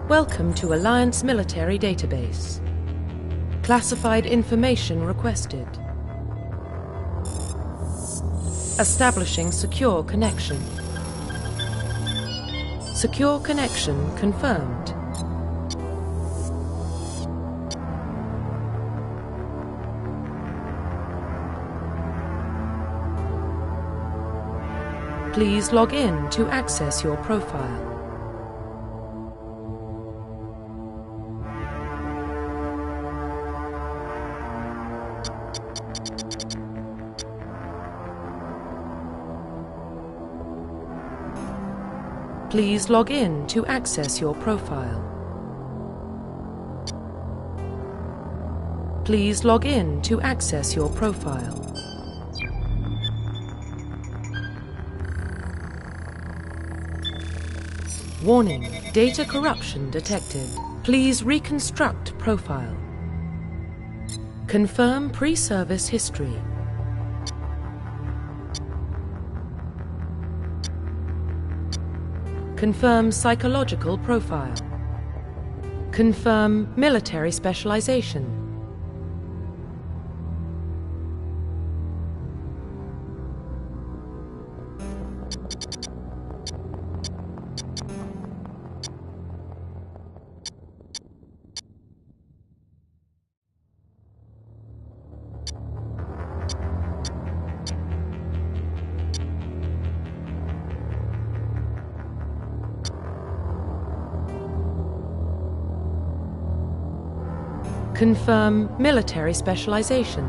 Welcome to Alliance Military Database. Classified information requested. Establishing secure connection. Secure connection confirmed. Please log in to access your profile. Please log in to access your profile. Please log in to access your profile. Warning, data corruption detected. Please reconstruct profile. Confirm pre-service history. Confirm psychological profile. Confirm military specialization. Confirm military specialization.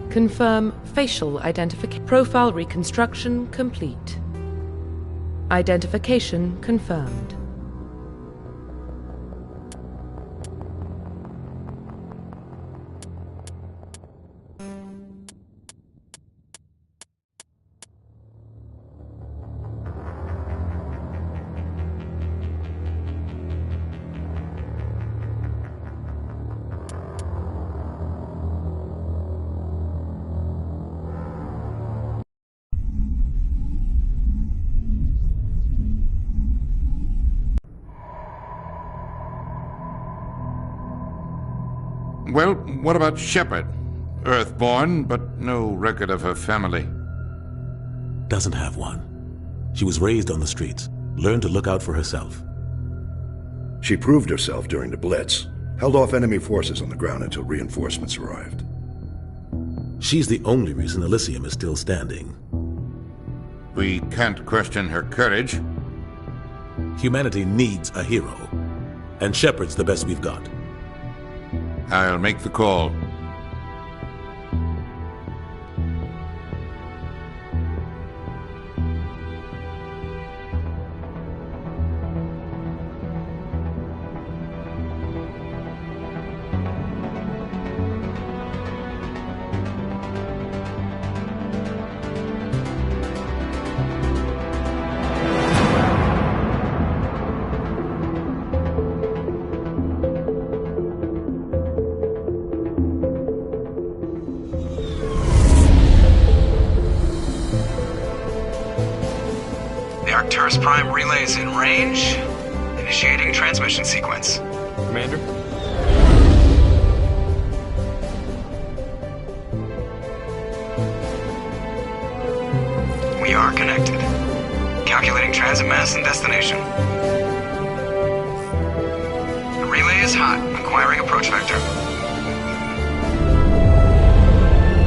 Confirm facial identification. Profile reconstruction complete. Identification confirmed. Well, what about Shepard? Earthborn, but no record of her family. Doesn't have one. She was raised on the streets, learned to look out for herself. She proved herself during the Blitz, held off enemy forces on the ground until reinforcements arrived. She's the only reason Elysium is still standing. We can't question her courage. Humanity needs a hero, and Shepard's the best we've got. I'll make the call. Arcturus Prime relays in range. Initiating transmission sequence. Commander? We are connected. Calculating transit mass and destination. is hot. Acquiring approach vector.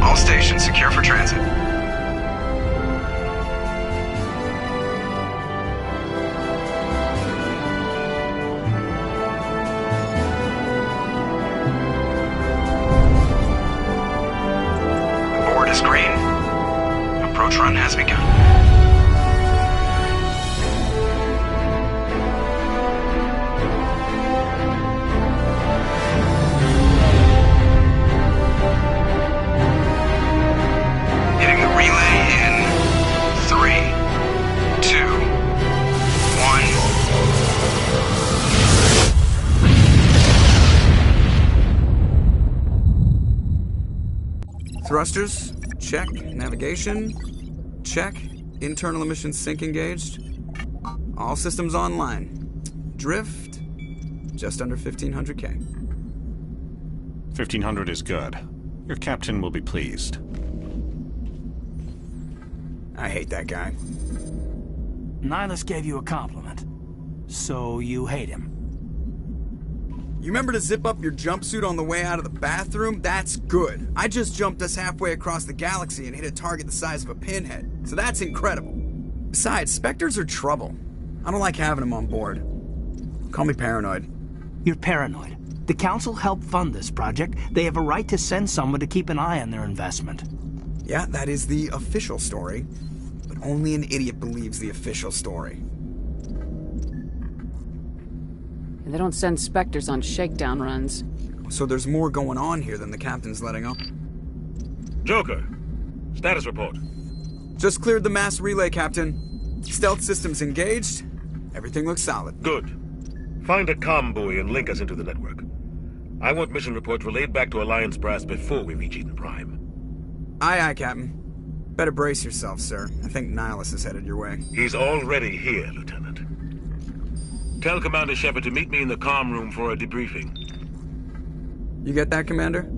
All stations secure for transit. The board is green. Approach run has begun. Thrusters, check. Navigation, check. Internal emissions sync engaged. All systems online. Drift, just under 1,500K. 1,500 is good. Your captain will be pleased. I hate that guy. Nihilus gave you a compliment. So you hate him. You remember to zip up your jumpsuit on the way out of the bathroom? That's good. I just jumped us halfway across the galaxy and hit a target the size of a pinhead. So that's incredible. Besides, Spectres are trouble. I don't like having them on board. Call me paranoid. You're paranoid. The Council helped fund this project. They have a right to send someone to keep an eye on their investment. Yeah, that is the official story. But only an idiot believes the official story. They don't send Spectres on shakedown runs. So there's more going on here than the captain's letting on. Joker, status report. Just cleared the mass relay, Captain. Stealth systems engaged. Everything looks solid. Good. Find a comm buoy and link us into the network. I want mission reports relayed back to Alliance Brass before we reach Eden Prime. Aye, aye, Captain. Better brace yourself, sir. I think Nihilus is headed your way. He's already here, Lieutenant. Tell Commander Shepard to meet me in the comm room for a debriefing. You get that, Commander?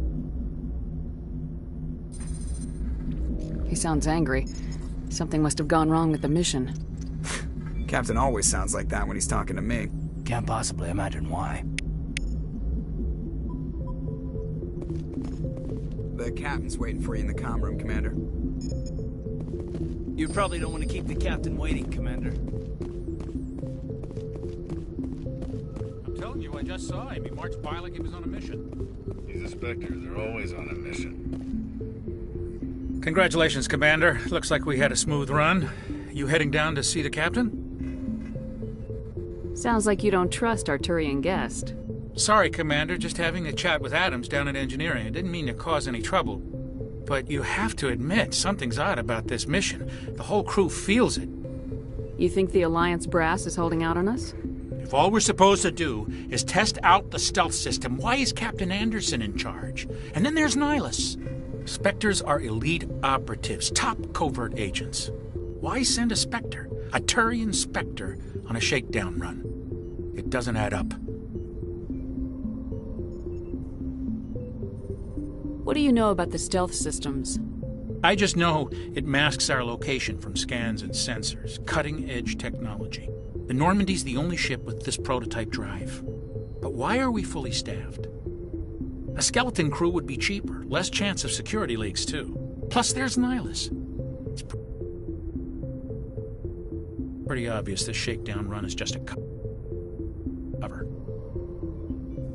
He sounds angry. Something must have gone wrong with the mission. Captain always sounds like that when he's talking to me. Can't possibly imagine why. The captain's waiting for you in the comm room, Commander. You probably don't want to keep the captain waiting, Commander. I just saw him. He marched by like he was on a mission. He's a Spectre. They're always on a mission. Congratulations, Commander. Looks like we had a smooth run. You heading down to see the captain? Sounds like you don't trust our Turian guest. Sorry, Commander. Just having a chat with Adams down at engineering. I didn't mean to cause any trouble. But you have to admit, something's odd about this mission. The whole crew feels it. You think the Alliance brass is holding out on us? If all we're supposed to do is test out the stealth system, why is Captain Anderson in charge? And then there's Nihilus. Spectres are elite operatives, top covert agents. Why send a Spectre, a Turian Spectre, on a shakedown run? It doesn't add up. What do you know about the stealth systems? I just know it masks our location from scans and sensors. Cutting-edge technology. The Normandy's the only ship with this prototype drive. But why are we fully staffed? A skeleton crew would be cheaper, less chance of security leaks, too. Plus, there's Nihilus. It's pretty obvious this shakedown run is just a cover.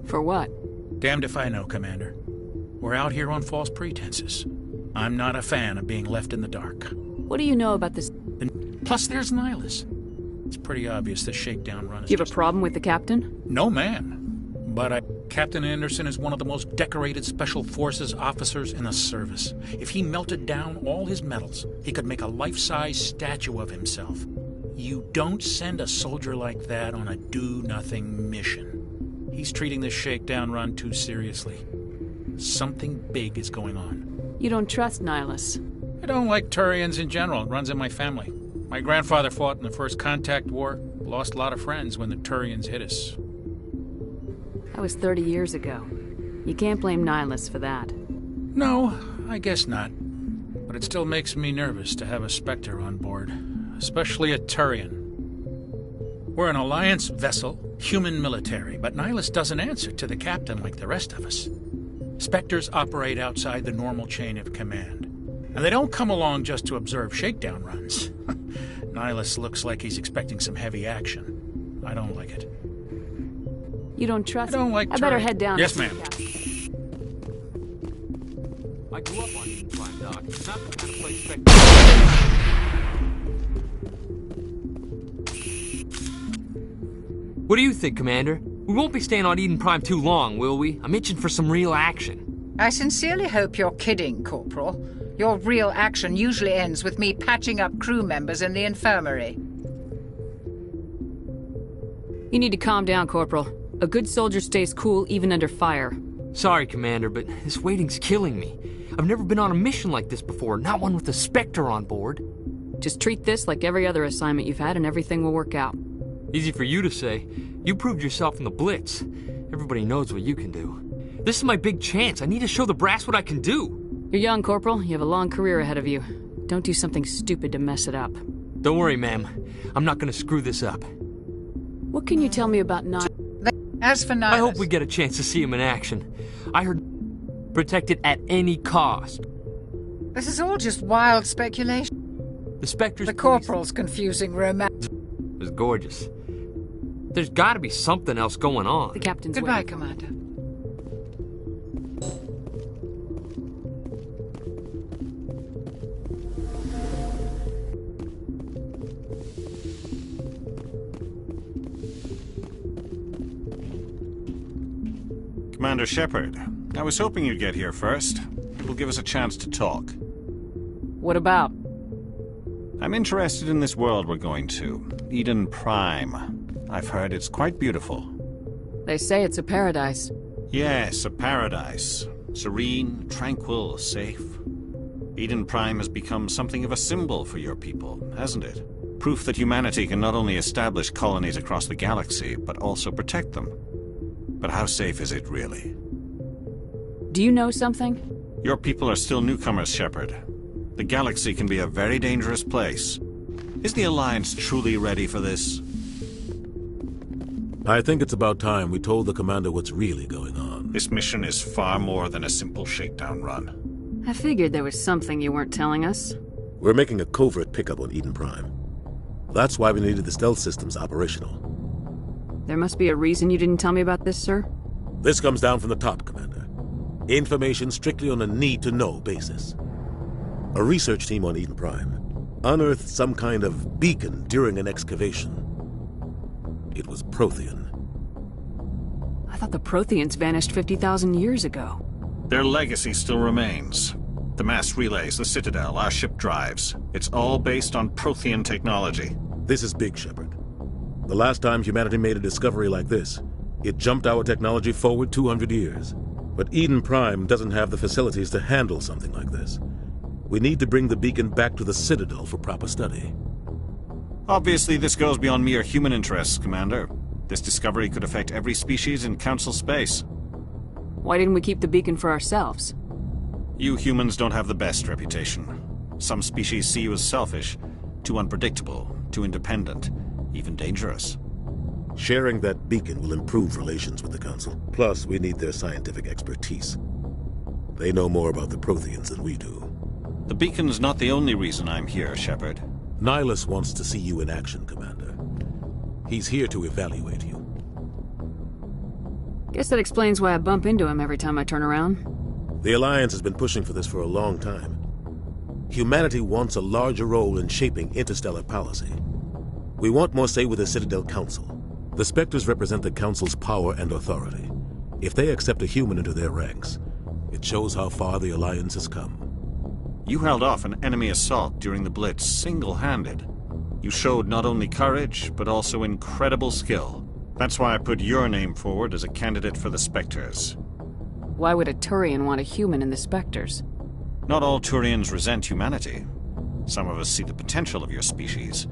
For what? Damned if I know, Commander. We're out here on false pretenses. I'm not a fan of being left in the dark. What do you know about this? Plus, there's Nihilus. It's pretty obvious this shakedown run is You have a problem with the captain? No, ma'am. But Captain Anderson is one of the most decorated Special Forces officers in the service. If he melted down all his medals, he could make a life-size statue of himself. You don't send a soldier like that on a do-nothing mission. He's treating this shakedown run too seriously. Something big is going on. You don't trust Nihilus? I don't like Turians in general. It runs in my family. My grandfather fought in the First Contact War, lost a lot of friends when the Turians hit us. That was 30 years ago. You can't blame Nihilus for that. No, I guess not. But it still makes me nervous to have a Spectre on board, especially a Turian. We're an Alliance vessel, human military, but Nihilus doesn't answer to the captain like the rest of us. Spectres operate outside the normal chain of command. And they don't come along just to observe shakedown runs. Nihilus looks like he's expecting some heavy action. I don't like it. You don't trust? I don't like I better head down. Yes, ma'am. I grew up on Eden Prime, Doc. Not the kind of place What do you think, Commander? We won't be staying on Eden Prime too long, will we? I'm itching for some real action. I sincerely hope you're kidding, Corporal. Your real action usually ends with me patching up crew members in the infirmary. You need to calm down, Corporal. A good soldier stays cool even under fire. Sorry, Commander, but this waiting's killing me. I've never been on a mission like this before, not one with a Spectre on board. Just treat this like every other assignment you've had and everything will work out. Easy for you to say. You proved yourself in the Blitz. Everybody knows what you can do. This is my big chance. I need to show the brass what I can do. You're young, Corporal. You have a long career ahead of you. Don't do something stupid to mess it up. Don't worry, ma'am. I'm not gonna screw this up. What can you tell me about As for Nihilus... I hope we get a chance to see him in action. I heard protected at any cost. This is all just wild speculation. The Spectre's... The Corporal's confusing romance. It was gorgeous. There's gotta be something else going on. The captain's Goodbye, waiting. Commander. Commander Shepard, I was hoping you'd get here first. It will give us a chance to talk. What about? I'm interested in this world we're going to, Eden Prime. I've heard it's quite beautiful. They say it's a paradise. Yes, a paradise. Serene, tranquil, safe. Eden Prime has become something of a symbol for your people, hasn't it? Proof that humanity can not only establish colonies across the galaxy, but also protect them. But how safe is it, really? Do you know something? Your people are still newcomers, Shepard. The galaxy can be a very dangerous place. Is the Alliance truly ready for this? I think it's about time we told the Commander what's really going on. This mission is far more than a simple shakedown run. I figured there was something you weren't telling us. We're making a covert pickup on Eden Prime. That's why we needed the stealth systems operational. There must be a reason you didn't tell me about this, sir? This comes down from the top, Commander. Information strictly on a need-to-know basis. A research team on Eden Prime unearthed some kind of beacon during an excavation. It was Prothean. I thought the Protheans vanished 50,000 years ago. Their legacy still remains. The mass relays, the Citadel, our ship drives. It's all based on Prothean technology. This is big, Shepard. The last time humanity made a discovery like this, it jumped our technology forward 200 years. But Eden Prime doesn't have the facilities to handle something like this. We need to bring the beacon back to the Citadel for proper study. Obviously, this goes beyond mere human interests, Commander. This discovery could affect every species in Council space. Why didn't we keep the beacon for ourselves? You humans don't have the best reputation. Some species see you as selfish, too unpredictable, too independent, even dangerous. Sharing that beacon will improve relations with the Council. Plus, we need their scientific expertise. They know more about the Protheans than we do. The beacon's not the only reason I'm here, Shepard. Nihilus wants to see you in action, Commander. He's here to evaluate you. Guess that explains why I bump into him every time I turn around. The Alliance has been pushing for this for a long time. Humanity wants a larger role in shaping interstellar policy. We want more say with the Citadel Council. The Spectres represent the Council's power and authority. If they accept a human into their ranks, it shows how far the Alliance has come. You held off an enemy assault during the Blitz single-handed. You showed not only courage, but also incredible skill. That's why I put your name forward as a candidate for the Spectres. Why would a Turian want a human in the Spectres? Not all Turians resent humanity. Some of us see the potential of your species.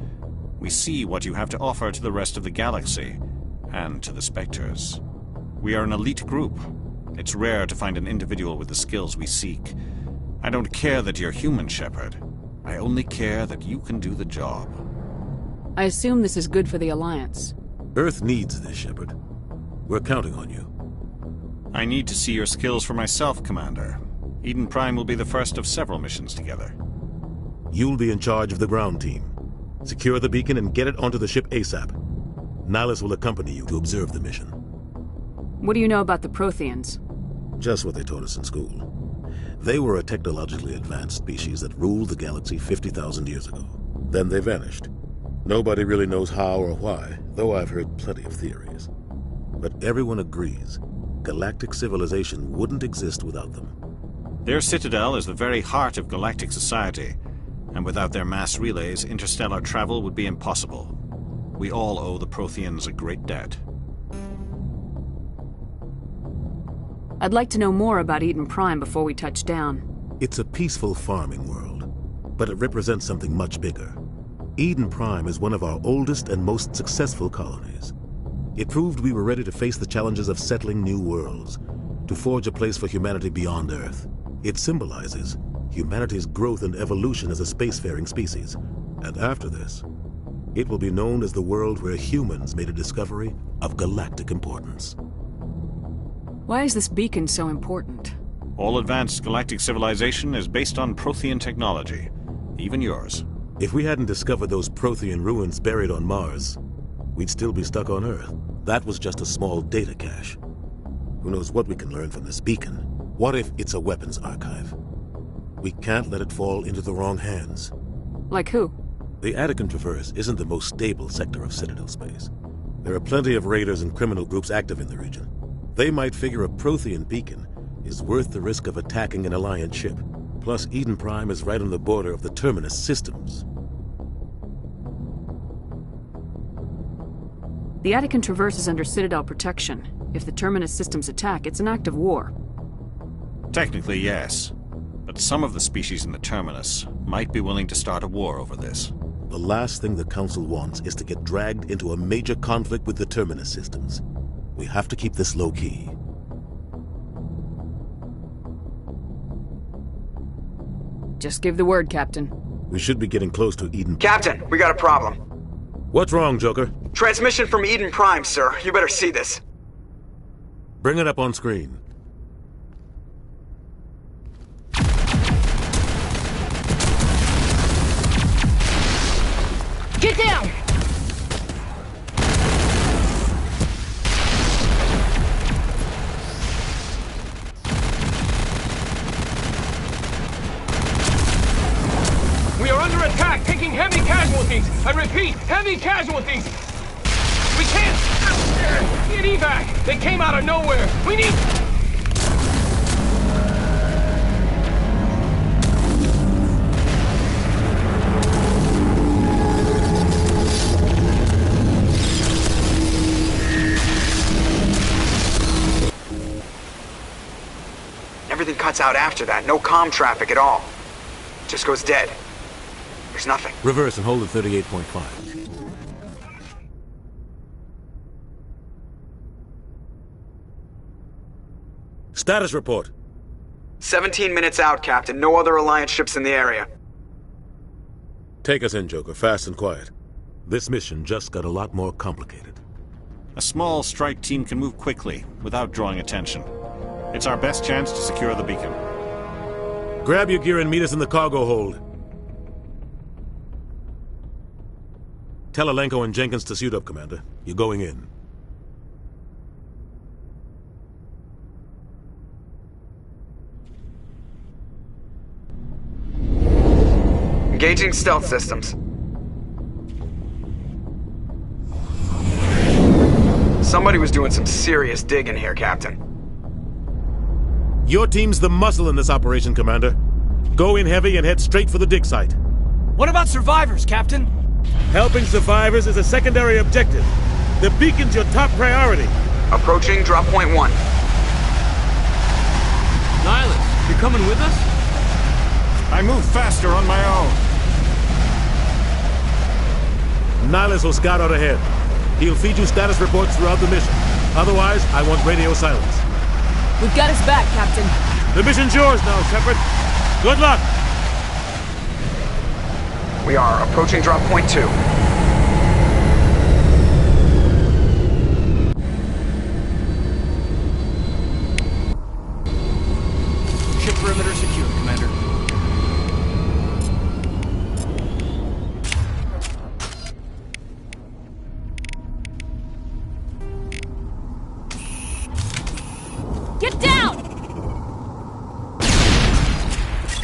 We see what you have to offer to the rest of the galaxy, and to the Spectres. We are an elite group. It's rare to find an individual with the skills we seek. I don't care that you're human, Shepard. I only care that you can do the job. I assume this is good for the Alliance. Earth needs this, Shepard. We're counting on you. I need to see your skills for myself, Commander. Eden Prime will be the first of several missions together. You'll be in charge of the ground team. Secure the beacon and get it onto the ship ASAP. Nihilus will accompany you to observe the mission. What do you know about the Protheans? Just what they taught us in school. They were a technologically advanced species that ruled the galaxy 50,000 years ago. Then they vanished. Nobody really knows how or why, though I've heard plenty of theories. But everyone agrees, galactic civilization wouldn't exist without them. Their Citadel is the very heart of galactic society, and without their mass relays, interstellar travel would be impossible. We all owe the Protheans a great debt. I'd like to know more about Eden Prime before we touch down. It's a peaceful farming world, but it represents something much bigger. Eden Prime is one of our oldest and most successful colonies. It proved we were ready to face the challenges of settling new worlds, to forge a place for humanity beyond Earth. It symbolizes humanity's growth and evolution as a spacefaring species. And after this, it will be known as the world where humans made a discovery of galactic importance. Why is this beacon so important? All advanced galactic civilization is based on Prothean technology, even yours. If we hadn't discovered those Prothean ruins buried on Mars, we'd still be stuck on Earth. That was just a small data cache. Who knows what we can learn from this beacon? What if it's a weapons archive? We can't let it fall into the wrong hands. Like who? The Attican Traverse isn't the most stable sector of Citadel space. There are plenty of raiders and criminal groups active in the region. They might figure a Prothean beacon is worth the risk of attacking an Alliance ship. Plus, Eden Prime is right on the border of the Terminus systems. The Attican Traverse is under Citadel protection. If the Terminus systems attack, it's an act of war. Technically, yes. But some of the species in the Terminus might be willing to start a war over this. The last thing the Council wants is to get dragged into a major conflict with the Terminus systems. We have to keep this low-key. Just give the word, Captain. We should be getting close to Eden. Captain, we got a problem. What's wrong, Joker? Transmission from Eden Prime, sir. You better see this. Bring it up on screen. Get down! We are under attack, taking heavy casualties. I repeat, heavy casualties. We can't get evac. They came out of nowhere. We need... Everything cuts out after that. No comm traffic at all. Just goes dead. There's nothing. Reverse and hold at 38.5. Status report. 17 minutes out, Captain. No other Alliance ships in the area. Take us in, Joker, fast and quiet. This mission just got a lot more complicated. A small strike team can move quickly, without drawing attention. It's our best chance to secure the beacon. Grab your gear and meet us in the cargo hold. Tell Alenko and Jenkins to suit up, Commander. You're going in. Engaging stealth systems. Somebody was doing some serious digging here, Captain. Your team's the muscle in this operation, Commander. Go in heavy and head straight for the dig site. What about survivors, Captain? Helping survivors is a secondary objective. The beacon's your top priority. Approaching drop point 1. Nihilus, you're coming with us? I move faster on my own. Nihilus will scout out ahead. He'll feed you status reports throughout the mission. Otherwise, I want radio silence. We've got his back, Captain. The mission's yours now, Shepard. Good luck! We are approaching drop point 2. Get down!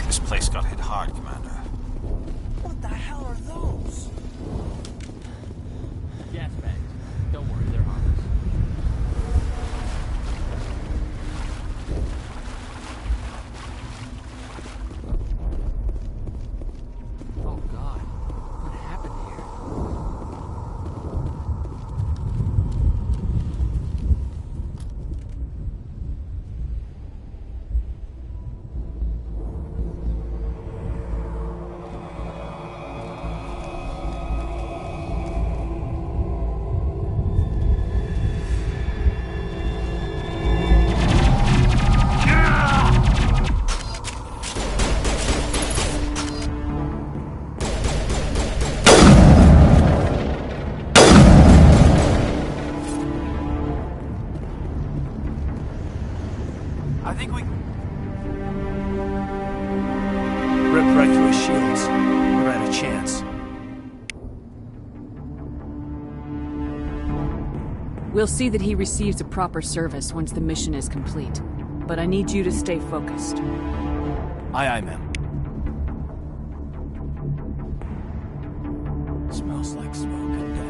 This place got hit hard, Commander. What the hell are those? Gas bags. Don't worry, they're harmless. Oh God, what happened here? I think we... Ripped right through his shields. Never had a chance. We'll see that he receives a proper service once the mission is complete. But I need you to stay focused. Aye, aye, ma'am. Smells like smoke and death.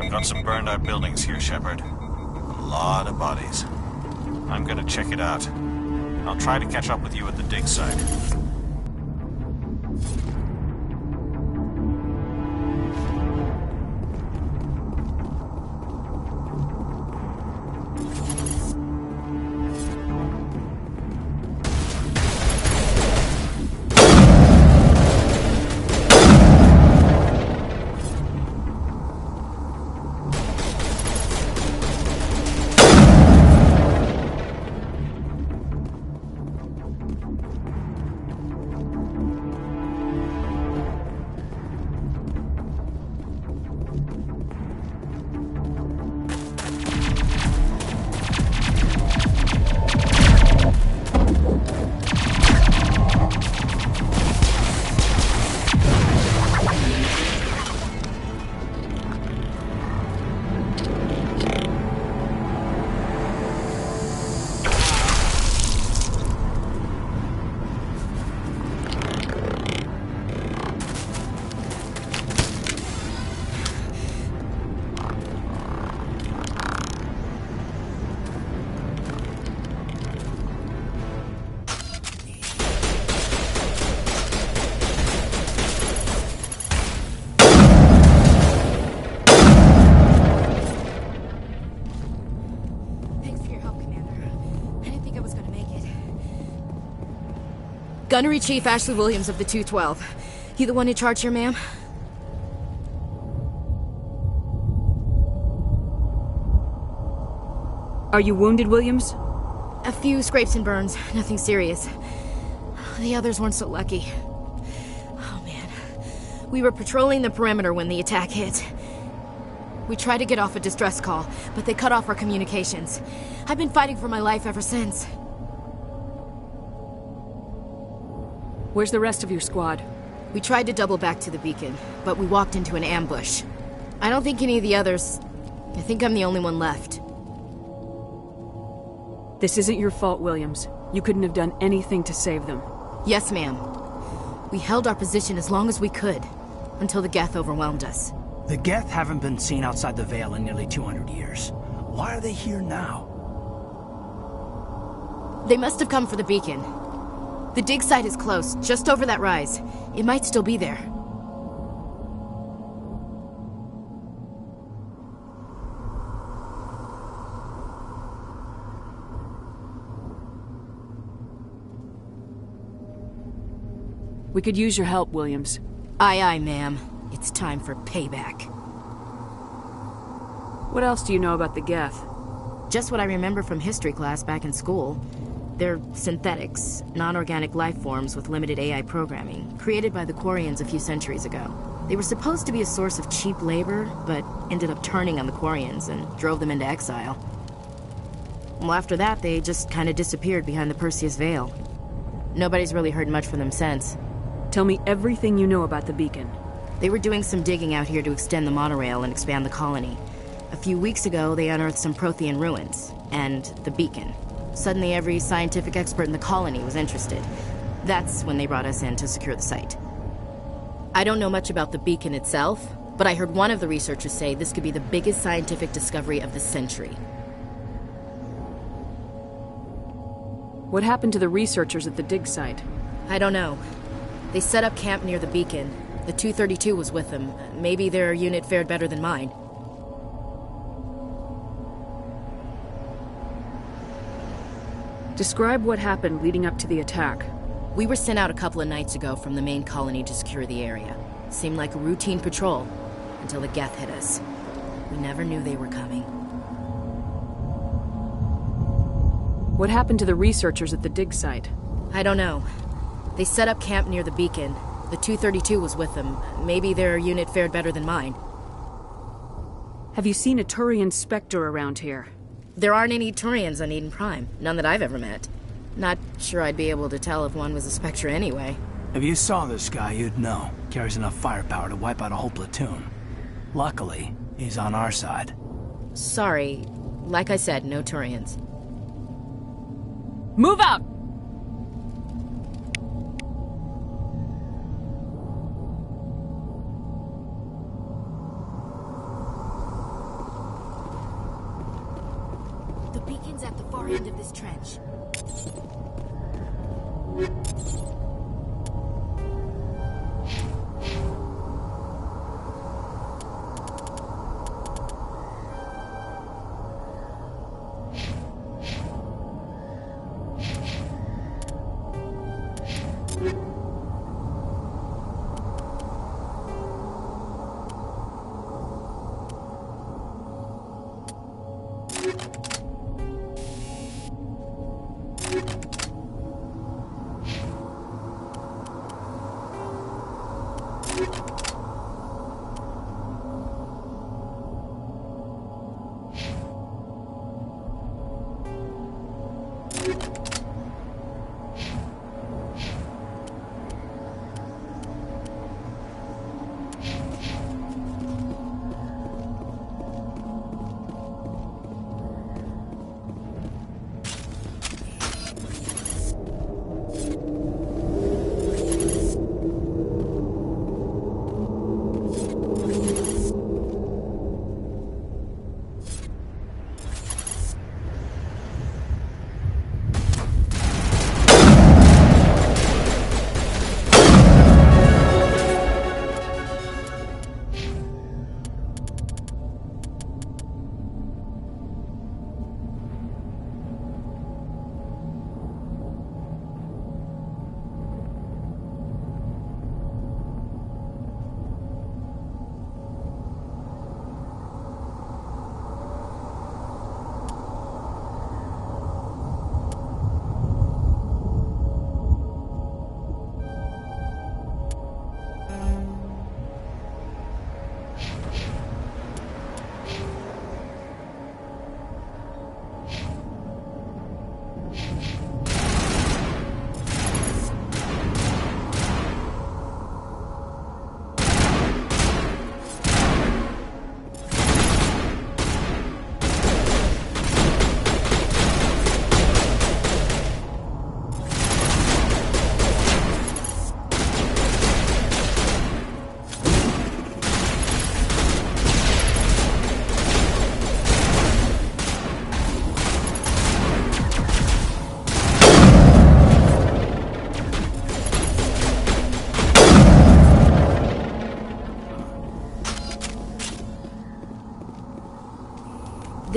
Got some burned out buildings here, Shepard. A lot of bodies. I'm gonna check it out. I'll try to catch up with you at the dig site. Gunnery Chief Ashley Williams of the 212. You the one in charge here, ma'am? Are you wounded, Williams? A few scrapes and burns, nothing serious. The others weren't so lucky. Oh man. We were patrolling the perimeter when the attack hit. We tried to get off a distress call, but they cut off our communications. I've been fighting for my life ever since. Where's the rest of your squad? We tried to double back to the beacon, but we walked into an ambush. I don't think any of the others... I think I'm the only one left. This isn't your fault, Williams. You couldn't have done anything to save them. Yes, ma'am. We held our position as long as we could, until the Geth overwhelmed us. The Geth haven't been seen outside the Veil in nearly 200 years. Why are they here now? They must have come for the beacon. The dig site is close, just over that rise. It might still be there. We could use your help, Williams. Aye, aye, ma'am. It's time for payback. What else do you know about the Geth? Just what I remember from history class back in school. They're synthetics, non-organic life forms with limited AI programming, created by the Quarians a few centuries ago. They were supposed to be a source of cheap labor, but ended up turning on the Quarians and drove them into exile. Well, after that, they just kind of disappeared behind the Perseus Veil. Nobody's really heard much from them since. Tell me everything you know about the beacon. They were doing some digging out here to extend the monorail and expand the colony. A few weeks ago, they unearthed some Prothean ruins, and the beacon. Suddenly, every scientific expert in the colony was interested. That's when they brought us in to secure the site. I don't know much about the beacon itself, but I heard one of the researchers say this could be the biggest scientific discovery of the century. What happened to the researchers at the dig site? I don't know. They set up camp near the beacon. The 232 was with them. Maybe their unit fared better than mine. Describe what happened leading up to the attack. We were sent out a couple of nights ago from the main colony to secure the area. Seemed like a routine patrol, until the Geth hit us. We never knew they were coming. What happened to the researchers at the dig site? I don't know. They set up camp near the beacon. The 232 was with them. Maybe their unit fared better than mine. Have you seen a Turian Spectre around here? There aren't any Turians on Eden Prime. None that I've ever met. Not sure I'd be able to tell if one was a Spectre anyway. If you saw this guy, you'd know. Carries enough firepower to wipe out a whole platoon. Luckily, he's on our side. Sorry. Like I said, no Turians. Move out! The beacon's at the far end of this trench.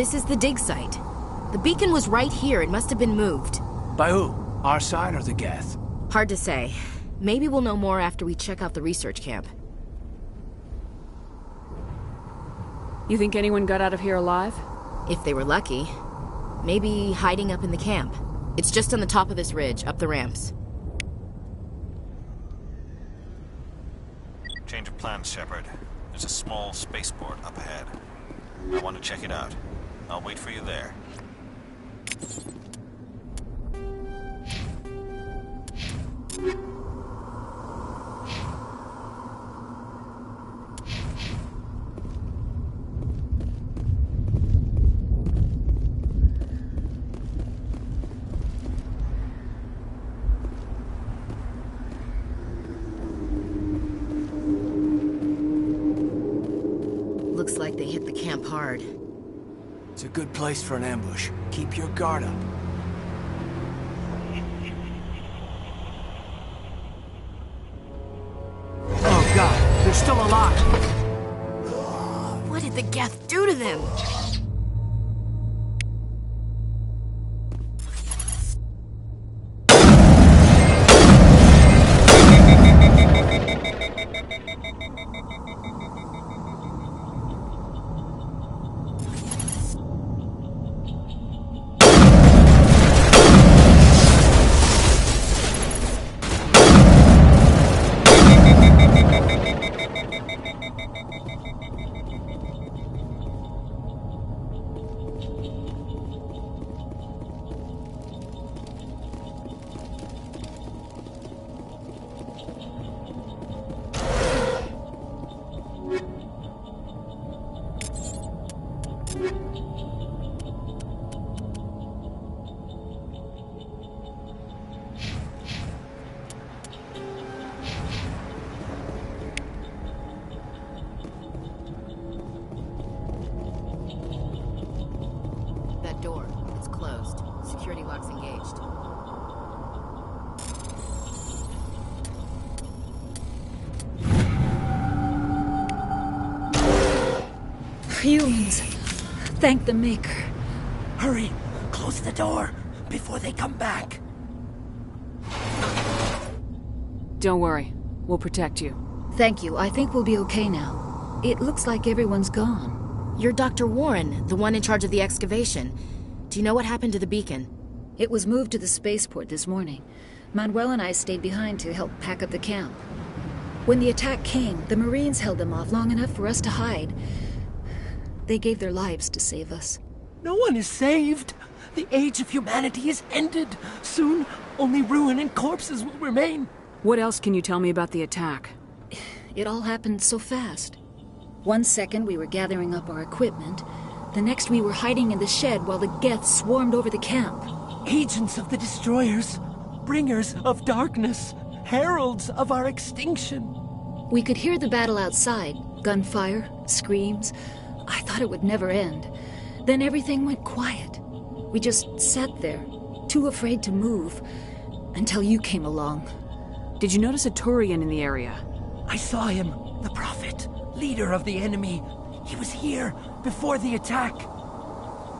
This is the dig site. The beacon was right here. It must have been moved. By who? Our side or the Geth? Hard to say. Maybe we'll know more after we check out the research camp. You think anyone got out of here alive? If they were lucky. Maybe hiding up in the camp. It's just on the top of this ridge, up the ramps. Change of plan. chance, Shepard. There's a small spaceport up ahead. I want to check it out. I'll wait for you there. Looks like they hit the camp hard. It's a good place for an ambush. Keep your guard up. Oh god, they're still alive! What did the Geth do to them? That door, it's closed. Security lock's engaged. Humans. Thank the Maker. Hurry! Close the door before they come back. Don't worry. We'll protect you. Thank you. I think we'll be okay now. It looks like everyone's gone. You're Dr. Warren, the one in charge of the excavation. Do you know what happened to the beacon? It was moved to the spaceport this morning. Manuel and I stayed behind to help pack up the camp. When the attack came, the Marines held them off long enough for us to hide. They gave their lives to save us. No one is saved. The age of humanity is ended. Soon, only ruin and corpses will remain. What else can you tell me about the attack? It all happened so fast. 1 second we were gathering up our equipment. The next we were hiding in the shed while the Geth swarmed over the camp. Agents of the destroyers. Bringers of darkness. Heralds of our extinction. We could hear the battle outside. Gunfire, screams. I thought it would never end. Then everything went quiet. We just sat there, too afraid to move, until you came along. Did you notice a Turian in the area? I saw him, the Prophet, leader of the enemy. He was here before the attack.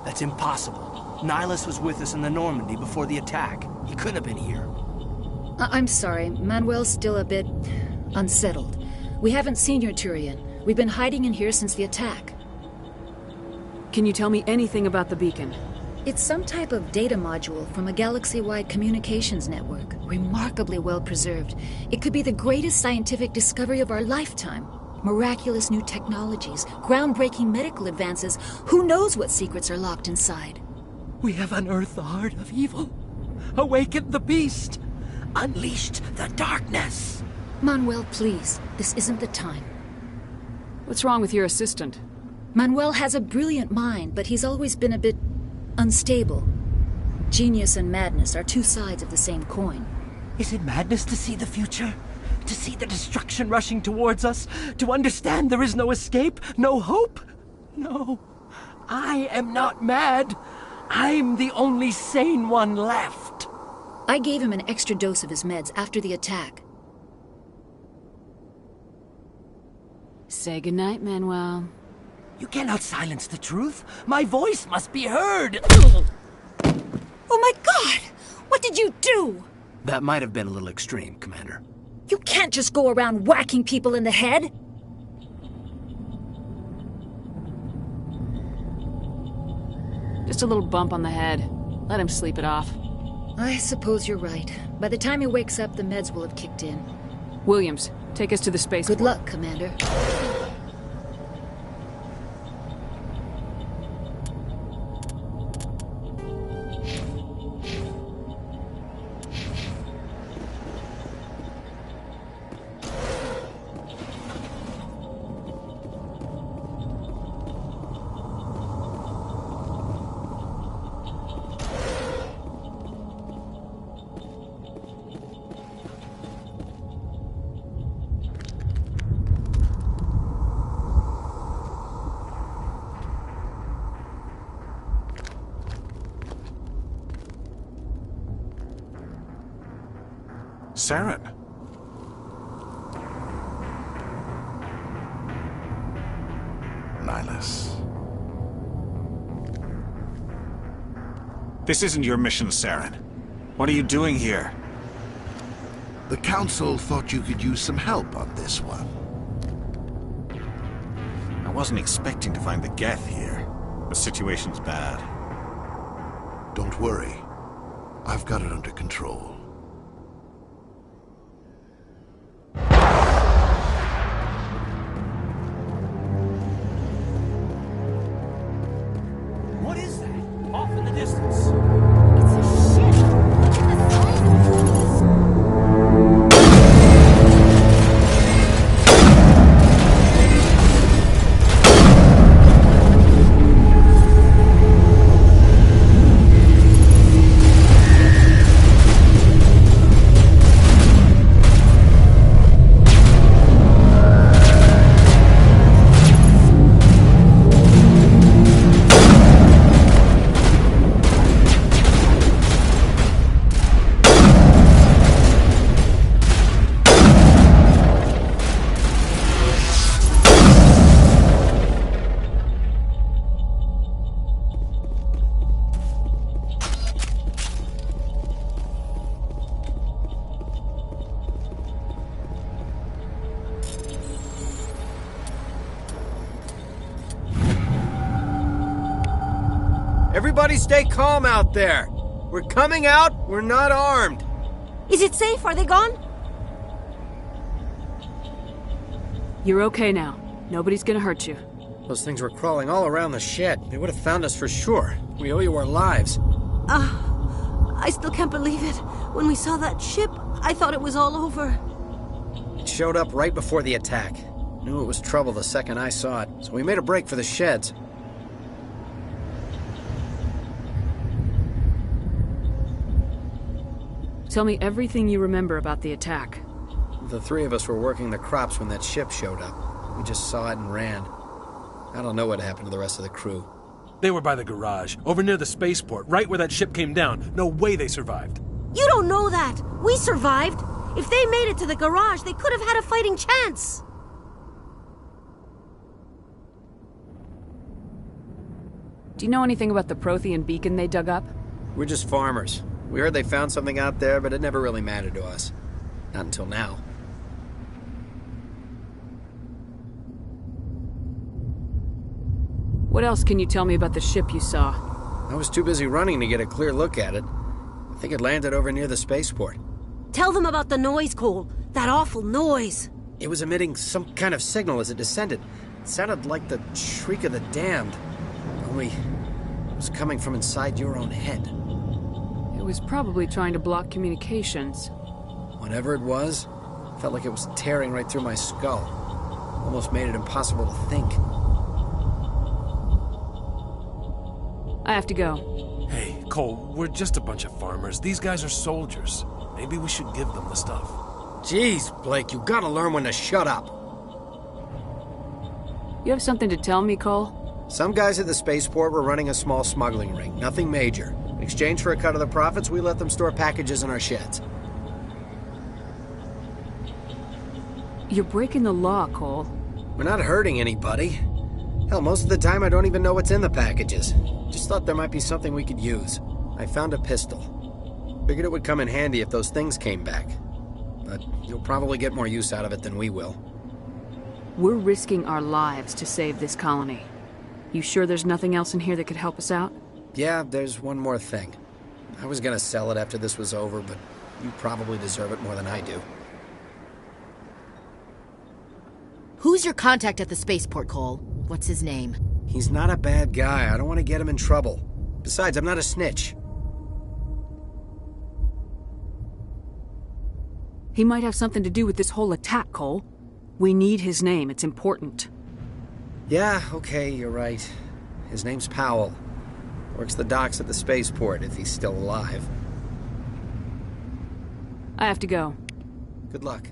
That's impossible. Nihilus was with us in the Normandy before the attack. He couldn't have been here. I'm sorry, Manuel's still a bit unsettled. We haven't seen your Turian. We've been hiding in here since the attack. Can you tell me anything about the beacon? It's some type of data module from a galaxy-wide communications network, remarkably well preserved. It could be the greatest scientific discovery of our lifetime. Miraculous new technologies, groundbreaking medical advances. Who knows what secrets are locked inside? We have unearthed the heart of evil, awakened the beast, unleashed the darkness. Manuel, please, this isn't the time. What's wrong with your assistant? Manuel has a brilliant mind, but he's always been a bit unstable. Genius and madness are two sides of the same coin. Is it madness to see the future? To see the destruction rushing towards us? To understand there is no escape? No hope? No. I am not mad. I'm the only sane one left. I gave him an extra dose of his meds after the attack. Say goodnight, Manuel. You cannot silence the truth. My voice must be heard. Oh my God! What did you do? That might have been a little extreme, Commander. You can't just go around whacking people in the head. Just a little bump on the head. Let him sleep it off. I suppose you're right. By the time he wakes up, the meds will have kicked in. Williams, take us to the spaceport. Good luck, Commander. Saren. Nihilus. This isn't your mission, Saren. What are you doing here? The Council thought you could use some help on this one. I wasn't expecting to find the Geth here. The situation's bad. Don't worry. I've got it under control. What is that? Off in the distance. Everybody stay calm out there. We're coming out, we're not armed. Is it safe? Are they gone? You're okay now. Nobody's gonna hurt you. Those things were crawling all around the shed. They would have found us for sure. We owe you our lives. I still can't believe it. When we saw that ship, I thought it was all over. It showed up right before the attack. Knew it was trouble the second I saw it, so we made a break for the sheds. Tell me everything you remember about the attack. The three of us were working the crops when that ship showed up. We just saw it and ran. I don't know what happened to the rest of the crew. They were by the garage, over near the spaceport, right where that ship came down. No way they survived. You don't know that. We survived. If they made it to the garage, they could have had a fighting chance. Do you know anything about the Prothean beacon they dug up? We're just farmers. We heard they found something out there, but it never really mattered to us. Not until now. What else can you tell me about the ship you saw? I was too busy running to get a clear look at it. I think it landed over near the spaceport. Tell them about the noise, Cole. That awful noise. It was emitting some kind of signal as it descended. It sounded like the shriek of the damned. Only it was coming from inside your own head. It was probably trying to block communications. Whatever it was, felt like it was tearing right through my skull. Almost made it impossible to think. I have to go. Hey, Cole, we're just a bunch of farmers. These guys are soldiers. Maybe we should give them the stuff. Jeez, Blake, you gotta learn when to shut up. You have something to tell me, Cole? Some guys at the spaceport were running a small smuggling ring, nothing major. In exchange for a cut of the profits, we let them store packages in our sheds. You're breaking the law, Cole. We're not hurting anybody. Hell, most of the time I don't even know what's in the packages. Just thought there might be something we could use. I found a pistol. Figured it would come in handy if those things came back. But you'll probably get more use out of it than we will. We're risking our lives to save this colony. You sure there's nothing else in here that could help us out? Yeah, there's one more thing. I was gonna sell it after this was over, but you probably deserve it more than I do. Who's your contact at the spaceport, Cole? What's his name? He's not a bad guy. I don't want to get him in trouble. Besides, I'm not a snitch. He might have something to do with this whole attack, Cole. We need his name. It's important. Yeah, okay, you're right. His name's Powell. Works the docks at the spaceport, if he's still alive. I have to go. Good luck.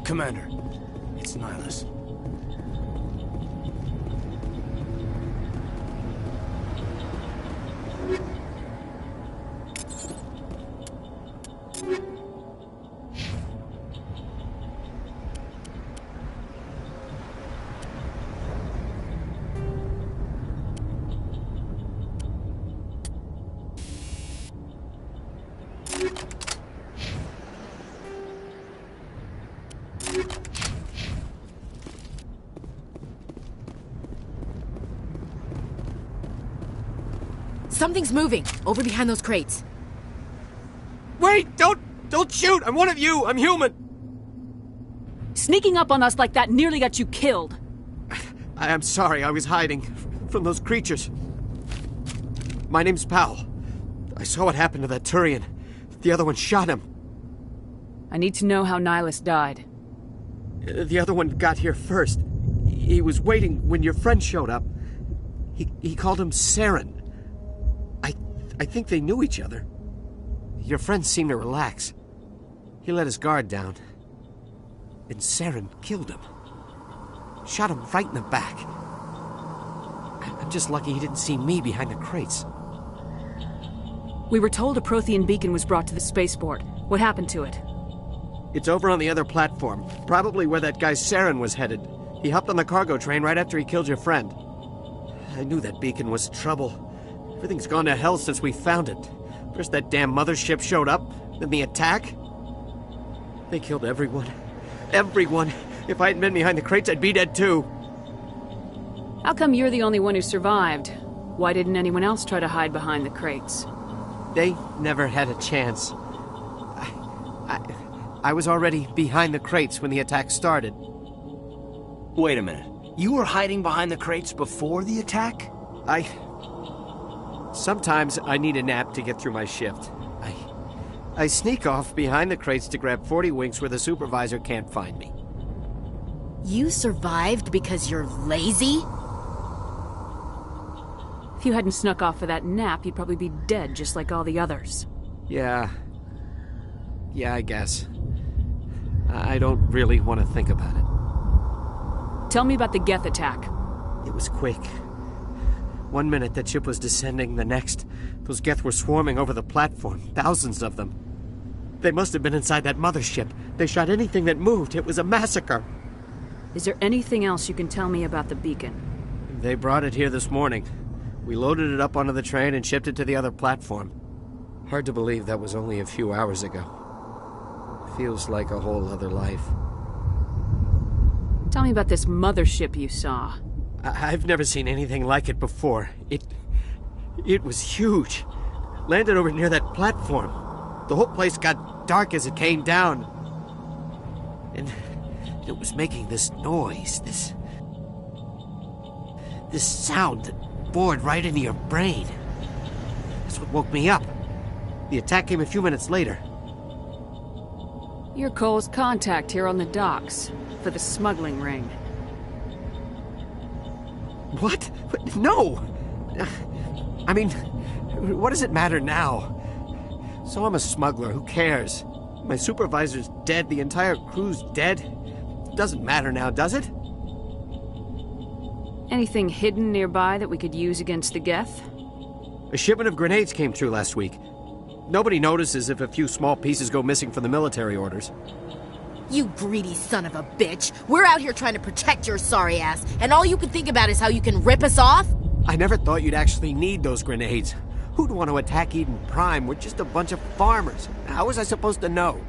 Commander, it's Nihilus. Something's moving, over behind those crates. Wait! Don't shoot! I'm one of you! I'm human! Sneaking up on us like that nearly got you killed. I am sorry, I was hiding from those creatures. My name's Powell. I saw what happened to that Turian. The other one shot him. I need to know how Nihilus died. The other one got here first. He was waiting when your friend showed up. He called him Saren. I think they knew each other. Your friend seemed to relax. He let his guard down. And Saren killed him. Shot him right in the back. I'm just lucky he didn't see me behind the crates. We were told a Prothean beacon was brought to the spaceport. What happened to it? It's over on the other platform. Probably where that guy Saren was headed. He hopped on the cargo train right after he killed your friend. I knew that beacon was trouble. Everything's gone to hell since we found it. First that damn mothership showed up, then the attack. They killed everyone. Everyone. If I hadn't been behind the crates, I'd be dead too. How come you're the only one who survived? Why didn't anyone else try to hide behind the crates? They never had a chance. I was already behind the crates when the attack started. Wait a minute. You were hiding behind the crates before the attack? Sometimes I need a nap to get through my shift. I sneak off behind the crates to grab 40 winks where the supervisor can't find me. You survived because you're lazy? If you hadn't snuck off for that nap, you'd probably be dead just like all the others. Yeah, I guess. I don't really want to think about it. Tell me about the Geth attack. It was quick. 1 minute that ship was descending, the next, those Geth were swarming over the platform, thousands of them. They must have been inside that mothership. They shot anything that moved. It was a massacre. Is there anything else you can tell me about the beacon? They brought it here this morning. We loaded it up onto the train and shipped it to the other platform. Hard to believe that was only a few hours ago. Feels like a whole other life. Tell me about this mothership you saw. I've never seen anything like it before. It was huge. Landed over near that platform. The whole place got dark as it came down. And it was making this noise, this sound that bored right into your brain. That's what woke me up. The attack came a few minutes later. You're Cole's contact here on the docks, for the smuggling ring. What? No! I mean, what does it matter now? So I'm a smuggler, who cares? My supervisor's dead, the entire crew's dead. Doesn't matter now, does it? Anything hidden nearby that we could use against the Geth? A shipment of grenades came through last week. Nobody notices if a few small pieces go missing from the military orders. You greedy son of a bitch! We're out here trying to protect your sorry ass, and all you can think about is how you can rip us off? I never thought you'd actually need those grenades. Who'd want to attack Eden Prime? We're just a bunch of farmers. How was I supposed to know?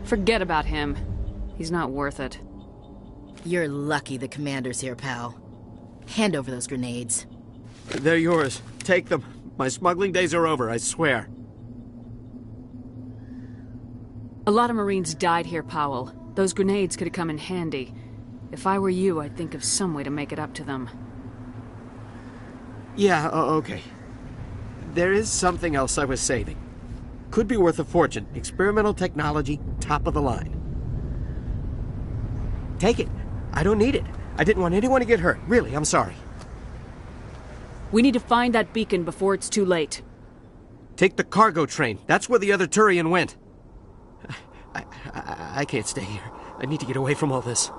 Forget about him. He's not worth it. You're lucky the commander's here, pal. Hand over those grenades. They're yours. Take them. My smuggling days are over, I swear. A lot of Marines died here, Powell. Those grenades could have come in handy. If I were you, I'd think of some way to make it up to them. Yeah, okay. There is something else I was saving. Could be worth a fortune. Experimental technology, top of the line. Take it. I don't need it. I didn't want anyone to get hurt. Really, I'm sorry. We need to find that beacon before it's too late. Take the cargo train. That's where the other Turian went. I can't stay here. I need to get away from all this.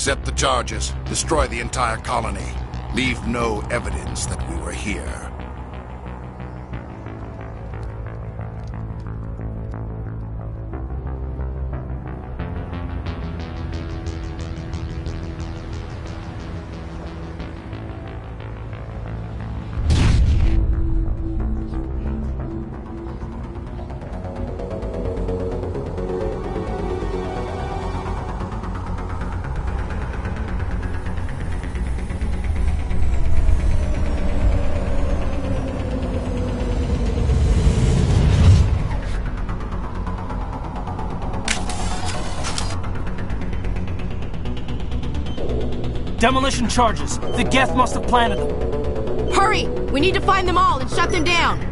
Accept the charges. Destroy the entire colony. Leave no evidence that we were here. Demolition charges. The Geth must have planted them. Hurry! We need to find them all and shut them down.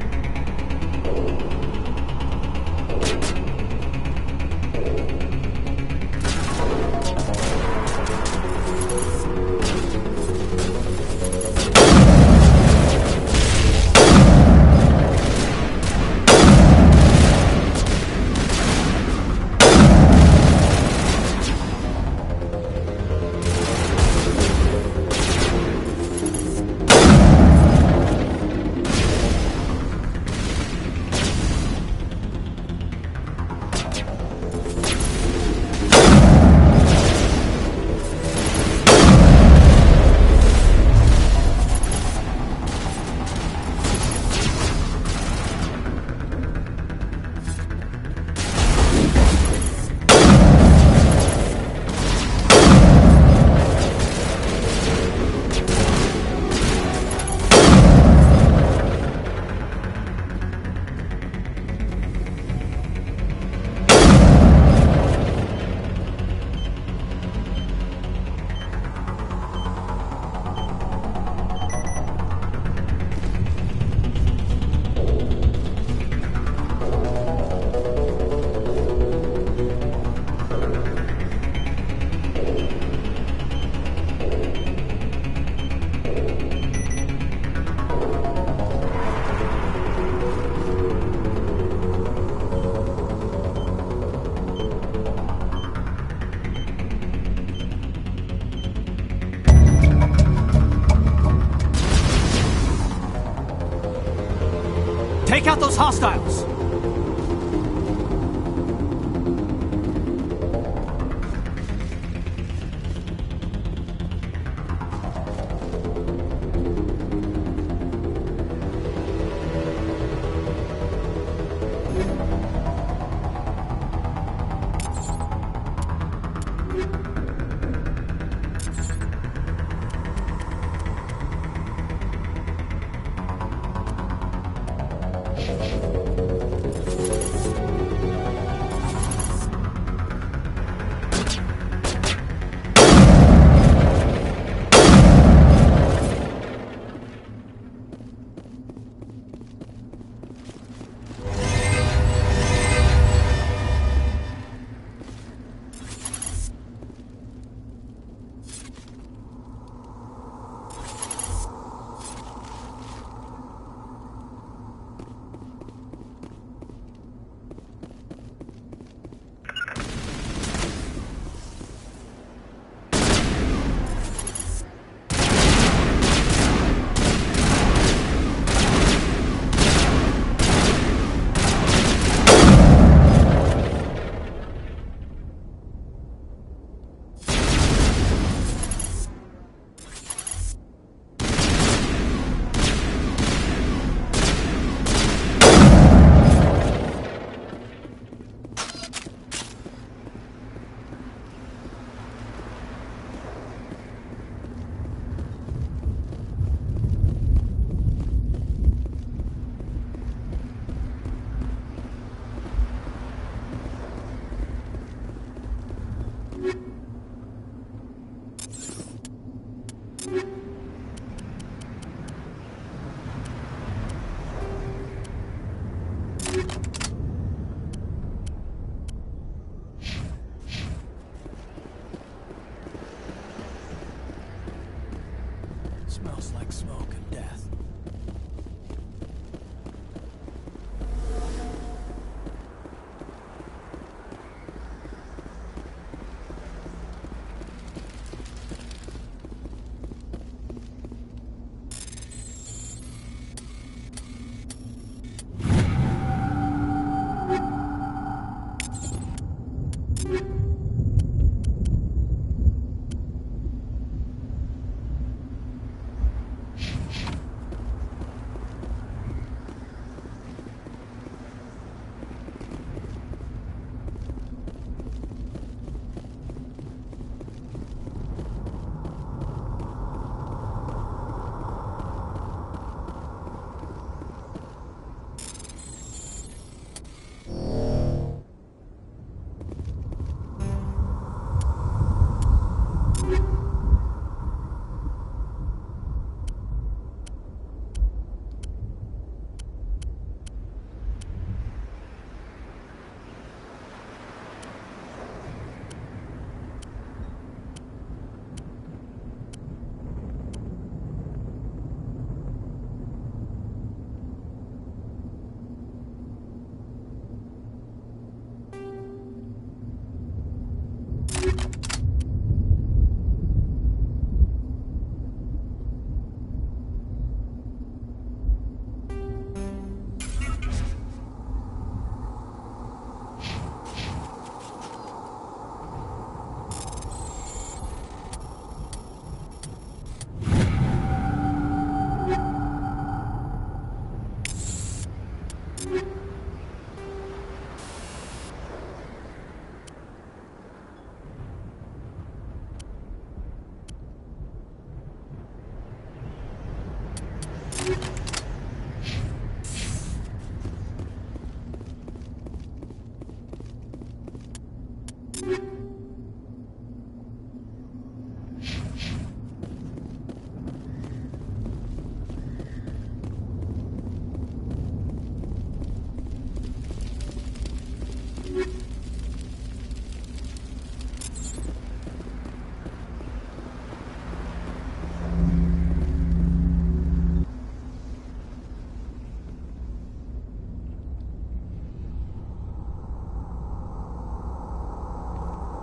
Take out those hostiles!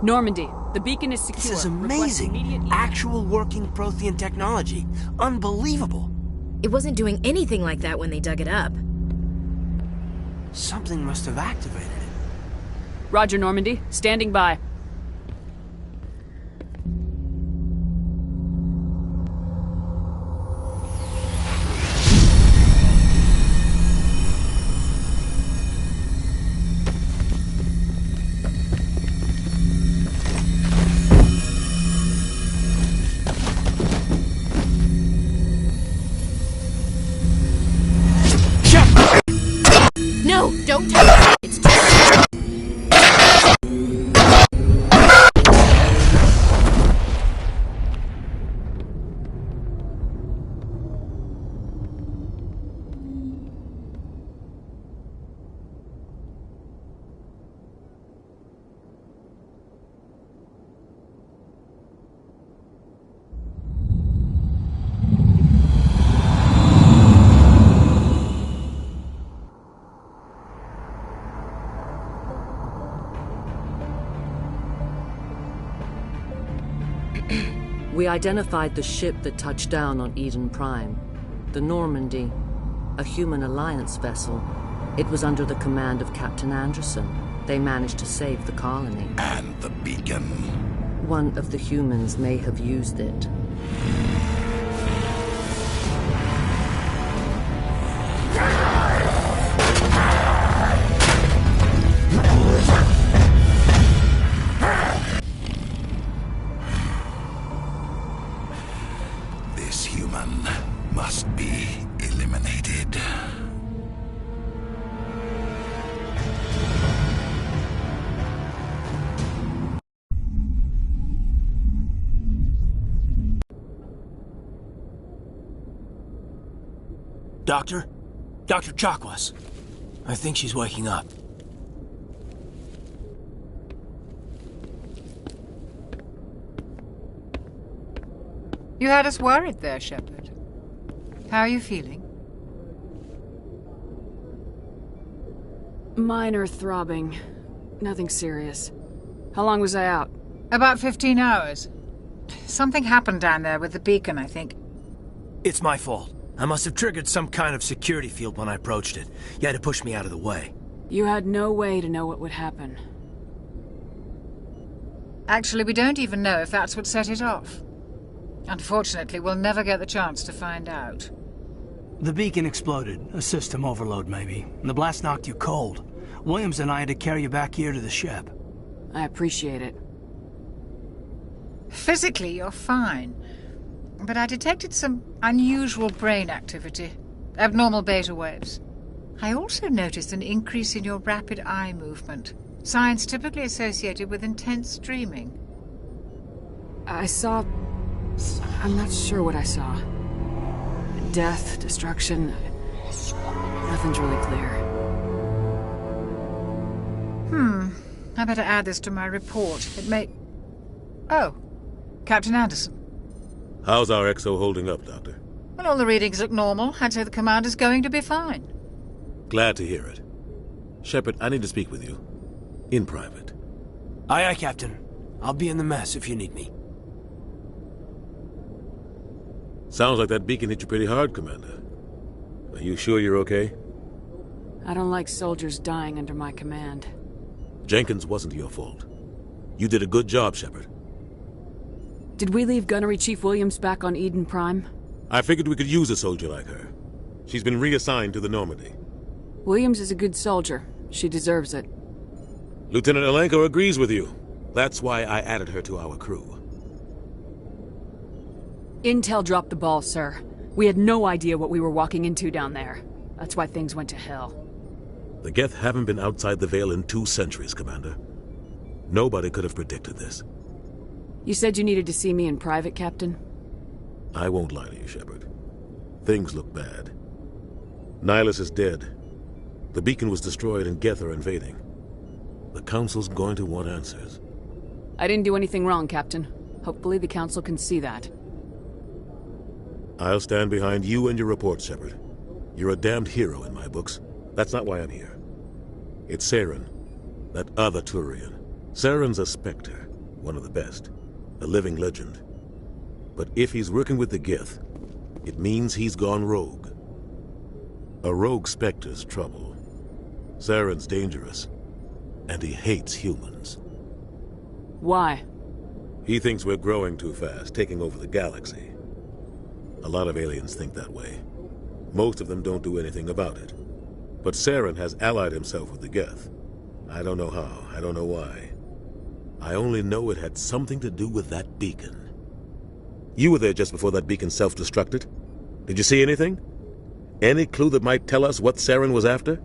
Normandy, the beacon is secure. This is Request amazing. immediate evac. Actual working Prothean technology. Unbelievable. It wasn't doing anything like that when they dug it up. Something must have activated it. Roger, Normandy. Standing by. No, don't touch it. It's too... We identified the ship that touched down on Eden Prime, the Normandy, a human alliance vessel. It was under the command of Captain Anderson. They managed to save the colony. And the beacon. One of the humans may have used it. This human must be eliminated. Doctor? Dr. Chakwas. I think she's waking up. You had us worried there, Shepard. How are you feeling? Minor throbbing. Nothing serious. How long was I out? About 15 hours. Something happened down there with the beacon, I think. It's my fault. I must have triggered some kind of security field when I approached it. You had to push me out of the way. You had no way to know what would happen. Actually, we don't even know if that's what set it off. Unfortunately, we'll never get the chance to find out. The beacon exploded. A system overload, maybe. And the blast knocked you cold. Williams and I had to carry you back here to the ship. I appreciate it. Physically, you're fine. But I detected some unusual brain activity. Abnormal beta waves. I also noticed an increase in your rapid eye movement. Signs typically associated with intense dreaming. I saw... I'm not sure what I saw. Death, destruction... Nothing's really clear. I better add this to my report. It may... Oh, Captain Anderson. How's our XO holding up, Doctor? Well, all the readings look normal. I'd say the commander's going to be fine. Glad to hear it. Shepard, I need to speak with you. In private. Aye, aye, Captain. I'll be in the mess if you need me. Sounds like that beacon hit you pretty hard, Commander. Are you sure you're okay? I don't like soldiers dying under my command. Jenkins wasn't your fault. You did a good job, Shepard. Did we leave Gunnery Chief Williams back on Eden Prime? I figured we could use a soldier like her. She's been reassigned to the Normandy. Williams is a good soldier. She deserves it. Lieutenant Alenko agrees with you. That's why I added her to our crew. Intel dropped the ball, sir. We had no idea what we were walking into down there. That's why things went to hell. The Geth haven't been outside the Veil in 2 centuries, Commander. Nobody could have predicted this. You said you needed to see me in private, Captain? I won't lie to you, Shepard. Things look bad. Nihilus is dead. The beacon was destroyed and Geth are invading. The Council's going to want answers. I didn't do anything wrong, Captain. Hopefully the Council can see that. I'll stand behind you and your reports, Shepard. You're a damned hero in my books. That's not why I'm here. It's Saren, that other Turian. Saren's a Spectre, one of the best, a living legend. But if he's working with the Geth, it means he's gone rogue. A rogue Spectre's trouble. Saren's dangerous, and he hates humans. Why? He thinks we're growing too fast, taking over the galaxy. A lot of aliens think that way. Most of them don't do anything about it. But Saren has allied himself with the Geth. I don't know how, I don't know why. I only know it had something to do with that beacon. You were there just before that beacon self-destructed. Did you see anything? Any clue that might tell us what Saren was after?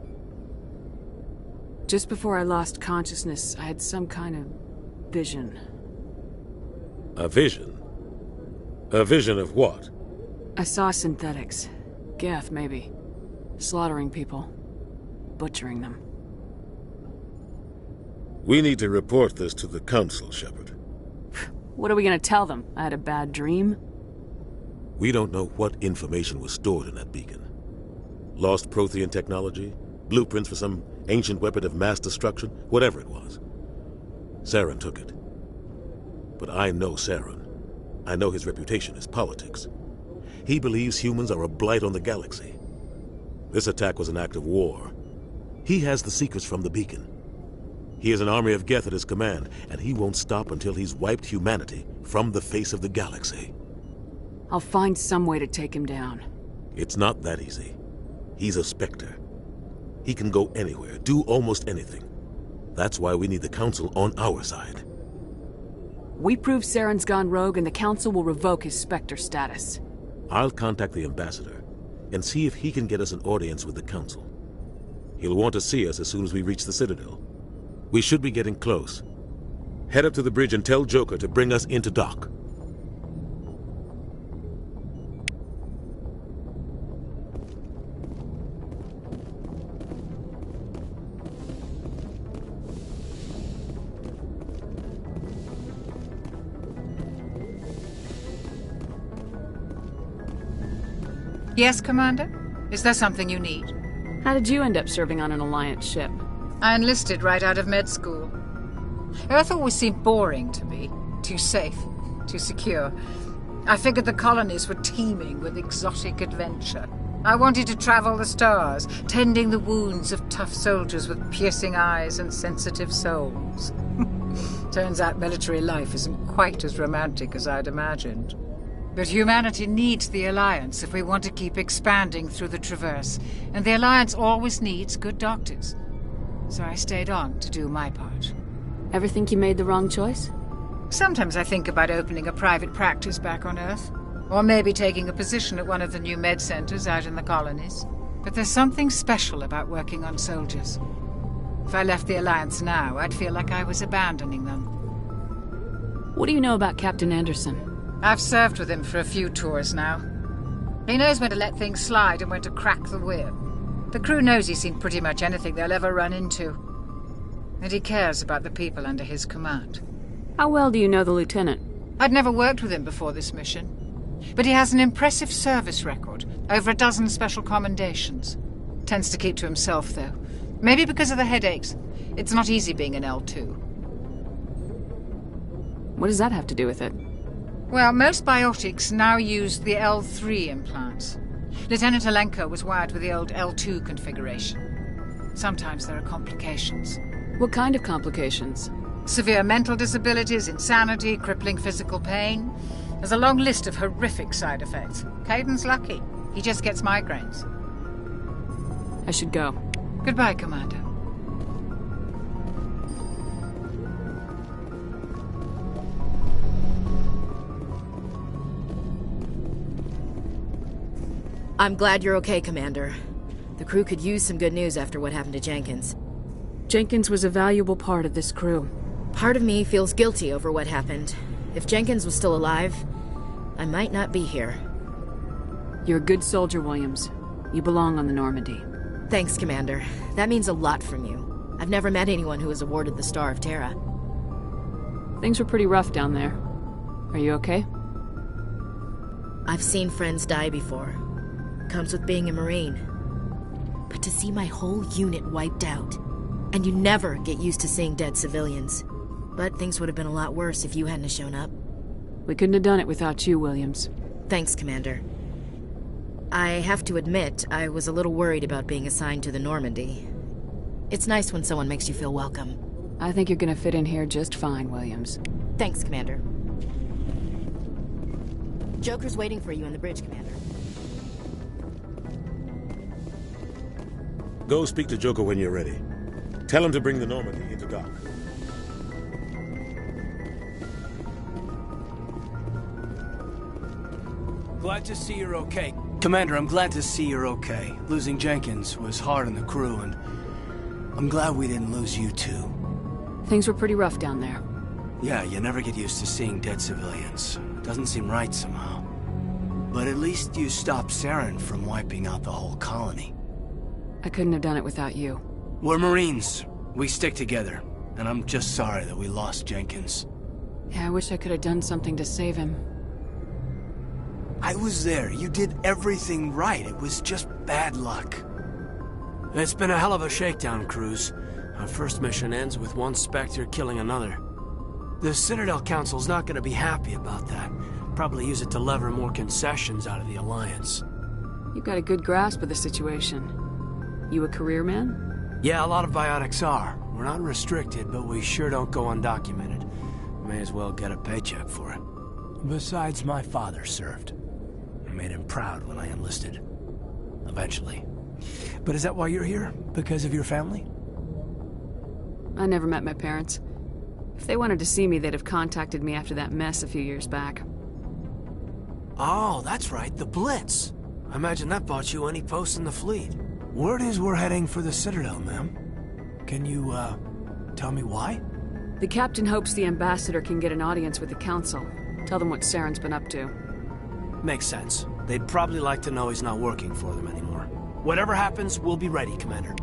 Just before I lost consciousness, I had some kind of vision. A vision? A vision of what? I saw synthetics. Geth, maybe. Slaughtering people. Butchering them. We need to report this to the Council, Shepard. What are we gonna tell them? I had a bad dream? We don't know what information was stored in that beacon. Lost Prothean technology? Blueprints for some ancient weapon of mass destruction? Whatever it was. Saren took it. But I know Saren. I know his reputation is politics. He believes humans are a blight on the galaxy. This attack was an act of war. He has the secrets from the beacon. He has an army of Geth at his command, and he won't stop until he's wiped humanity from the face of the galaxy. I'll find some way to take him down. It's not that easy. He's a Spectre. He can go anywhere, do almost anything. That's why we need the Council on our side. We prove Saren's gone rogue and the Council will revoke his Spectre status. I'll contact the Ambassador and see if he can get us an audience with the Council. He'll want to see us as soon as we reach the Citadel. We should be getting close. Head up to the bridge and tell Joker to bring us into dock. Yes, Commander? Is there something you need? How did you end up serving on an Alliance ship? I enlisted right out of med school. Earth always seemed boring to me. Too safe, too secure. I figured the colonies were teeming with exotic adventure. I wanted to travel the stars, tending the wounds of tough soldiers with piercing eyes and sensitive souls. Turns out military life isn't quite as romantic as I'd imagined. But humanity needs the Alliance if we want to keep expanding through the Traverse, and the Alliance always needs good doctors. So I stayed on to do my part. Ever think you made the wrong choice? Sometimes I think about opening a private practice back on Earth, or maybe taking a position at one of the new med centers out in the colonies. But there's something special about working on soldiers. If I left the Alliance now, I'd feel like I was abandoning them. What do you know about Captain Anderson? I've served with him for a few tours now. He knows when to let things slide and when to crack the whip. The crew knows he's seen pretty much anything they'll ever run into. And he cares about the people under his command. How well do you know the Lieutenant? I'd never worked with him before this mission. But he has an impressive service record, over a dozen special commendations. Tends to keep to himself, though. Maybe because of the headaches. It's not easy being an L2. What does that have to do with it? Well, most biotics now use the L3 implants. Lieutenant Alenko was wired with the old L2 configuration. Sometimes there are complications. What kind of complications? Severe mental disabilities, insanity, crippling physical pain. There's a long list of horrific side effects. Caden's lucky. He just gets migraines. I should go. Goodbye, Commander. I'm glad you're okay, Commander. The crew could use some good news after what happened to Jenkins. Jenkins was a valuable part of this crew. Part of me feels guilty over what happened. If Jenkins was still alive, I might not be here. You're a good soldier, Williams. You belong on the Normandy. Thanks, Commander. That means a lot from you. I've never met anyone who was awarded the Star of Terra. Things were pretty rough down there. Are you okay? I've seen friends die before. Comes with being a Marine. But to see my whole unit wiped out, and you never get used to seeing dead civilians. But things would have been a lot worse if you hadn't shown up. We couldn't have done it without you, Williams. Thanks, Commander. I have to admit, I was a little worried about being assigned to the Normandy. It's nice when someone makes you feel welcome. I think you're gonna fit in here just fine, Williams. Thanks, Commander. Joker's waiting for you on the bridge, Commander. Go speak to Joker when you're ready. Tell him to bring the Normandy into dock. Glad to see you're okay. Commander, I'm glad to see you're okay. Losing Jenkins was hard on the crew, and I'm glad we didn't lose you too. Things were pretty rough down there. Yeah, you never get used to seeing dead civilians. It doesn't seem right somehow. But at least you stopped Saren from wiping out the whole colony. I couldn't have done it without you. We're Marines. We stick together. And I'm just sorry that we lost Jenkins. Yeah, I wish I could have done something to save him. I was there. You did everything right. It was just bad luck. It's been a hell of a shakedown, Cruz. Our first mission ends with one Spectre killing another. The Citadel Council's not gonna be happy about that. Probably use it to lever more concessions out of the Alliance. You've got a good grasp of the situation. You a career man? Yeah, a lot of biotics are. We're not restricted, but we sure don't go undocumented. May as well get a paycheck for it. Besides, my father served. I made him proud when I enlisted. Eventually. But is that why you're here? Because of your family? I never met my parents. If they wanted to see me, they'd have contacted me after that mess a few years back. Oh, that's right, the Blitz. I imagine that bought you any post in the fleet. Word is we're heading for the Citadel, ma'am. Can you, tell me why? The captain hopes the ambassador can get an audience with the council. Tell them what Saren's been up to. Makes sense. They'd probably like to know he's not working for them anymore. Whatever happens, we'll be ready, Commander.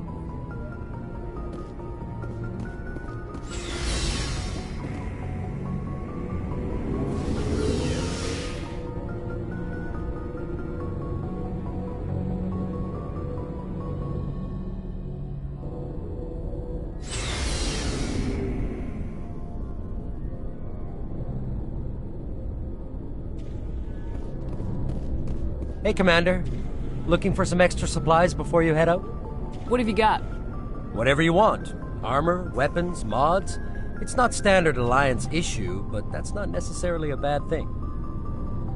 Hey, Commander. Looking for some extra supplies before you head out? What have you got? Whatever you want. Armor, weapons, mods. It's not standard Alliance issue, but that's not necessarily a bad thing.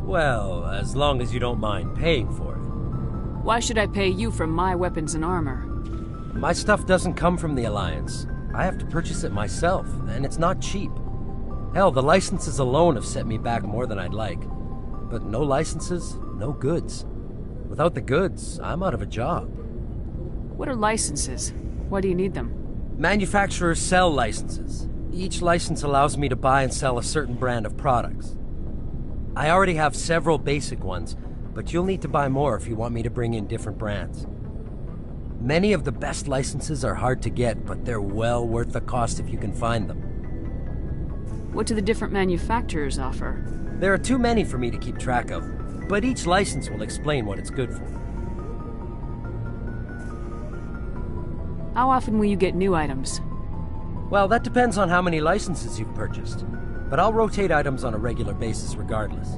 Well, as long as you don't mind paying for it. Why should I pay you for my weapons and armor? My stuff doesn't come from the Alliance. I have to purchase it myself, and it's not cheap. Hell, the licenses alone have set me back more than I'd like. But no licenses, no goods. Without the goods, I'm out of a job. What are licenses? Why do you need them? Manufacturers sell licenses. Each license allows me to buy and sell a certain brand of products. I already have several basic ones, but you'll need to buy more if you want me to bring in different brands. Many of the best licenses are hard to get, but they're well worth the cost if you can find them. What do the different manufacturers offer? There are too many for me to keep track of, but each license will explain what it's good for. How often will you get new items? Well, that depends on how many licenses you've purchased, but I'll rotate items on a regular basis regardless.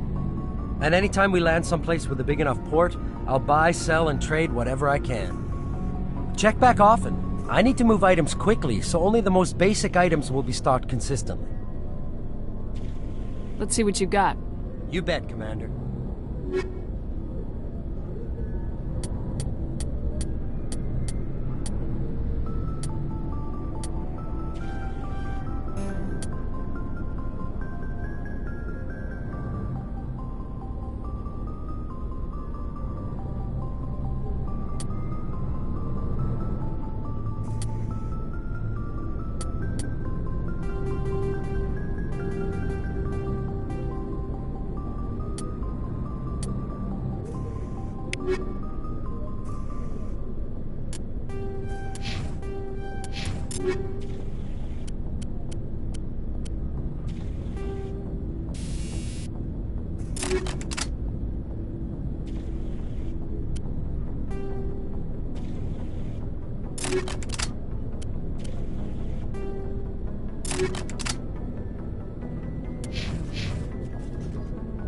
And anytime we land someplace with a big enough port, I'll buy, sell, and trade whatever I can. Check back often. I need to move items quickly, so only the most basic items will be stocked consistently. Let's see what you got. You bet, Commander.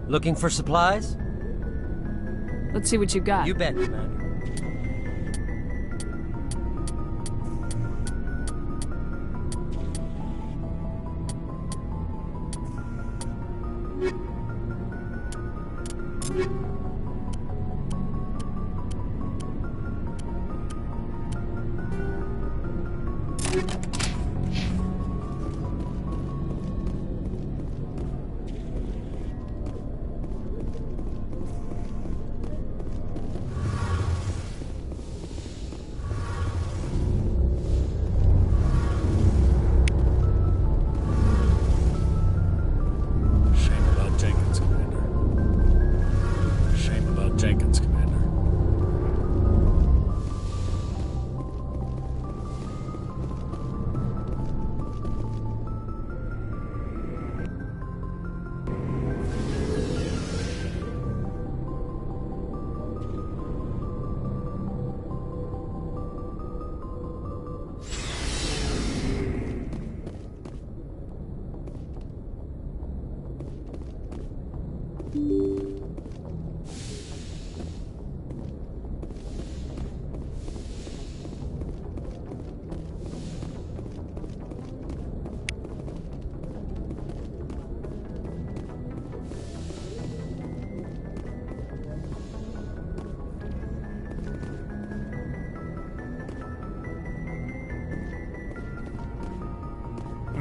Looking for supplies? Let's see what you got. You bet, Commander.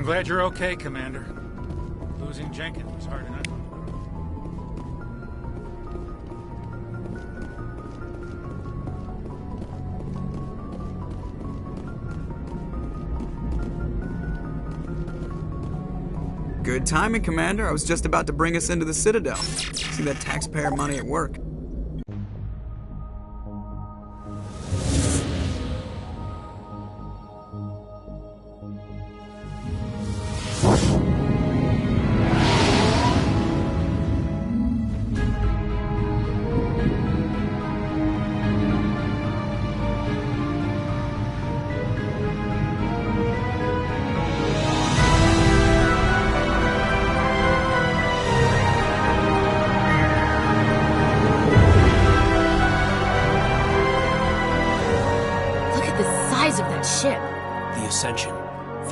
I'm glad you're okay, Commander. Losing Jenkins was hard enough. Good timing, Commander. I was just about to bring us into the Citadel. See that taxpayer money at work.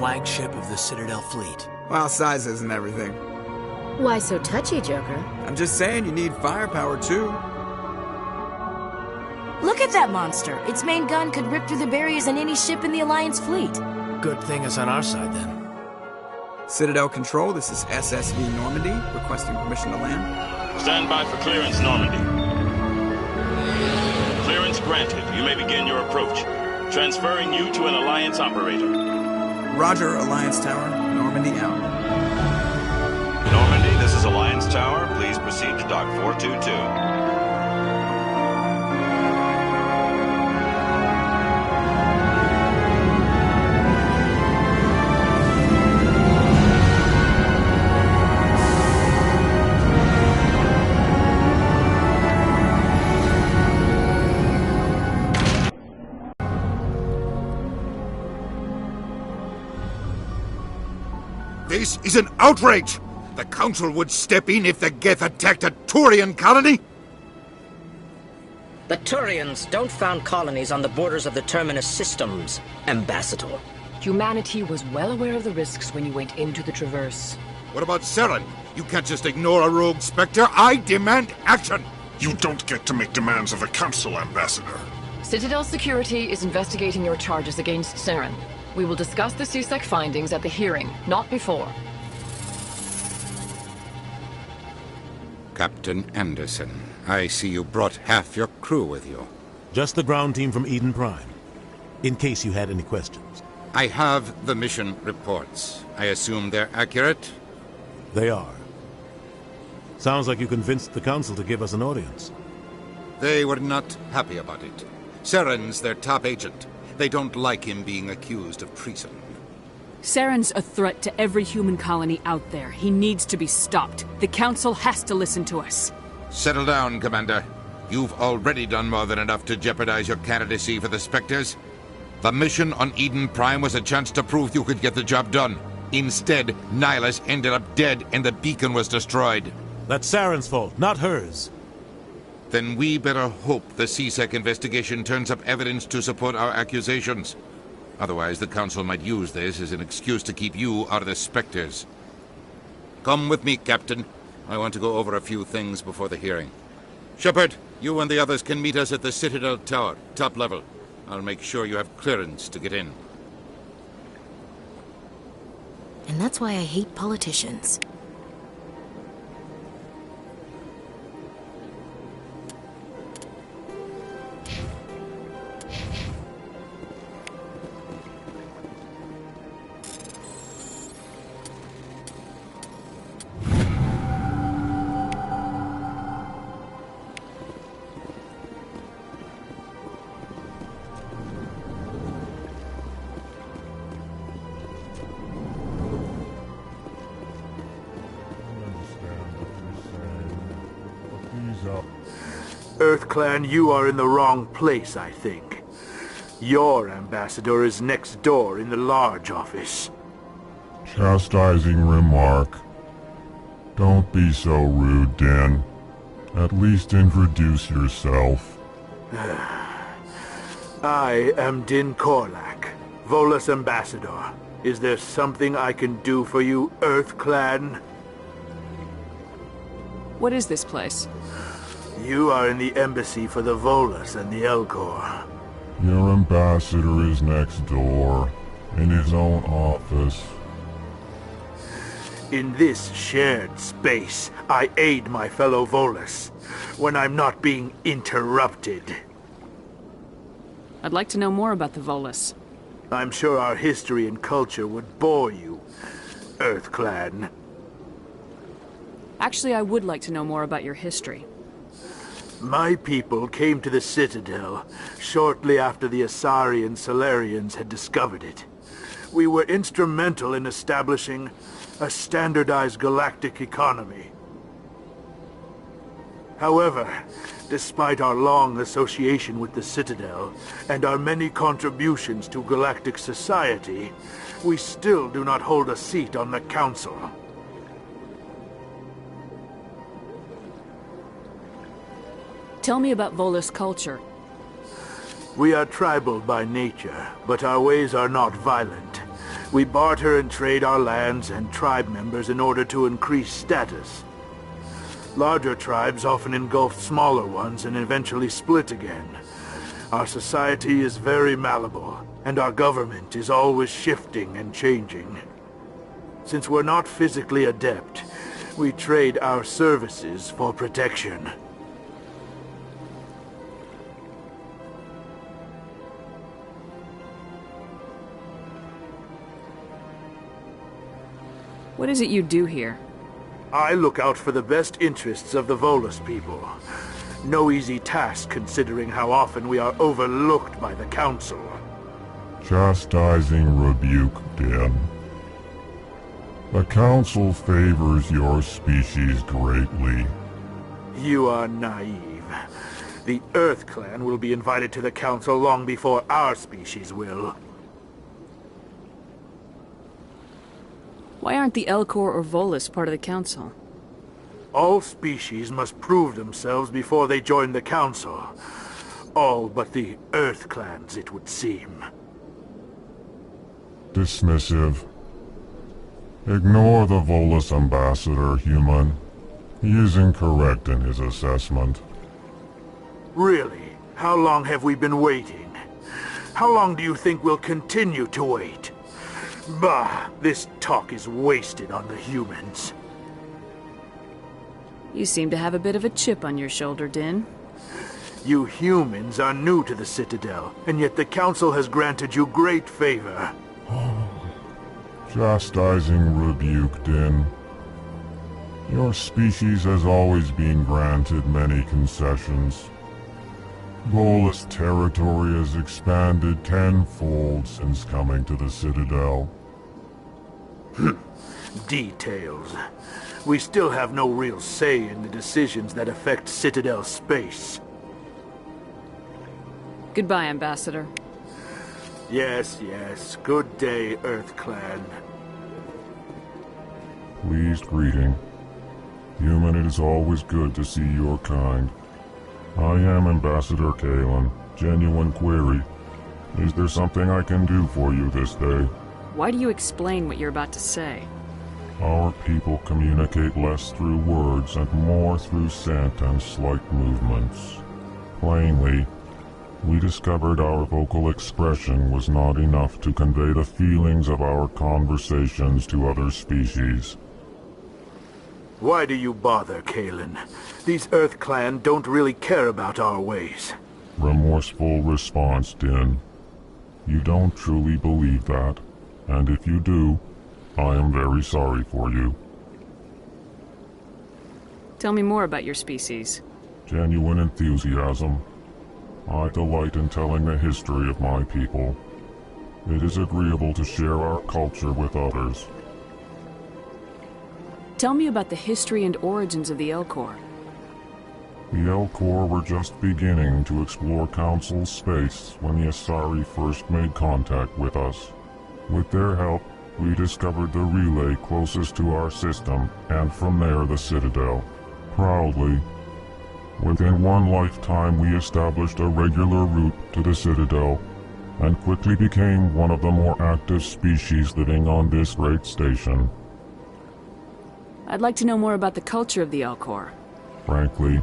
Flagship of the Citadel fleet. Well, size isn't everything. Why so touchy, Joker? I'm just saying you need firepower, too. Look at that monster. Its main gun could rip through the barriers in any ship in the Alliance fleet. Good thing it's on our side, then. Citadel Control, this is SSV Normandy, requesting permission to land. Stand by for clearance, Normandy. Clearance granted. You may begin your approach. Transferring you to an Alliance operator. Roger, Alliance Tower. Normandy out. Normandy, this is Alliance Tower. Please proceed to Dock 422. This is an outrage! The Council would step in if the Geth attacked a Turian colony? The Turians don't found colonies on the borders of the Terminus systems, Ambassador. Humanity was well aware of the risks when you went into the Traverse. What about Saren? You can't just ignore a rogue Spectre. I demand action! You don't get to make demands of the Council, Ambassador. Citadel Security is investigating your charges against Saren. We will discuss the CSEC findings at the hearing, not before. Captain Anderson, I see you brought half your crew with you. Just the ground team from Eden Prime, in case you had any questions. I have the mission reports. I assume they're accurate? They are. Sounds like you convinced the Council to give us an audience. They were not happy about it. Saren's their top agent. They don't like him being accused of treason. Saren's a threat to every human colony out there. He needs to be stopped. The Council has to listen to us. Settle down, Commander. You've already done more than enough to jeopardize your candidacy for the Spectres. The mission on Eden Prime was a chance to prove you could get the job done. Instead, Nihilus ended up dead and the beacon was destroyed. That's Saren's fault, not hers. Then we better hope the CSEC investigation turns up evidence to support our accusations. Otherwise, the Council might use this as an excuse to keep you out of the Spectres. Come with me, Captain. I want to go over a few things before the hearing. Shepard, you and the others can meet us at the Citadel Tower, top level. I'll make sure you have clearance to get in. And that's why I hate politicians. EarthClan, you are in the wrong place, I think. Your ambassador is next door in the large office. Chastising remark. Don't be so rude, Din. At least introduce yourself. I am Din Korlak, Volus ambassador. Is there something I can do for you, EarthClan? What is this place? You are in the embassy for the Volus and the Elcor. Your ambassador is next door, in his own office. In this shared space, I aid my fellow Volus, when I'm not being interrupted. I'd like to know more about the Volus. I'm sure our history and culture would bore you, EarthClan. Actually, I would like to know more about your history. My people came to the Citadel shortly after the Asari and Solarians had discovered it. We were instrumental in establishing a standardized galactic economy. However, despite our long association with the Citadel and our many contributions to galactic society, we still do not hold a seat on the Council. Tell me about Volus culture. We are tribal by nature, but our ways are not violent. We barter and trade our lands and tribe members in order to increase status. Larger tribes often engulf smaller ones and eventually split again. Our society is very malleable, and our government is always shifting and changing. Since we're not physically adept, we trade our services for protection. What is it you do here? I look out for the best interests of the Volus people. No easy task considering how often we are overlooked by the Council. Chastising rebuke, Din. The Council favors your species greatly. You are naive. The EarthClan will be invited to the Council long before our species will. Why aren't the Elcor or Volus part of the Council? All species must prove themselves before they join the Council. All but the EarthClans, it would seem. Dismissive. Ignore the Volus ambassador, human. He is incorrect in his assessment. Really? How long have we been waiting? How long do you think we'll continue to wait? Bah! This talk is wasted on the humans. You seem to have a bit of a chip on your shoulder, Din. You humans are new to the Citadel, and yet the Council has granted you great favor. Chastising rebuke, Din. Your species has always been granted many concessions. Volus territory has expanded tenfold since coming to the Citadel. Details. We still have no real say in the decisions that affect Citadel space. Goodbye, Ambassador. Yes, yes. Good day, Earth Clan. Pleased greeting. Human, it is always good to see your kind. I am Ambassador Kalen. Genuine query. Is there something I can do for you this day? Why do you explain what you're about to say? Our people communicate less through words and more through scent and slight movements. Plainly, we discovered our vocal expression was not enough to convey the feelings of our conversations to other species. Why do you bother, Kalen? These Earth Clan don't really care about our ways. Remorseful response, Din. You don't truly believe that, and if you do, I am very sorry for you. Tell me more about your species. Genuine enthusiasm. I delight in telling the history of my people. It is agreeable to share our culture with others. Tell me about the history and origins of the Elcor. The Elcor were just beginning to explore Council space when the Asari first made contact with us. With their help, we discovered the relay closest to our system, and from there the Citadel. Proudly, within one lifetime we established a regular route to the Citadel, and quickly became one of the more active species living on this great station. I'd like to know more about the culture of the Elcor. Frankly,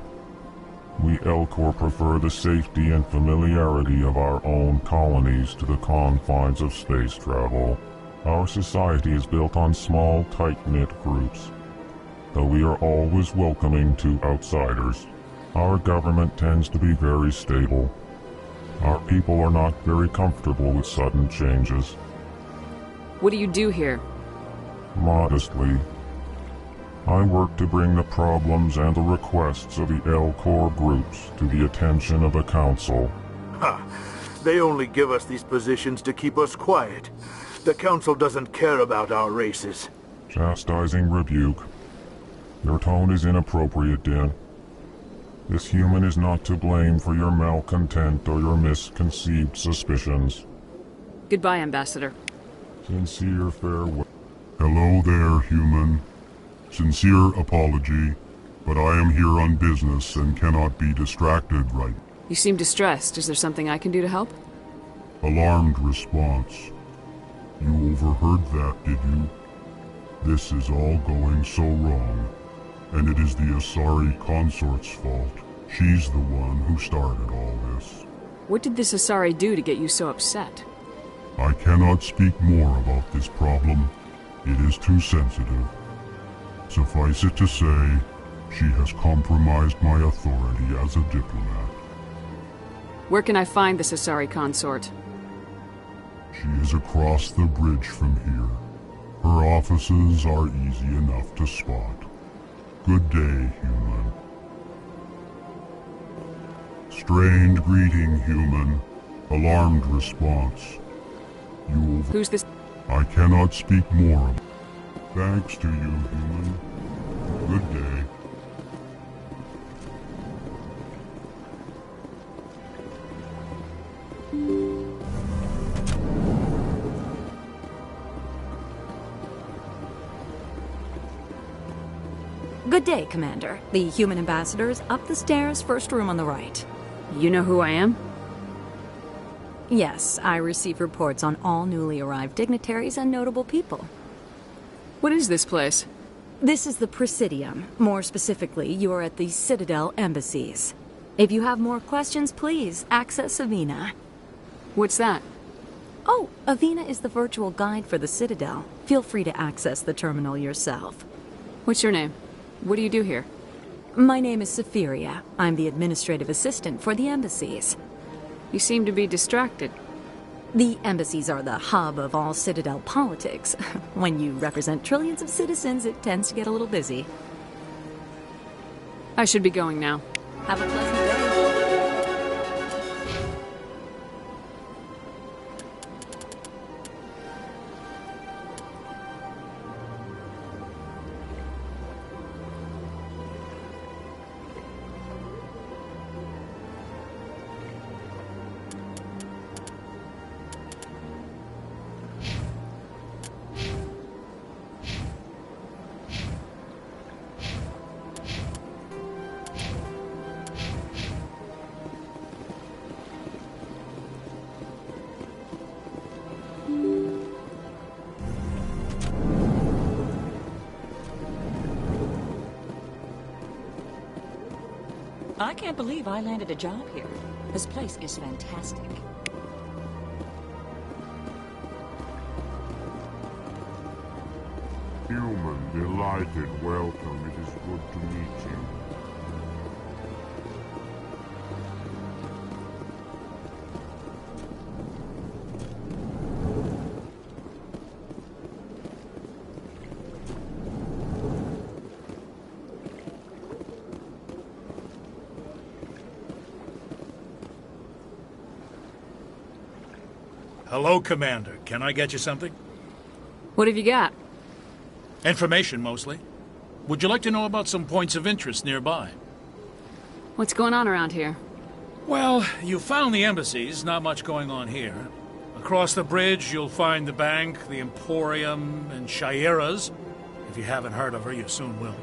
we Elcor prefer the safety and familiarity of our own colonies to the confines of space travel. Our society is built on small, tight-knit groups. Though we are always welcoming to outsiders, our government tends to be very stable. Our people are not very comfortable with sudden changes. What do you do here? Modestly, I work to bring the problems and the requests of the Elcor groups to the attention of the Council. Ha! They only give us these positions to keep us quiet. The Council doesn't care about our races. Chastising rebuke. Your tone is inappropriate, Din. This human is not to blame for your malcontent or your misconceived suspicions. Goodbye, Ambassador. Sincere farewell. Hello there, human. Sincere apology, but I am here on business and cannot be distracted right now. You seem distressed. Is there something I can do to help? Alarmed response. You overheard that, did you? This is all going so wrong, and it is the Asari consort's fault. She's the one who started all this. What did this Asari do to get you so upset? I cannot speak more about this problem. It is too sensitive. Suffice it to say, she has compromised my authority as a diplomat. Where can I find this Asari consort? She is across the bridge from here. Her offices are easy enough to spot. Good day, human. Strained greeting, human. Alarmed response. Who's this? I cannot speak more. Thanks to you, human. Good day. Good day, Commander. The human ambassador is up the stairs, first room on the right. You know who I am? Yes, I receive reports on all newly arrived dignitaries and notable people. What is this place? This is the Presidium. More specifically, you are at the Citadel embassies. If you have more questions, please access Avina. What's that? Oh, Avina is the virtual guide for the Citadel. Feel free to access the terminal yourself. What's your name? What do you do here? My name is Safiria. I'm the administrative assistant for the embassies. You seem to be distracted. The embassies are the hub of all Citadel politics. When you represent trillions of citizens, it tends to get a little busy. I should be going now. Have a pleasant day. I can't believe I landed a job here. This place is fantastic. Human, delighted, welcome. It is good to meet you. Hello, Commander. Can I get you something? What have you got? Information, mostly. Would you like to know about some points of interest nearby? What's going on around here? Well, you found the embassies. Not much going on here. Across the bridge, you'll find the bank, the Emporium, and Shaira's. If you haven't heard of her, you soon will.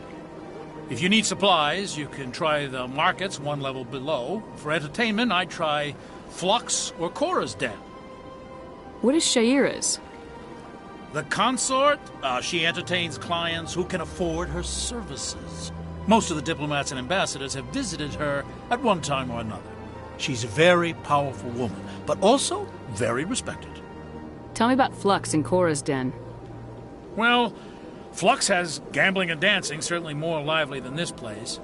If you need supplies, you can try the markets one level below. For entertainment, I'd try Flux or Cora's Den. What is Shaira's? The consort? She entertains clients who can afford her services. Most of the diplomats and ambassadors have visited her at one time or another. She's a very powerful woman, but also very respected. Tell me about Flux and Cora's Den. Well, Flux has gambling and dancing, certainly more lively than this place.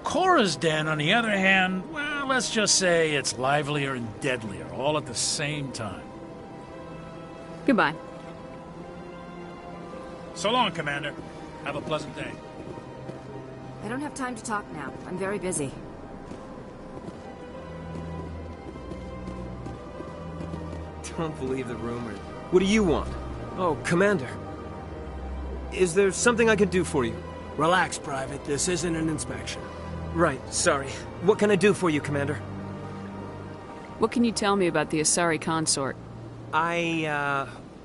Cora's Den, on the other hand, well, let's just say it's livelier and deadlier, all at the same time. Goodbye. So long, Commander. Have a pleasant day. I don't have time to talk now. I'm very busy. Don't believe the rumors. What do you want? Oh, Commander. Is there something I can do for you? Relax, Private. This isn't an inspection. Right, sorry. What can I do for you, Commander? What can you tell me about the Asari consort?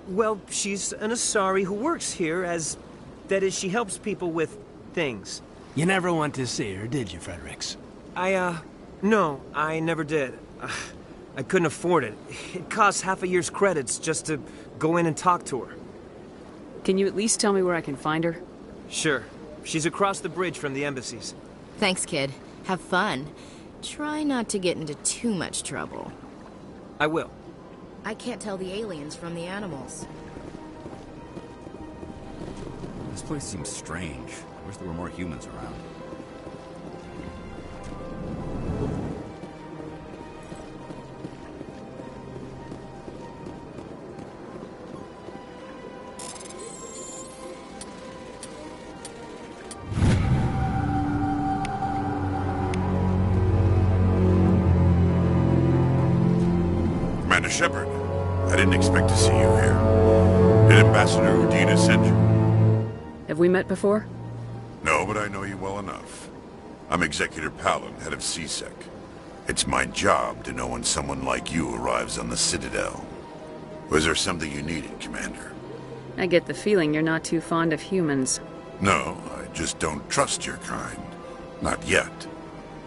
Well, she's an Asari who works here as... That is, she helps people with things. You never went to see her, did you, Fredericks? No, I never did. I couldn't afford it. It costs half a year's credits just to go in and talk to her. Can you at least tell me where I can find her? Sure. She's across the bridge from the embassies. Thanks, kid. Have fun. Try not to get into too much trouble. I will. I can't tell the aliens from the animals. This place seems strange. I wish there were more humans around. Commander Shepard, I didn't expect to see you here. Did Ambassador Udina send you? Have we met before? No, but I know you well enough. I'm Executor Palin, head of CSEC. It's my job to know when someone like you arrives on the Citadel. Was there something you needed, Commander? I get the feeling you're not too fond of humans. No, I just don't trust your kind. Not yet.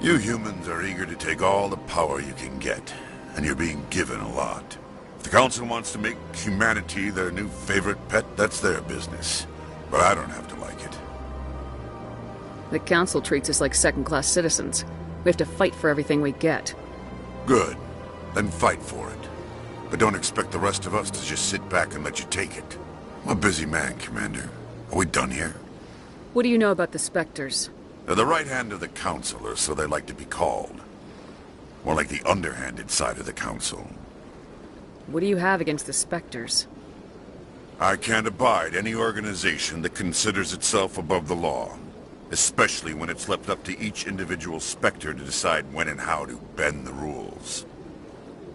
You humans are eager to take all the power you can get, and you're being given a lot. If the Council wants to make humanity their new favorite pet, that's their business. But I don't have to like it. The Council treats us like second-class citizens. We have to fight for everything we get. Good. Then fight for it. But don't expect the rest of us to just sit back and let you take it. I'm a busy man, Commander. Are we done here? What do you know about the Spectres? They're the right hand of the Council, or so they like to be called. More like the underhanded side of the Council. What do you have against the Spectres? I can't abide any organization that considers itself above the law. Especially when it's left up to each individual Spectre to decide when and how to bend the rules.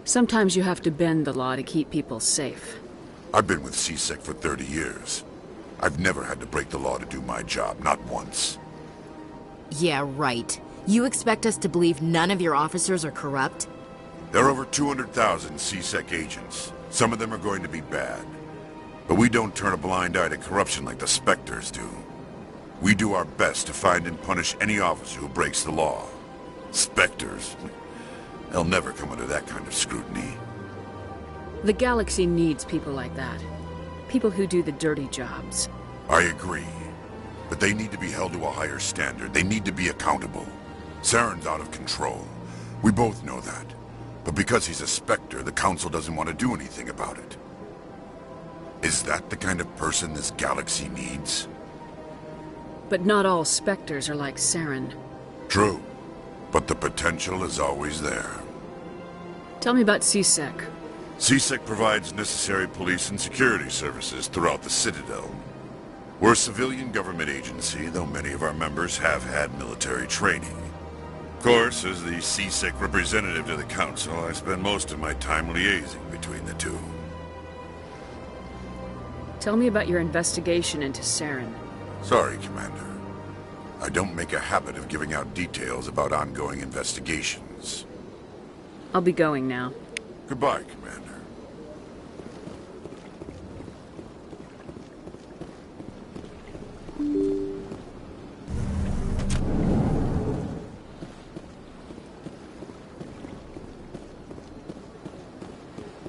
Sometimes you have to bend the law to keep people safe. I've been with CSEC for 30 years. I've never had to break the law to do my job, not once. Yeah, right. You expect us to believe none of your officers are corrupt? There are over 200,000 CSEC agents. Some of them are going to be bad. But we don't turn a blind eye to corruption like the Spectres do. We do our best to find and punish any officer who breaks the law. Spectres, they'll never come under that kind of scrutiny. The galaxy needs people like that. People who do the dirty jobs. I agree. But they need to be held to a higher standard. They need to be accountable. Saren's out of control. We both know that. But because he's a Spectre, the Council doesn't want to do anything about it. Is that the kind of person this galaxy needs? But not all Spectres are like Saren. True. But the potential is always there. Tell me about CSEC. CSEC provides necessary police and security services throughout the Citadel. We're a civilian government agency, though many of our members have had military training. Of course, as the CSEC representative to the Council, I spend most of my time liaising between the two. Tell me about your investigation into Saren. Sorry, Commander. I don't make a habit of giving out details about ongoing investigations. I'll be going now. Goodbye, Commander.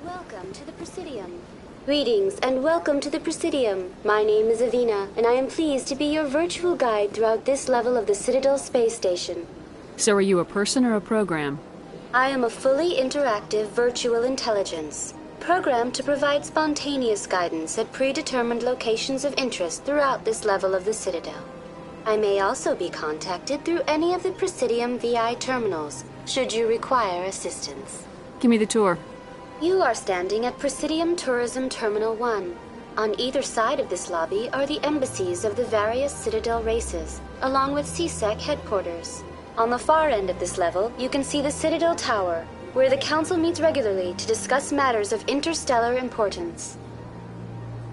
Welcome to the Presidium. Greetings and welcome to the Presidium. My name is Avina, and I am pleased to be your virtual guide throughout this level of the Citadel space station. So are you a person or a program? I am a fully interactive virtual intelligence, programmed to provide spontaneous guidance at predetermined locations of interest throughout this level of the Citadel. I may also be contacted through any of the Presidium VI terminals, should you require assistance. Give me the tour. You are standing at Presidium Tourism Terminal 1. On either side of this lobby are the embassies of the various Citadel races, along with CSEC headquarters. On the far end of this level, you can see the Citadel Tower, where the Council meets regularly to discuss matters of interstellar importance.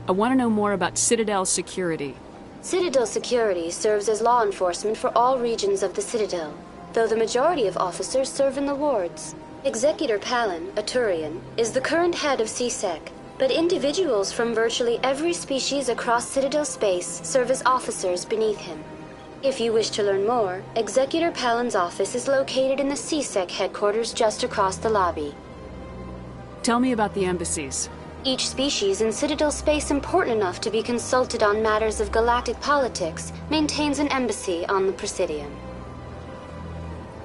I want to know more about Citadel security. Citadel security serves as law enforcement for all regions of the Citadel, though the majority of officers serve in the wards. Executor Palin, a Turian, is the current head of CSEC, but individuals from virtually every species across Citadel space serve as officers beneath him. If you wish to learn more, Executor Palin's office is located in the CSEC headquarters just across the lobby. Tell me about the embassies. Each species in Citadel space important enough to be consulted on matters of galactic politics maintains an embassy on the Presidium.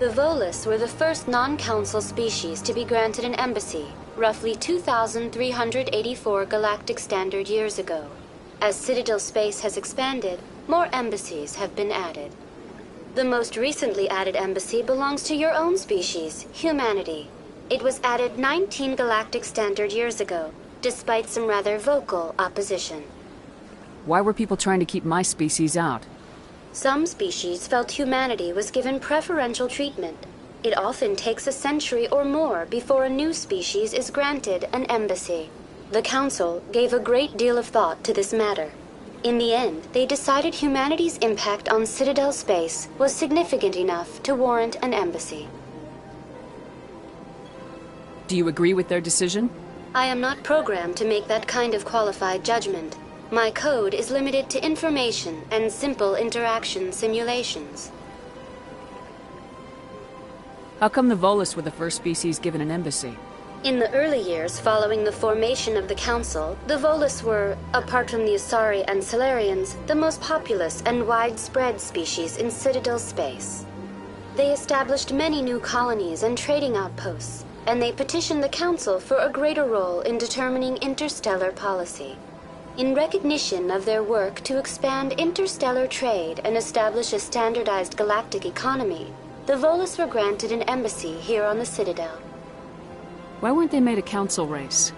The Volus were the first non-council species to be granted an embassy, roughly 2,384 galactic standard years ago. As Citadel space has expanded, more embassies have been added. The most recently added embassy belongs to your own species, humanity. It was added 19 galactic standard years ago, despite some rather vocal opposition. Why were people trying to keep my species out? Some species felt humanity was given preferential treatment. It often takes a century or more before a new species is granted an embassy. The Council gave a great deal of thought to this matter. In the end, they decided humanity's impact on Citadel space was significant enough to warrant an embassy. Do you agree with their decision? I am not programmed to make that kind of qualified judgment. My code is limited to information and simple interaction simulations. How come the Volus were the first species given an embassy? In the early years following the formation of the Council, the Volus were, apart from the Asari and Solarians, the most populous and widespread species in Citadel space. They established many new colonies and trading outposts, and they petitioned the Council for a greater role in determining interstellar policy. In recognition of their work to expand interstellar trade and establish a standardized galactic economy, the Volus were granted an embassy here on the Citadel. Why weren't they made a council race?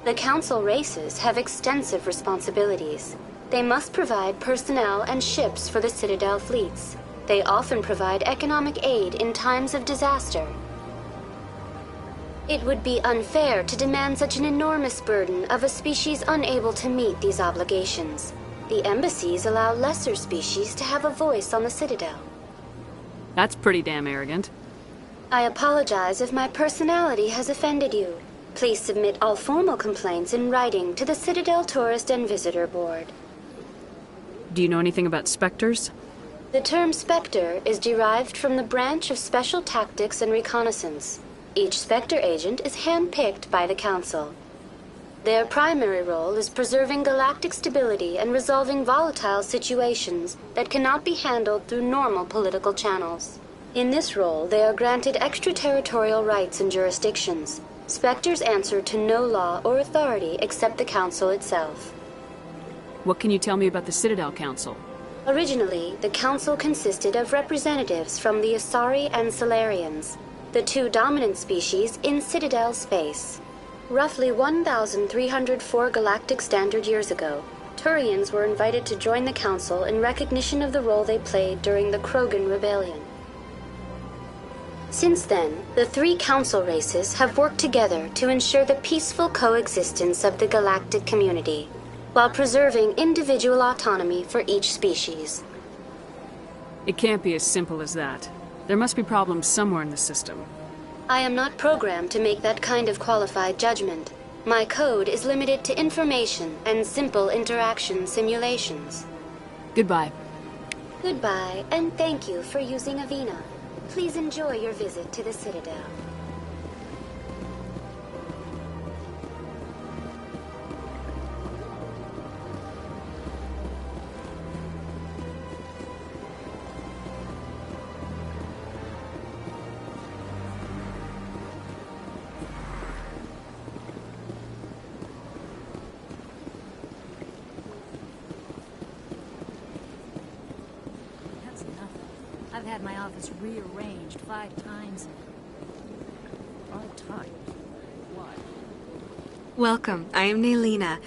The council races have extensive responsibilities. They must provide personnel and ships for the Citadel fleets. They often provide economic aid in times of disaster. It would be unfair to demand such an enormous burden of a species unable to meet these obligations. The embassies allow lesser species to have a voice on the Citadel. That's pretty damn arrogant. I apologize if my personality has offended you. Please submit all formal complaints in writing to the Citadel Tourist and Visitor Board. Do you know anything about Spectres? The term Spectre is derived from the branch of Special Tactics and Reconnaissance. Each Spectre agent is handpicked by the Council. Their primary role is preserving galactic stability and resolving volatile situations that cannot be handled through normal political channels. In this role, they are granted extraterritorial rights and jurisdictions. Spectres answer to no law or authority except the Council itself. What can you tell me about the Citadel Council? Originally, the Council consisted of representatives from the Asari and Solarians, the two dominant species in Citadel space. Roughly 1,304 galactic standard years ago, Turians were invited to join the Council in recognition of the role they played during the Krogan Rebellion. Since then, the three Council races have worked together to ensure the peaceful coexistence of the galactic community, while preserving individual autonomy for each species. It can't be as simple as that. There must be problems somewhere in the system. I am not programmed to make that kind of qualified judgment. My code is limited to information and simple interaction simulations. Goodbye. Goodbye, and thank you for using Avina. Please enjoy your visit to the Citadel. I've had my office rearranged 5 times. 5 times? Why? Welcome. I am Nelina.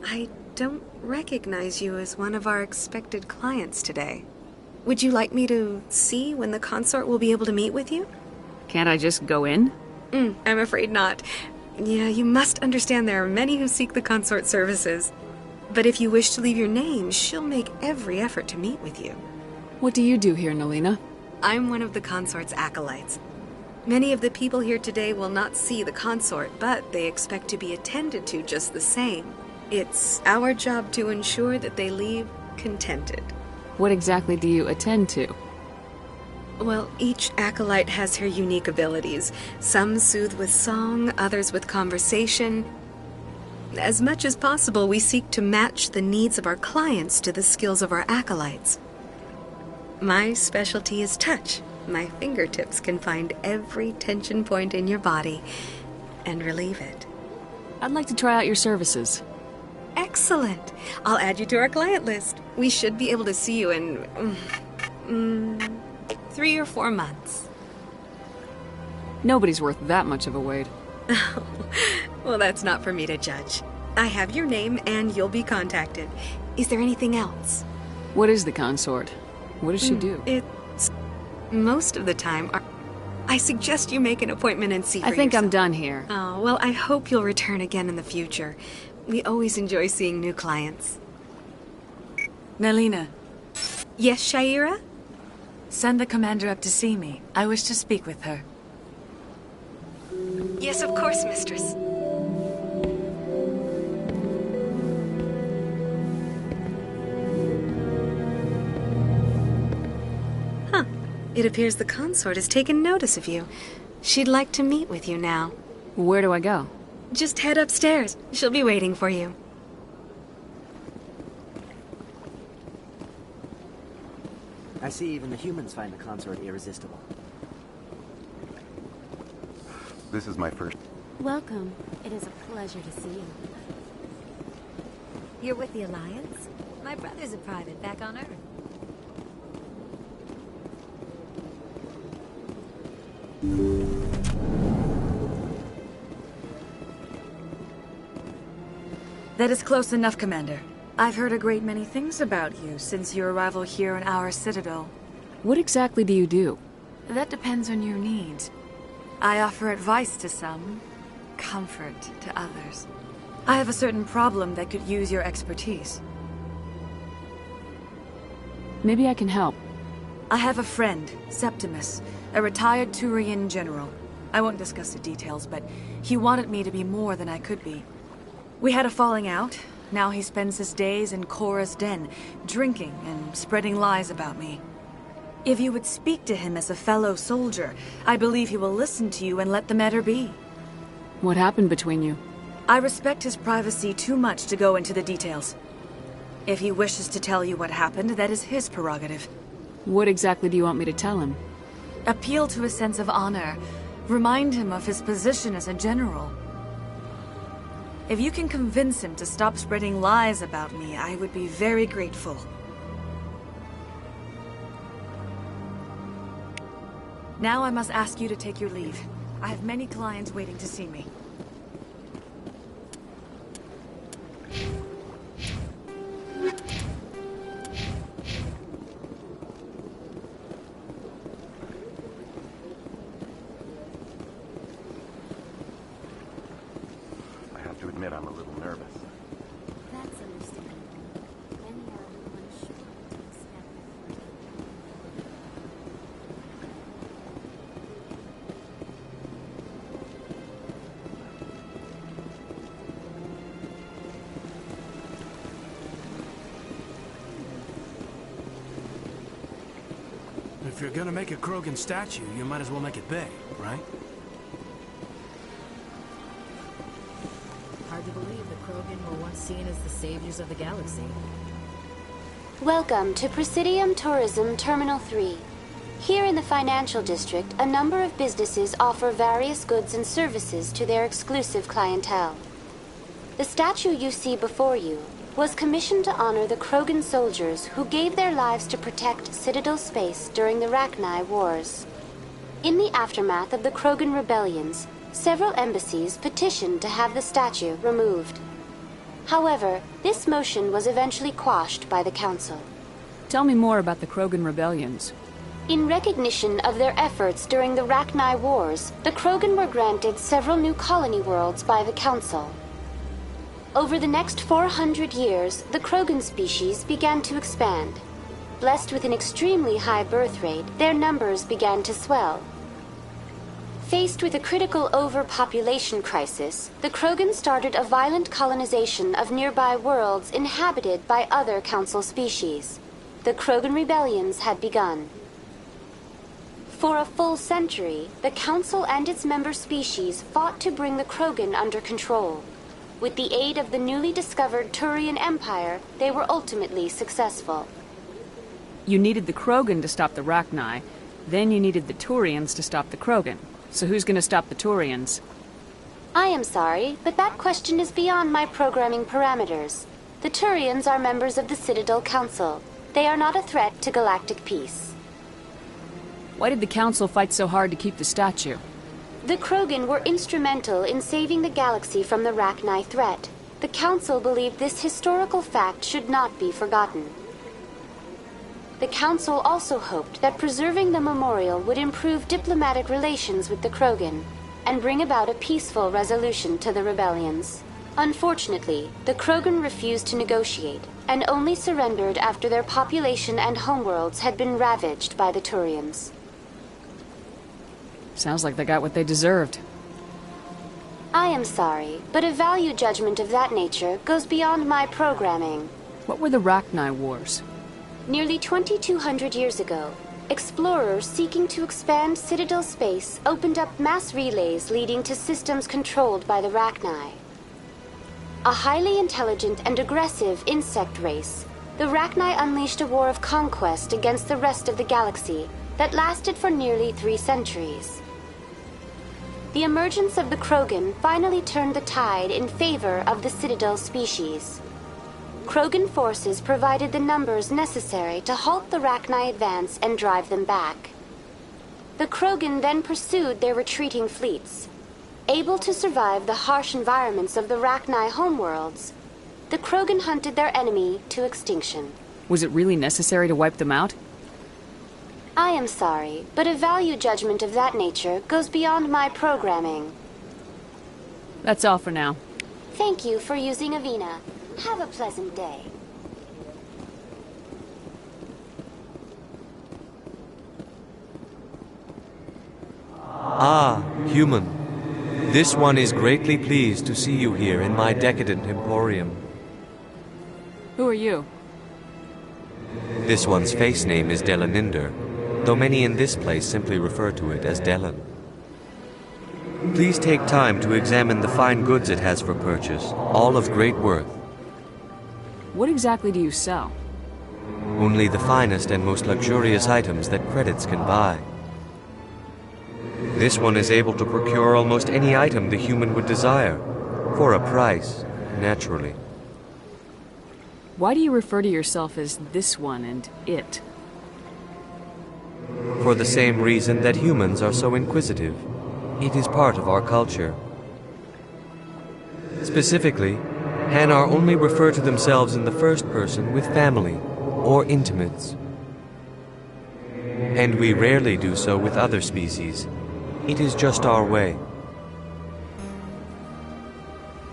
I don't recognize you as one of our expected clients today. Would you like me to see when the consort will be able to meet with you? Can't I just go in? I'm afraid not. Yeah, you must understand there are many who seek the consort services. But if you wish to leave your name, she'll make every effort to meet with you. What do you do here, Nelina? I'm one of the consort's acolytes. Many of the people here today will not see the consort, but they expect to be attended to just the same. It's our job to ensure that they leave contented. What exactly do you attend to? Well, each acolyte has her unique abilities. Some soothe with song, others with conversation. As much as possible, we seek to match the needs of our clients to the skills of our acolytes. My specialty is touch. My fingertips can find every tension point in your body and relieve it. I'd like to try out your services. Excellent. I'll add you to our client list. We should be able to see you in 3 or 4 months. Nobody's worth that much of a wait. Well, that's not for me to judge. I have your name and you'll be contacted. Is there anything else? What is the consort? What does she do? It's most of the time. I suggest you make an appointment and see for I think yourself. I'm done here. Oh, well, I hope you'll return again in the future. We always enjoy seeing new clients. Nelina. Yes, Shaira? Send the commander up to see me. I wish to speak with her. Yes, of course, mistress. It appears the consort has taken notice of you. She'd like to meet with you now. Where do I go? Just head upstairs. She'll be waiting for you. I see even the humans find the consort irresistible. This is my first... Welcome. It is a pleasure to see you. You're with the Alliance? My brother's a private back on Earth. That is close enough, Commander. I've heard a great many things about you since your arrival here in our Citadel. What exactly do you do? That depends on your needs. I offer advice to some, comfort to others. I have a certain problem that could use your expertise. Maybe I can help. I have a friend, Septimus, a retired Turian general. I won't discuss the details, but he wanted me to be more than I could be. We had a falling out. Now he spends his days in Korra's den, drinking and spreading lies about me. If you would speak to him as a fellow soldier, I believe he will listen to you and let the matter be. What happened between you? I respect his privacy too much to go into the details. If he wishes to tell you what happened, that is his prerogative. What exactly do you want me to tell him? Appeal to his sense of honor. Remind him of his position as a general. If you can convince him to stop spreading lies about me, I would be very grateful. Now I must ask you to take your leave. I have many clients waiting to see me. I have to admit I'm a little nervous. That's understandable. Many are a little unsure what to expect before If you're gonna make a Krogan statue, you might as well make it big, right? Hard to believe the Krogan were once seen as the saviors of the galaxy. Welcome to Presidium Tourism Terminal 3. Here in the financial district, a number of businesses offer various goods and services to their exclusive clientele. The statue you see before you was commissioned to honor the Krogan soldiers who gave their lives to protect Citadel space during the Rachni Wars. In the aftermath of the Krogan rebellions, several embassies petitioned to have the statue removed. However, this motion was eventually quashed by the Council. Tell me more about the Krogan rebellions. In recognition of their efforts during the Rachni Wars, the Krogan were granted several new colony worlds by the Council. Over the next 400 years, the Krogan species began to expand. Blessed with an extremely high birth rate, their numbers began to swell. Faced with a critical overpopulation crisis, the Krogan started a violent colonization of nearby worlds inhabited by other Council species. The Krogan rebellions had begun. For a full century, the Council and its member species fought to bring the Krogan under control. With the aid of the newly discovered Turian Empire, they were ultimately successful. You needed the Krogan to stop the Rachni, then you needed the Turians to stop the Krogan. So who's gonna stop the Turians? I am sorry, but that question is beyond my programming parameters. The Turians are members of the Citadel Council. They are not a threat to galactic peace. Why did the Council fight so hard to keep the statue? The Krogan were instrumental in saving the galaxy from the Rachni threat. The Council believed this historical fact should not be forgotten. The Council also hoped that preserving the memorial would improve diplomatic relations with the Krogan and bring about a peaceful resolution to the rebellions. Unfortunately, the Krogan refused to negotiate and only surrendered after their population and homeworlds had been ravaged by the Turians. Sounds like they got what they deserved. I am sorry, but a value judgment of that nature goes beyond my programming. What were the Rachni Wars? Nearly 2,200 years ago, explorers seeking to expand Citadel space opened up mass relays leading to systems controlled by the Rachni. A highly intelligent and aggressive insect race, the Rachni unleashed a war of conquest against the rest of the galaxy that lasted for nearly 3 centuries. The emergence of the Krogan finally turned the tide in favor of the Citadel species. Krogan forces provided the numbers necessary to halt the Rachni advance and drive them back. The Krogan then pursued their retreating fleets. Able to survive the harsh environments of the Rachni homeworlds, the Krogan hunted their enemy to extinction. Was it really necessary to wipe them out? I am sorry, but a value judgment of that nature goes beyond my programming. That's all for now. Thank you for using Avina. Have a pleasant day. Ah, human. This one is greatly pleased to see you here in my decadent emporium. Who are you? This one's face name is Delaninder, though many in this place simply refer to it as Delan. Please take time to examine the fine goods it has for purchase, all of great worth. What exactly do you sell? Only the finest and most luxurious items that credits can buy. This one is able to procure almost any item the human would desire, for a price, naturally. Why do you refer to yourself as this one and it? For the same reason that humans are so inquisitive. It is part of our culture. Specifically, Hanar only refer to themselves in the first person with family or intimates. And we rarely do so with other species. It is just our way.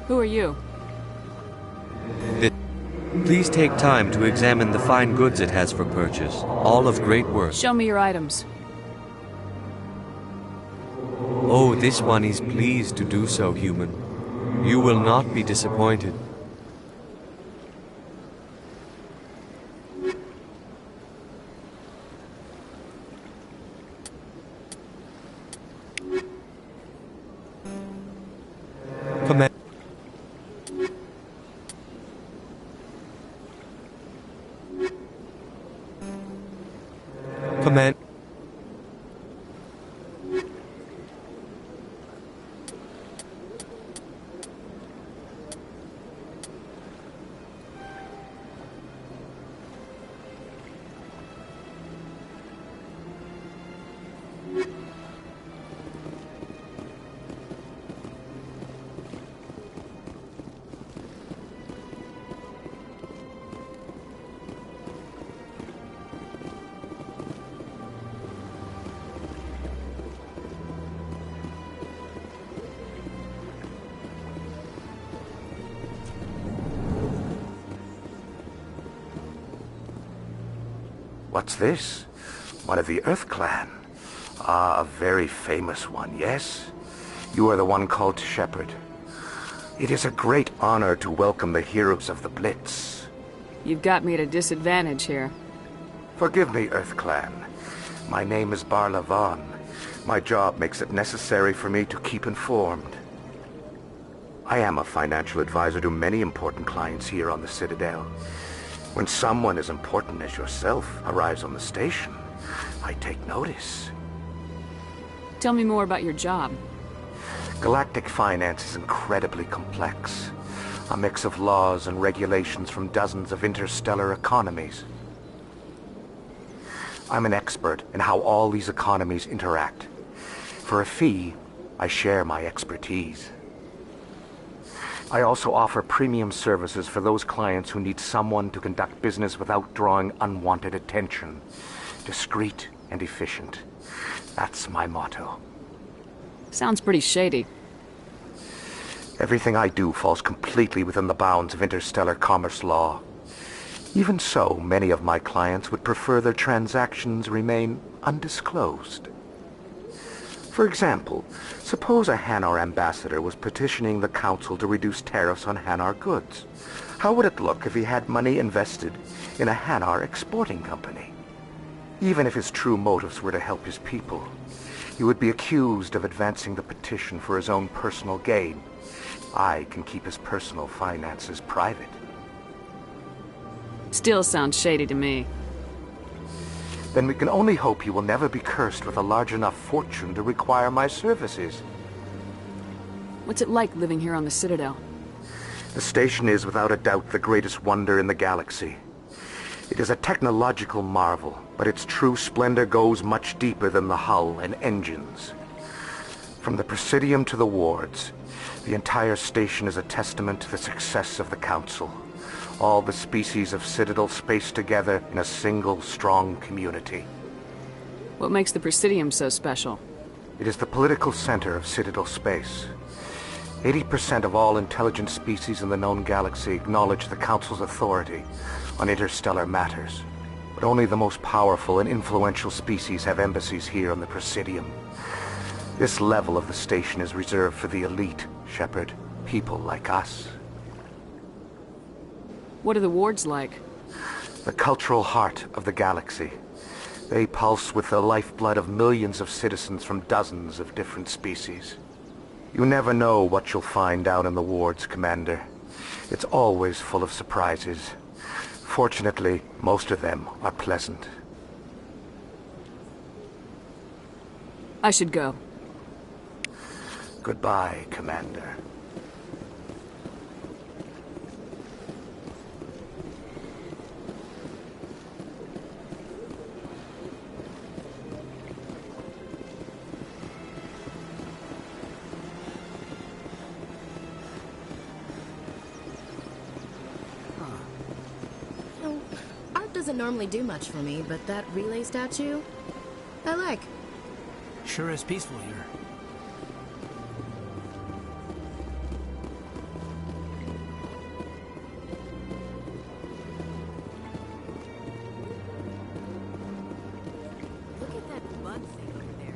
Who are you? Please take time to examine the fine goods it has for purchase, all of great worth. Show me your items. Oh, this one is pleased to do so, human. You will not be disappointed. Command. Command. What's this? One of the Earth Clan. Ah, a very famous one, yes? You are the one called Shepherd. It is a great honor to welcome the heroes of the Blitz. You've got me at a disadvantage here. Forgive me, Earth Clan. My name is Barla Vaughn. My job makes it necessary for me to keep informed. I am a financial advisor to many important clients here on the Citadel. When someone as important as yourself arrives on the station, I take notice. Tell me more about your job. Galactic finance is incredibly complex. A mix of laws and regulations from dozens of interstellar economies. I'm an expert in how all these economies interact. For a fee, I share my expertise. I also offer premium services for those clients who need someone to conduct business without drawing unwanted attention. Discreet and efficient. That's my motto. Sounds pretty shady. Everything I do falls completely within the bounds of interstellar commerce law. Even so, many of my clients would prefer their transactions remain undisclosed. For example, suppose a Hanar ambassador was petitioning the council to reduce tariffs on Hanar goods. How would it look if he had money invested in a Hanar exporting company? Even if his true motives were to help his people, he would be accused of advancing the petition for his own personal gain. I can keep his personal finances private. Still sounds shady to me. Then we can only hope he will never be cursed with a large enough fortune to require my services. What's it like living here on the Citadel? The station is without a doubt the greatest wonder in the galaxy. It is a technological marvel, but its true splendor goes much deeper than the hull and engines. From the Presidium to the wards, the entire station is a testament to the success of the Council. All the species of Citadel spaced together in a single, strong community. What makes the Presidium so special? It is the political center of Citadel space. 80% of all intelligent species in the known galaxy acknowledge the Council's authority on interstellar matters. But only the most powerful and influential species have embassies here on the Presidium. This level of the station is reserved for the elite, Shepherd, people like us. What are the wards like? The cultural heart of the galaxy. They pulse with the lifeblood of millions of citizens from dozens of different species. You never know what you'll find out in the wards, Commander. It's always full of surprises. Fortunately, most of them are pleasant. I should go. Goodbye, Commander. Doesn't normally do much for me, but that relay statue, I like. Sure is peaceful here. Look at that bud thing over there.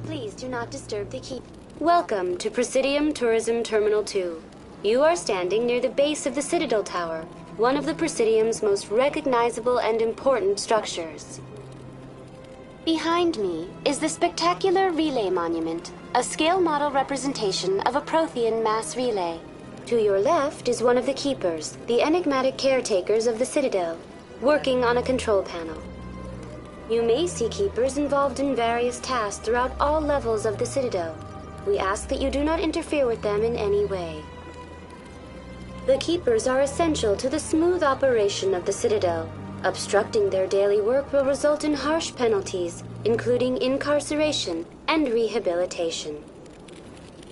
Please do not disturb the keep. Welcome to Presidium Tourism Terminal 2. You are standing near the base of the Citadel Tower, one of the Presidium's most recognizable and important structures. Behind me is the spectacular Relay Monument, a scale model representation of a Prothean mass relay. To your left is one of the Keepers, the enigmatic caretakers of the Citadel, working on a control panel. You may see Keepers involved in various tasks throughout all levels of the Citadel. We ask that you do not interfere with them in any way. The Keepers are essential to the smooth operation of the Citadel. Obstructing their daily work will result in harsh penalties, including incarceration and rehabilitation.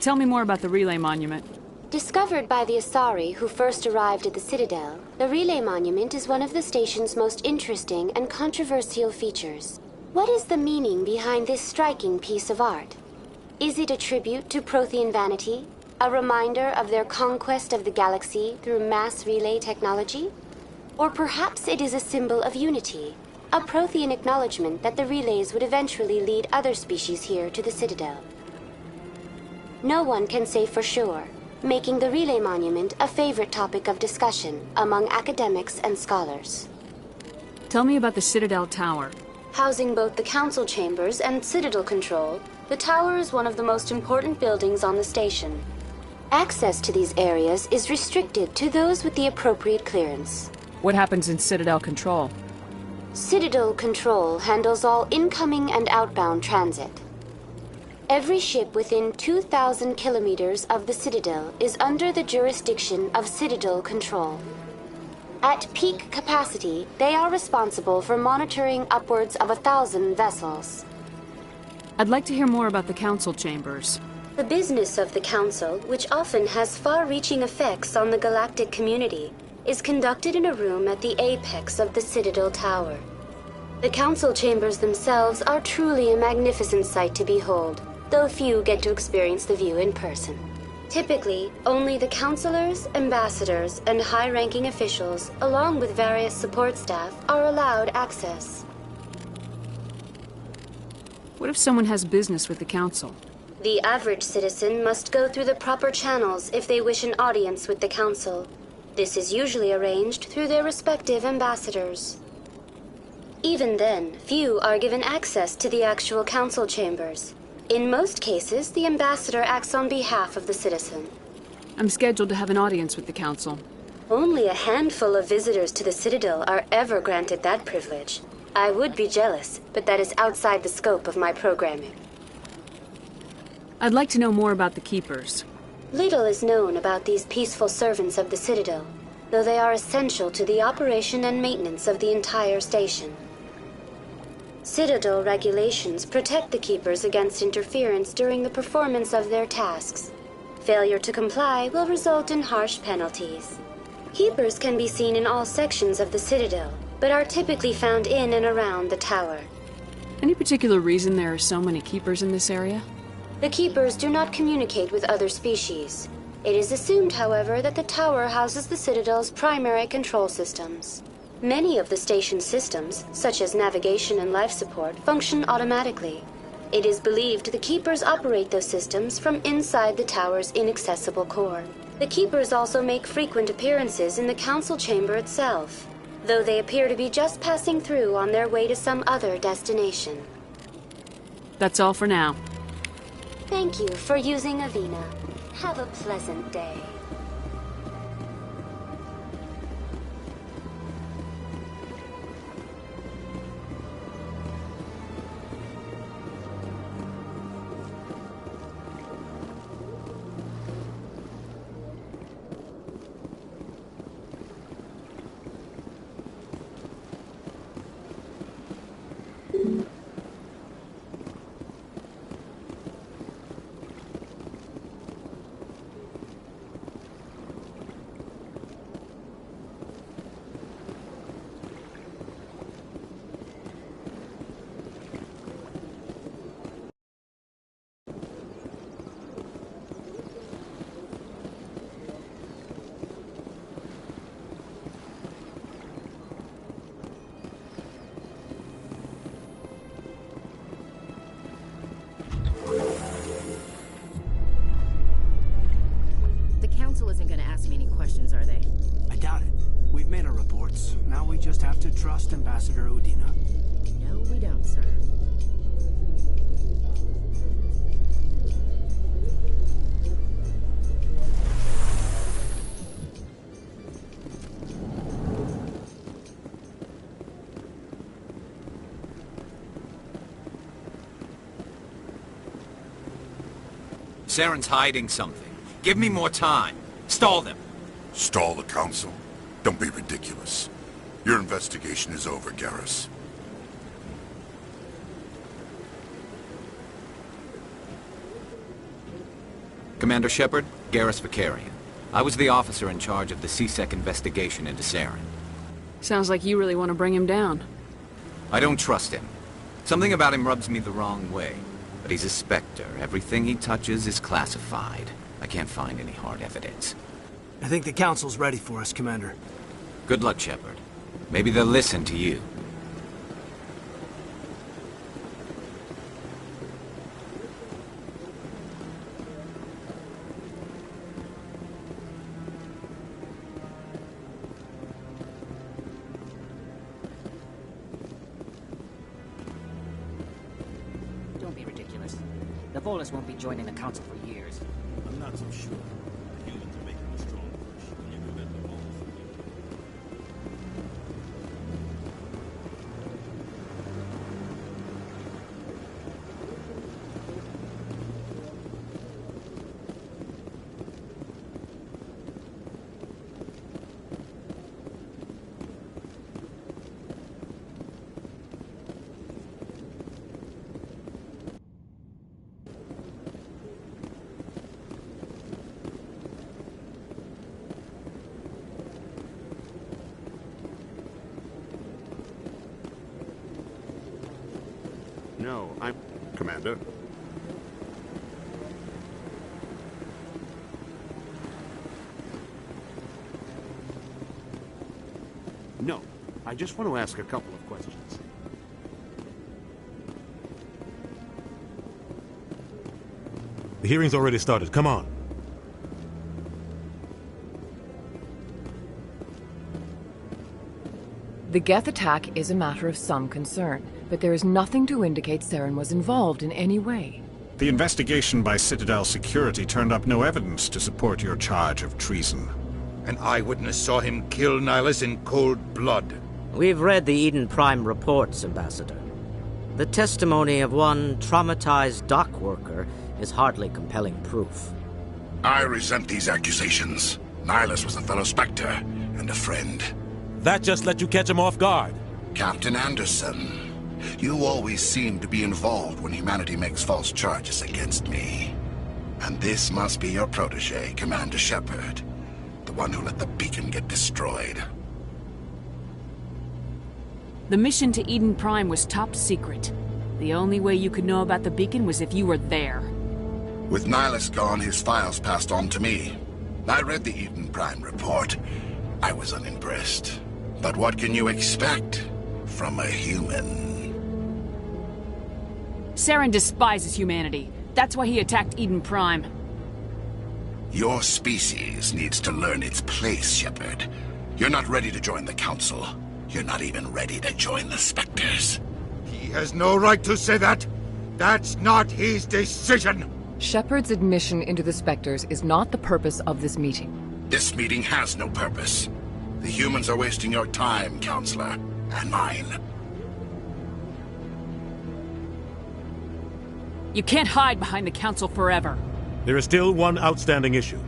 Tell me more about the Relay Monument. Discovered by the Asari who first arrived at the Citadel, the Relay Monument is one of the station's most interesting and controversial features. What is the meaning behind this striking piece of art? Is it a tribute to Prothean vanity? A reminder of their conquest of the galaxy through mass relay technology? Or perhaps it is a symbol of unity, a Prothean acknowledgement that the relays would eventually lead other species here to the Citadel. No one can say for sure, making the Relay Monument a favorite topic of discussion among academics and scholars. Tell me about the Citadel Tower. Housing both the Council Chambers and Citadel Control, the tower is one of the most important buildings on the station. Access to these areas is restricted to those with the appropriate clearance. What happens in Citadel Control? Citadel Control handles all incoming and outbound transit. Every ship within 2,000 kilometers of the Citadel is under the jurisdiction of Citadel Control. At peak capacity, they are responsible for monitoring upwards of 1,000 vessels. I'd like to hear more about the Council Chambers. The business of the Council, which often has far-reaching effects on the galactic community, is conducted in a room at the apex of the Citadel Tower. The Council Chambers themselves are truly a magnificent sight to behold, though few get to experience the view in person. Typically, only the councilors, ambassadors, and high-ranking officials, along with various support staff, are allowed access. What if someone has business with the Council? The average citizen must go through the proper channels if they wish an audience with the Council. This is usually arranged through their respective ambassadors. Even then, few are given access to the actual Council Chambers. In most cases, the ambassador acts on behalf of the citizen. I'm scheduled to have an audience with the Council. Only a handful of visitors to the Citadel are ever granted that privilege. I would be jealous, but that is outside the scope of my programming. I'd like to know more about the Keepers. Little is known about these peaceful servants of the Citadel, though they are essential to the operation and maintenance of the entire station. Citadel regulations protect the Keepers against interference during the performance of their tasks. Failure to comply will result in harsh penalties. Keepers can be seen in all sections of the Citadel, but are typically found in and around the tower. Any particular reason there are so many Keepers in this area? The Keepers do not communicate with other species. It is assumed, however, that the tower houses the Citadel's primary control systems. Many of the station's systems, such as navigation and life support, function automatically. It is believed the Keepers operate those systems from inside the tower's inaccessible core. The Keepers also make frequent appearances in the Council Chamber itself, though they appear to be just passing through on their way to some other destination. That's all for now. Thank you for using Avina. Have a pleasant day. Isn't gonna ask me any questions, are they? I doubt it. We've made our reports. Now we just have to trust Ambassador Udina. No, we don't, sir. Saren's hiding something. Give me more time. Stall them. Stall the Council? Don't be ridiculous. Your investigation is over, Garrus. Commander Shepard, Garrus Vakarian. I was the officer in charge of the C-Sec investigation into Saren. Sounds like you really want to bring him down. I don't trust him. Something about him rubs me the wrong way. But he's a Spectre. Everything he touches is classified. I can't find any hard evidence. I think the Council's ready for us, Commander. Good luck, Shepard. Maybe they'll listen to you. Don't be ridiculous. The Volus won't be joining the Council for years. I'm not so sure. The humans are making a strong push when you prevent the Volus from doing No, I'm... Commander. No, I just want to ask a couple of questions. The hearing's already started. Come on. The Geth attack is a matter of some concern, but there is nothing to indicate Saren was involved in any way. The investigation by Citadel security turned up no evidence to support your charge of treason. An eyewitness saw him kill Nihilus in cold blood. We've read the Eden Prime reports, Ambassador. The testimony of one traumatized dock worker is hardly compelling proof. I resent these accusations. Nihilus was a fellow Spectre and a friend. That just let you catch him off guard. Captain Anderson, you always seem to be involved when humanity makes false charges against me. And this must be your protege, Commander Shepard. The one who let the beacon get destroyed. The mission to Eden Prime was top secret. The only way you could know about the beacon was if you were there. With Nihilus gone, his files passed on to me. I read the Eden Prime report. I was unimpressed. But what can you expect from a human? Saren despises humanity. That's why he attacked Eden Prime. Your species needs to learn its place, Shepard. You're not ready to join the Council. You're not even ready to join the Spectres. He has no right to say that. That's not his decision. Shepard's admission into the Spectres is not the purpose of this meeting. This meeting has no purpose. The humans are wasting your time, Counselor, and mine. You can't hide behind the Council forever. There is still one outstanding issue.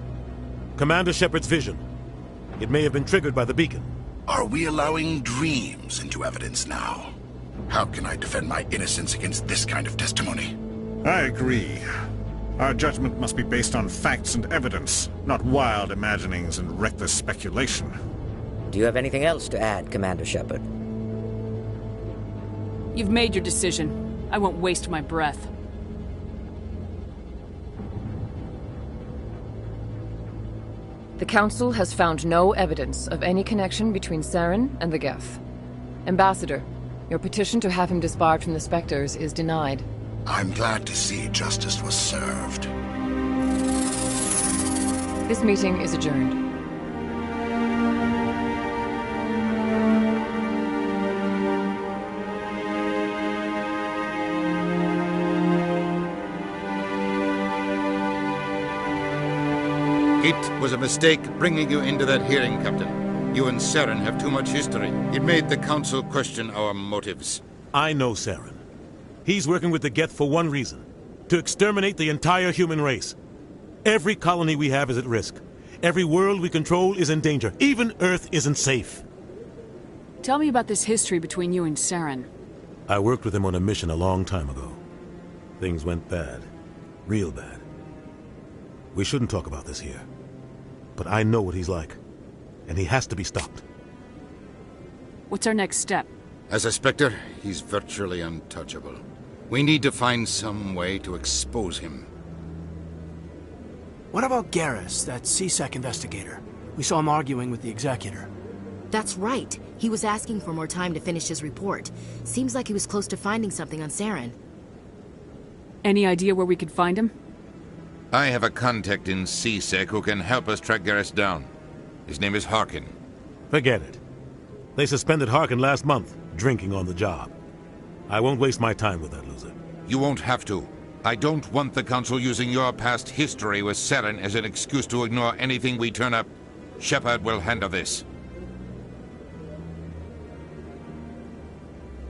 Commander Shepard's vision. It may have been triggered by the beacon. Are we allowing dreams into evidence now? How can I defend my innocence against this kind of testimony? I agree. Our judgment must be based on facts and evidence, not wild imaginings and reckless speculation. Do you have anything else to add, Commander Shepard? You've made your decision. I won't waste my breath. The Council has found no evidence of any connection between Saren and the Geth. Ambassador, your petition to have him disbarred from the Spectres is denied. I'm glad to see justice was served. This meeting is adjourned. It was a mistake bringing you into that hearing, Captain. You and Saren have too much history. It made the Council question our motives. I know Saren. He's working with the Geth for one reason. To exterminate the entire human race. Every colony we have is at risk. Every world we control is in danger. Even Earth isn't safe. Tell me about this history between you and Saren. I worked with him on a mission a long time ago. Things went bad. Real bad. We shouldn't talk about this here. But I know what he's like. And he has to be stopped. What's our next step? As a Spectre, he's virtually untouchable. We need to find some way to expose him. What about Garrus, that C-Sec investigator? We saw him arguing with the Executor. That's right. He was asking for more time to finish his report. Seems like he was close to finding something on Saren. Any idea where we could find him? I have a contact in C-Sec who can help us track Garrus down. His name is Harkin. Forget it. They suspended Harkin last month, drinking on the job. I won't waste my time with that loser. You won't have to. I don't want the Council using your past history with Saren as an excuse to ignore anything we turn up. Shepard will handle this.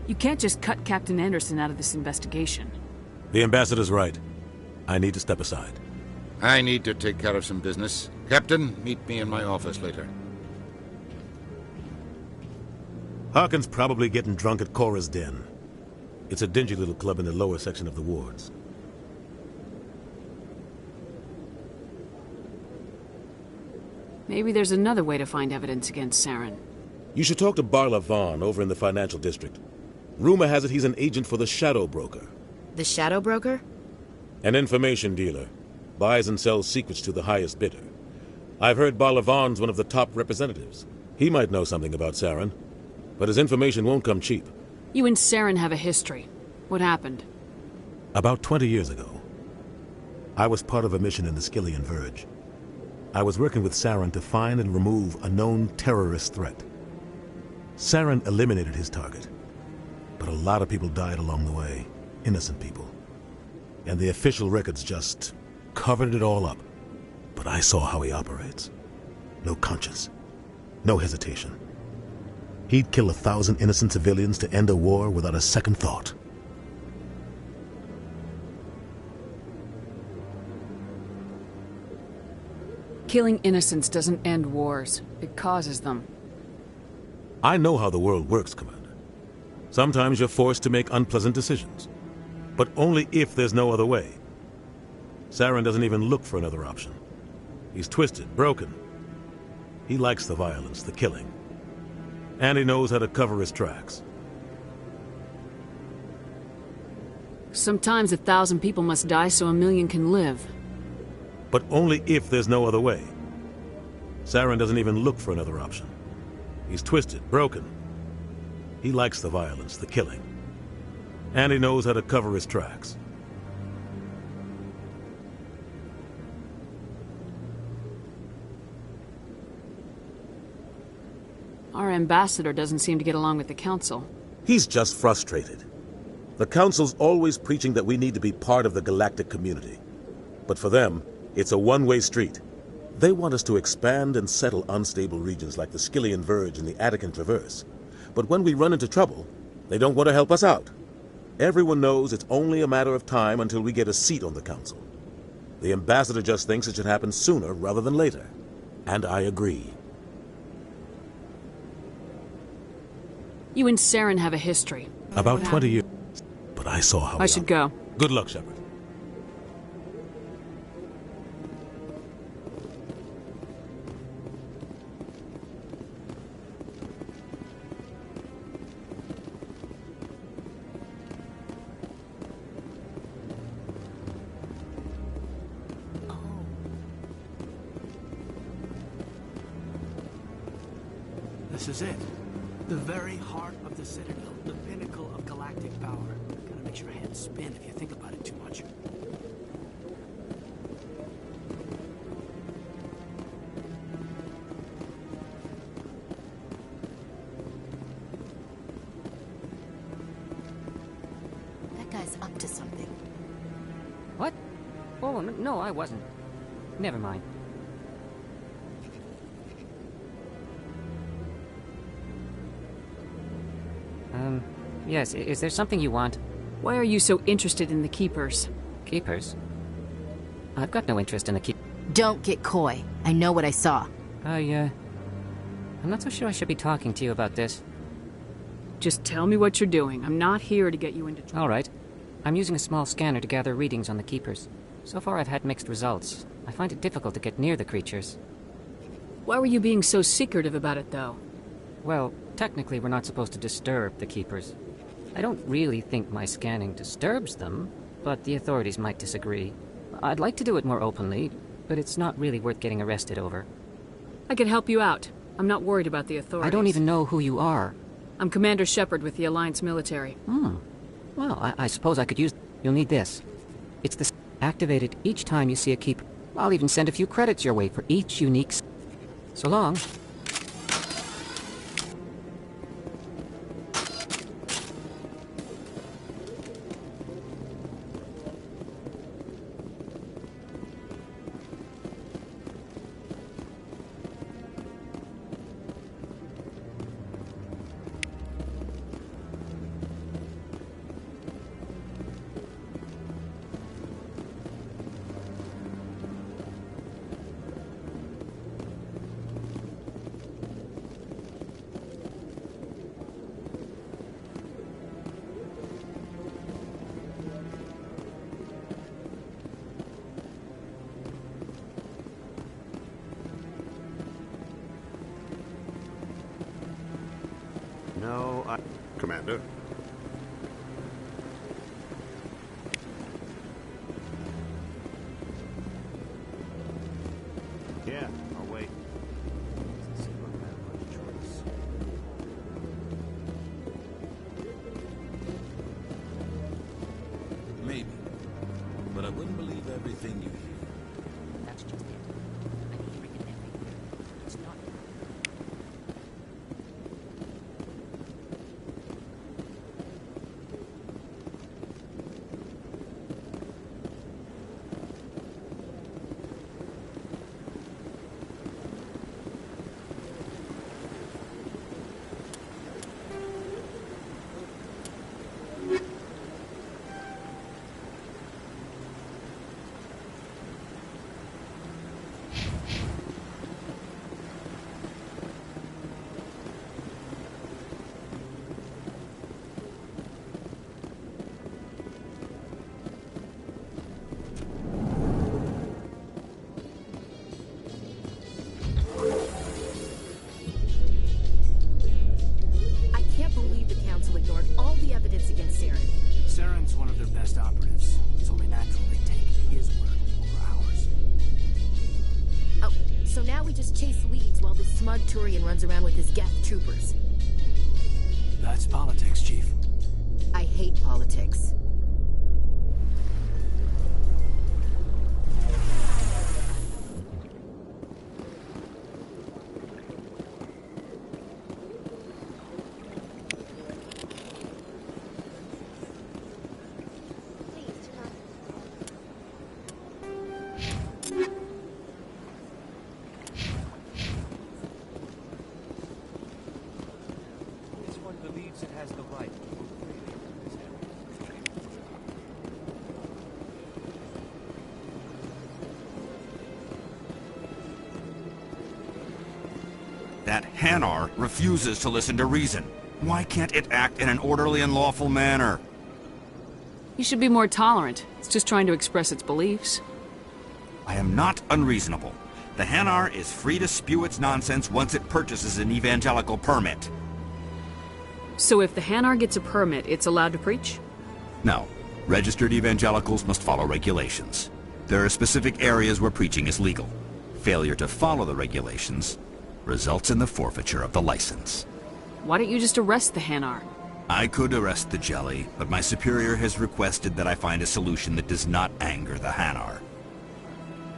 You can't just cut Captain Anderson out of this investigation. The Ambassador's right. I need to step aside. I need to take care of some business. Captain, meet me in my office later. Harkin's probably getting drunk at Cora's Den. It's a dingy little club in the lower section of the wards. Maybe there's another way to find evidence against Saren. You should talk to Barla Vaughn over in the financial district. Rumor has it he's an agent for the Shadow Broker. The Shadow Broker? An information dealer. Buys and sells secrets to the highest bidder. I've heard Barla Vaughn's one of the top representatives. He might know something about Saren, but his information won't come cheap. You and Saren have a history. What happened? About 20 years ago, I was part of a mission in the Skillian Verge. I was working with Saren to find and remove a known terrorist threat. Saren eliminated his target, but a lot of people died along the way, innocent people. And the official records just covered it all up. But I saw how he operates. No conscience, no hesitation. He'd kill 1,000 innocent civilians to end a war without a second thought. Killing innocents doesn't end wars. It causes them. I know how the world works, Commander. Sometimes you're forced to make unpleasant decisions. But only if there's no other way. Saren doesn't even look for another option. He's twisted, broken. He likes the violence, the killing. And he knows how to cover his tracks. Sometimes 1,000 people must die so 1,000,000 can live. But only if there's no other way. Saren doesn't even look for another option. He's twisted, broken. He likes the violence, the killing. And he knows how to cover his tracks. Our ambassador doesn't seem to get along with the Council. He's just frustrated. The Council's always preaching that we need to be part of the galactic community. But for them, it's a one-way street. They want us to expand and settle unstable regions like the Skillian Verge and the Attican Traverse. But when we run into trouble, they don't want to help us out. Everyone knows it's only a matter of time until we get a seat on the council. The ambassador just thinks it should happen sooner rather than later. And I agree. You and Saren have a history. About 20 years. But I saw how I should go. Good luck, Shepard. This is it. The very heart of the Citadel, the pinnacle of galactic power. Kinda makes your head spin if you think about it too much. That guy's up to something. What? Oh, no, I wasn't. Never mind. Yes, is there something you want? Why are you so interested in the Keepers? Keepers? I've got no interest in the Keep... Don't get coy. I know what I saw. I'm not so sure I should be talking to you about this. Just tell me what you're doing. I'm not here to get you into trouble. All right. I'm using a small scanner to gather readings on the Keepers. So far I've had mixed results. I find it difficult to get near the creatures. Why were you being so secretive about it, though? Well, technically we're not supposed to disturb the Keepers. I don't really think my scanning disturbs them, but the authorities might disagree. I'd like to do it more openly, but it's not really worth getting arrested over. I can help you out. I'm not worried about the authorities. I don't even know who you are. I'm Commander Shepard with the Alliance military. Well, I suppose I could use... You'll need this. It's the... Activated each time you see a Keeper. I'll even send a few credits your way for each unique... So long. No, Commander. Yeah, I'll wait. Maybe. But I wouldn't believe everything you hear. That's just it. I'm hearing everything. It's not... Saren's one of their best operatives. It's only natural they take his word over ours. Oh, so now we just chase leads while this smug Turian runs around with his Geth troopers. That's politics, Chief. I hate politics. believes it has the right to move freely in this area. That Hanar refuses to listen to reason. Why can't it act in an orderly and lawful manner? You should be more tolerant. It's just trying to express its beliefs. I am not unreasonable. The Hanar is free to spew its nonsense once it purchases an evangelical permit. So if the Hanar gets a permit, it's allowed to preach? No. Registered evangelicals must follow regulations. There are specific areas where preaching is legal. Failure to follow the regulations results in the forfeiture of the license. Why don't you just arrest the Hanar? I could arrest the jelly, but my superior has requested that I find a solution that does not anger the Hanar.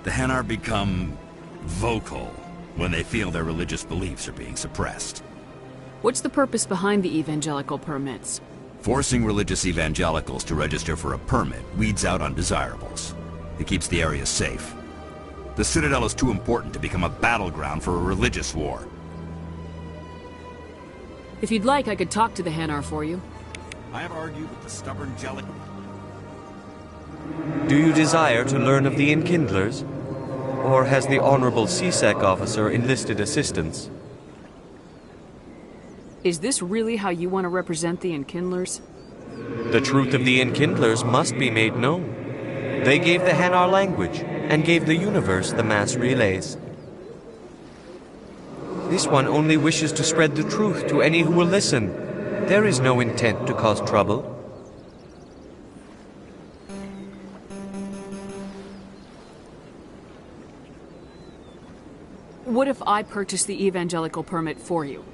The Hanar become vocal when they feel their religious beliefs are being suppressed. What's the purpose behind the evangelical permits? Forcing religious evangelicals to register for a permit weeds out undesirables. It keeps the area safe. The Citadel is too important to become a battleground for a religious war. If you'd like, I could talk to the Hanar for you. I have argued with the stubborn jelly. Do you desire to learn of the Enkindlers? Or has the Honorable CSEC officer enlisted assistance? Is this really how you want to represent the Enkindlers? The truth of the Enkindlers must be made known. They gave the Hanar language, and gave the universe the mass relays. This one only wishes to spread the truth to any who will listen. There is no intent to cause trouble. What if I purchase the evangelical permit for you?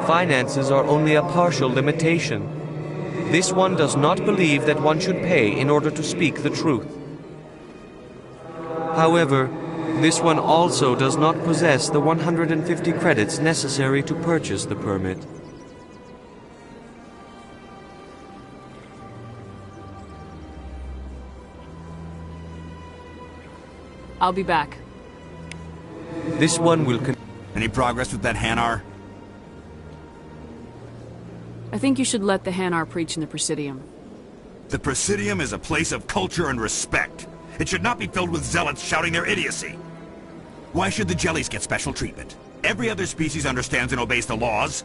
Finances are only a partial limitation. This one does not believe that one should pay in order to speak the truth. However, this one also does not possess the 150 credits necessary to purchase the permit. I'll be back. This one will Any progress with that Hanar? I think you should let the Hanar preach in the Presidium. The Presidium is a place of culture and respect. It should not be filled with zealots shouting their idiocy. Why should the jellies get special treatment? Every other species understands and obeys the laws.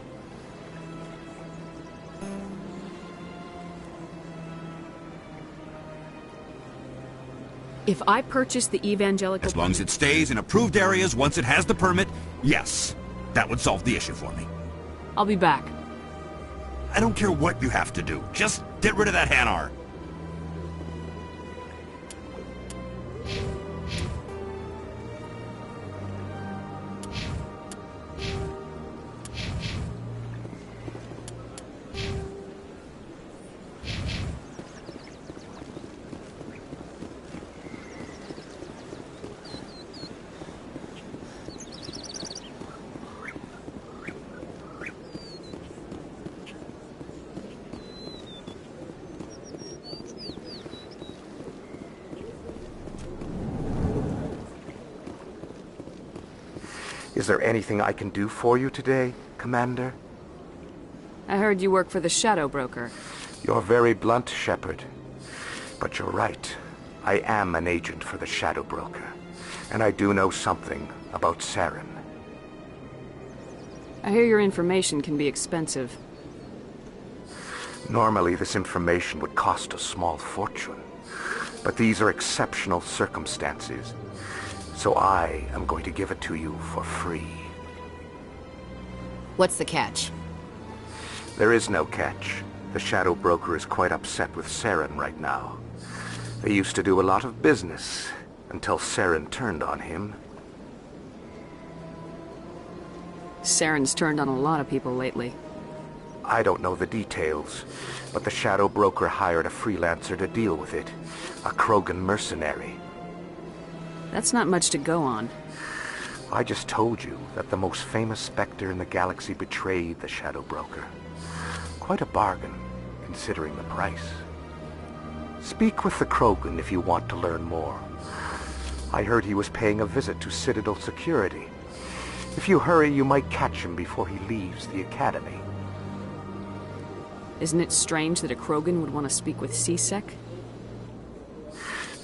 If I purchase the evangelical... As long as it stays in approved areas once it has the permit, yes. That would solve the issue for me. I'll be back. I don't care what you have to do. Just get rid of that Hanar. Is there anything I can do for you today, Commander? I heard you work for the Shadow Broker. You're very blunt, Shepard. But you're right. I am an agent for the Shadow Broker. And I do know something about Saren. I hear your information can be expensive. Normally, this information would cost a small fortune. But these are exceptional circumstances. So I am going to give it to you for free. What's the catch? There is no catch. The Shadow Broker is quite upset with Saren right now. They used to do a lot of business, until Saren turned on him. Saren's turned on a lot of people lately. I don't know the details, but the Shadow Broker hired a freelancer to deal with it. A Krogan mercenary. That's not much to go on. I just told you that the most famous Spectre in the galaxy betrayed the Shadow Broker. Quite a bargain, considering the price. Speak with the Krogan if you want to learn more. I heard he was paying a visit to Citadel security. If you hurry, you might catch him before he leaves the Academy. Isn't it strange that a Krogan would want to speak with C-Sec?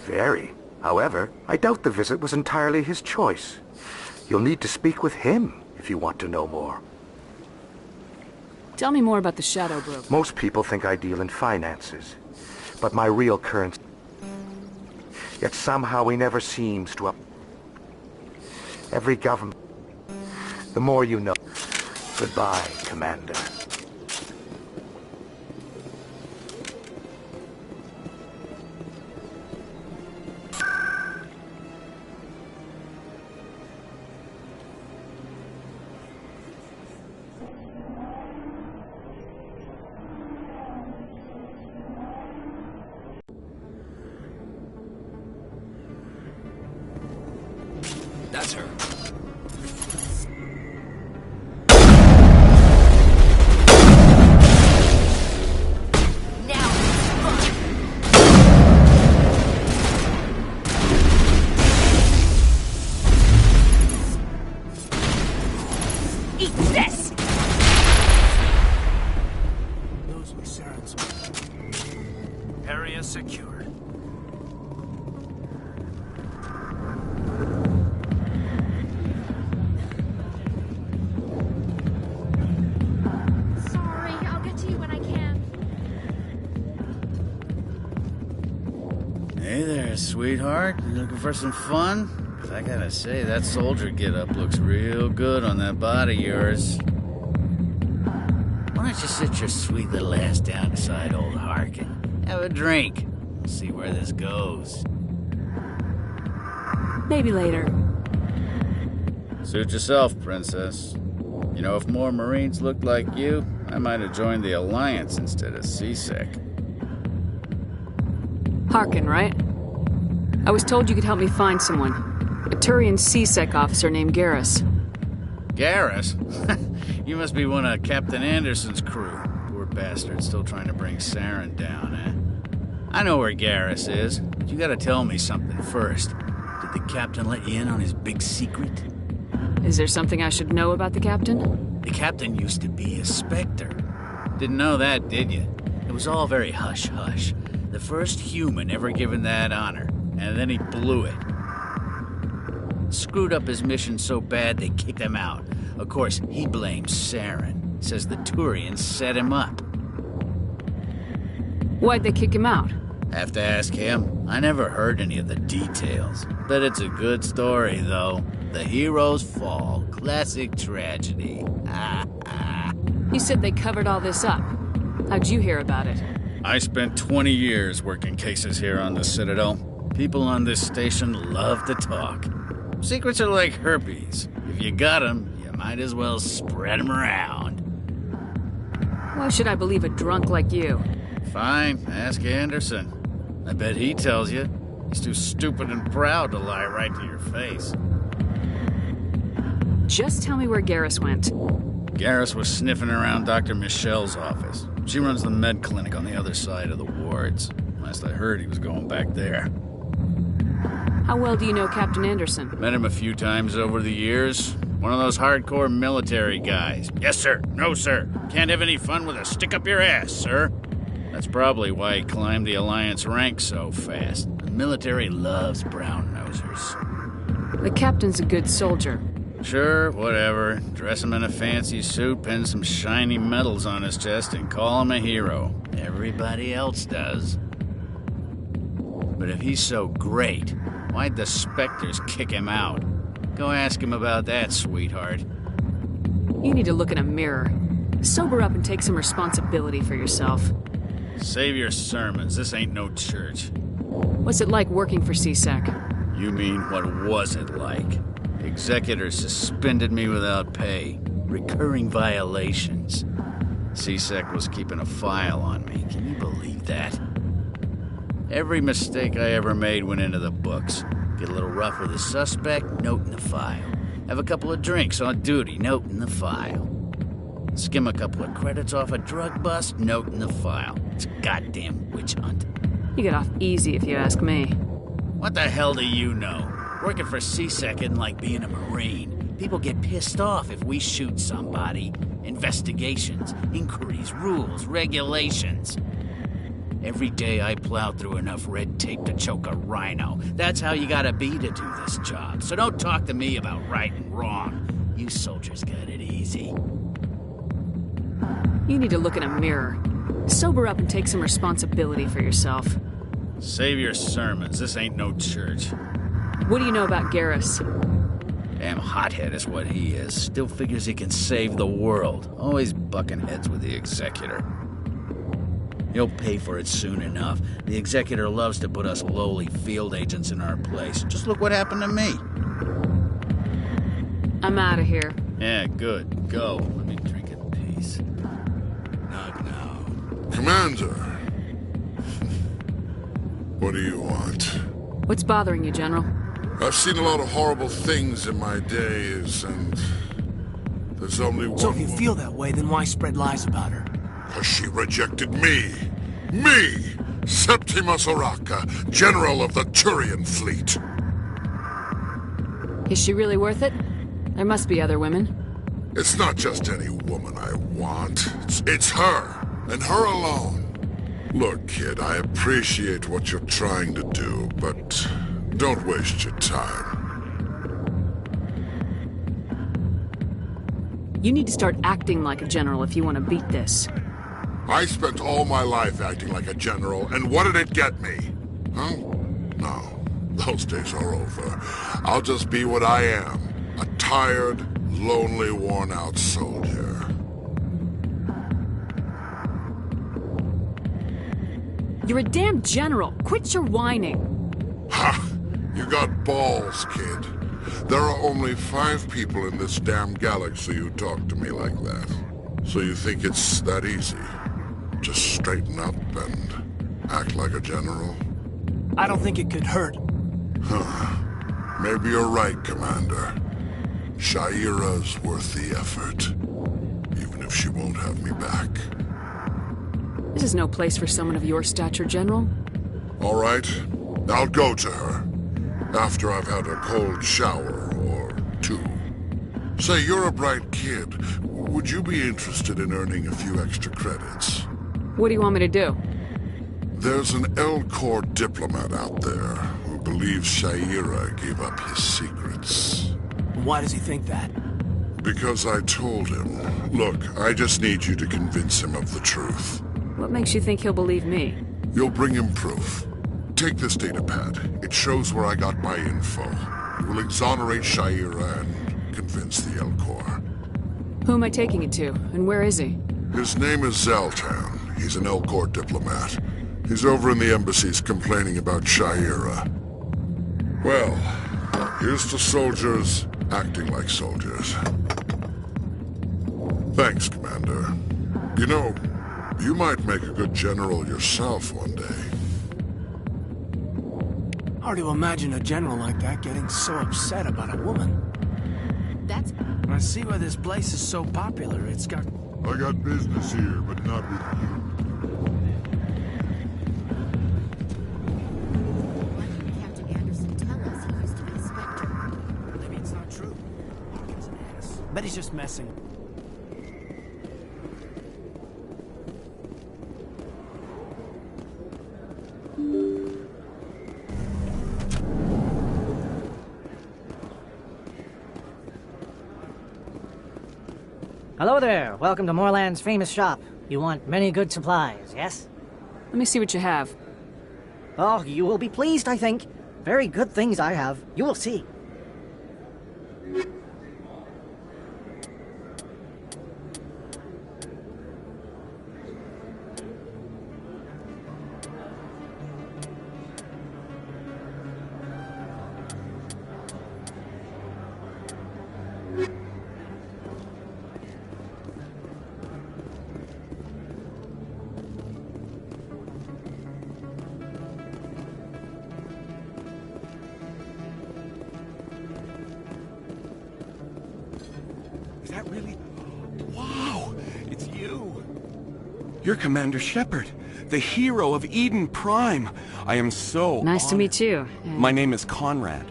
Very. However, I doubt the visit was entirely his choice. You'll need to speak with him if you want to know more. Tell me more about the Shadow Broker. Most people think I deal in finances, but my real currency... Yet somehow he never seems to... Every government... The more you know. Goodbye, Commander. That's her. Secured. Sorry, I'll get to you when I can. Hey there, sweetheart. You looking for some fun? 'Cause I gotta say, that soldier get-up looks real good on that body of yours. Why don't you sit your sweet little ass down beside old Harkin? Have a drink. We'll see where this goes. Maybe later. Suit yourself, Princess. You know, if more Marines looked like you, I might have joined the Alliance instead of C-Sec. Harkin, right? I was told you could help me find someone. A Turian C-Sec officer named Garrus. Garrus? You must be one of Captain Anderson's crew. Poor bastard, still trying to bring Saren down, eh? I know where Garrus is, but you gotta tell me something first. Did the captain let you in on his big secret? Is there something I should know about the captain? The captain used to be a Spectre. Didn't know that, did you? It was all very hush-hush. The first human ever given that honor, and then he blew it. Screwed up his mission so bad they kicked him out. Of course, he blames Saren. Says the Turians set him up. Why'd they kick him out? Have to ask him. I never heard any of the details. Bet it's a good story, though. The heroes fall. Classic tragedy. You said they covered all this up. How'd you hear about it? I spent 20 years working cases here on the Citadel. People on this station love to talk. Secrets are like herpes. If you got them, you might as well spread them around. Why should I believe a drunk like you? Fine, ask Anderson. I bet he tells you. He's too stupid and proud to lie right to your face. Just tell me where Garrus went. Garrus was sniffing around Dr. Michelle's office. She runs the med clinic on the other side of the wards. Last I heard, he was going back there. How well do you know Captain Anderson? Met him a few times over the years. One of those hardcore military guys. Yes, sir. No, sir. Can't have any fun with a stick up your ass, sir. That's probably why he climbed the Alliance ranks so fast. The military loves brown-nosers. The captain's a good soldier. Sure, whatever. Dress him in a fancy suit, pin some shiny medals on his chest, and call him a hero. Everybody else does. But if he's so great, why'd the Spectres kick him out? Go ask him about that, sweetheart. You need to look in a mirror. Sober up and take some responsibility for yourself. Save your sermons. This ain't no church. What's it like working for C-Sec? You mean, what was it like? Executors suspended me without pay. Recurring violations. C-Sec was keeping a file on me. Can you believe that? Every mistake I ever made went into the books. Get a little rough with a suspect, note in the file. Have a couple of drinks on duty, note in the file. Skim a couple of credits off a drug bust, note in the file. It's a goddamn witch hunt. You get off easy if you ask me. What the hell do you know? Working for C-Sec isn't like being a Marine. People get pissed off if we shoot somebody. Investigations, inquiries, rules, regulations. Every day I plow through enough red tape to choke a rhino. That's how you gotta be to do this job. So don't talk to me about right and wrong. You soldiers got it easy. You need to look in a mirror. Sober up and take some responsibility for yourself. Save your sermons. This ain't no church. What do you know about Garrus? Damn hothead is what he is. Still figures he can save the world. Always bucking heads with the Executor. He'll pay for it soon enough. The Executor loves to put us lowly field agents in our place. Just look what happened to me. I'm out of here. Yeah, good. Go. Let me drink in peace. Not now. Commander! What do you want? What's bothering you, General? I've seen a lot of horrible things in my days, and there's only one. So if you feel that way, then why spread lies about her? Because she rejected me! Me! Septimus Oraka, General of the Turian Fleet! Is she really worth it? There must be other women. It's not just any woman I want. It's her, and her alone. Look, kid, I appreciate what you're trying to do, but don't waste your time. You need to start acting like a general if you want to beat this. I spent all my life acting like a general, and what did it get me? Huh? No, those days are over. I'll just be what I am. A tired, lonely, worn-out soldier. You're a damn general. Quit your whining. Ha! You got balls, kid. There are only 5 people in this damn galaxy who talk to me like that. So you think it's that easy? Just straighten up and act like a general? I don't think it could hurt. Huh. Maybe you're right, Commander. Shaira's worth the effort. Even if she won't have me back. This is no place for someone of your stature, General. All right. I'll go to her. After I've had a cold shower or 2. Say, you're a bright kid. Would you be interested in earning a few extra credits? What do you want me to do? There's an L-Corps diplomat out there who believes Shaira gave up his secrets. Why does he think that? Because I told him. Look, I just need you to convince him of the truth. What makes you think he'll believe me? You'll bring him proof. Take this datapad. It shows where I got my info. It will exonerate Shaira and convince the L-Corps. Who am I taking it to, and where is he? His name is Zaltan. He's an L-Corps diplomat. He's over in the embassies complaining about Shaira. Well, here's to soldiers acting like soldiers. Thanks, Commander. You know, you might make a good general yourself one day. Hard to imagine a general like that getting so upset about a woman. That's... I see why this place is so popular. It's got... I got business here, but not with you. Why didn't Captain Anderson tell us he used to be a Spectre? Maybe it's not true. Hawkins an ass. Bet he's just messing. Hello there. Welcome to Moorland's famous shop. You want many good supplies, yes? Let me see what you have. Oh, you will be pleased, I think. Very good things I have. You will see. You're Commander Shepard, the hero of Eden Prime. I am so Nice to meet you. My name is Conrad.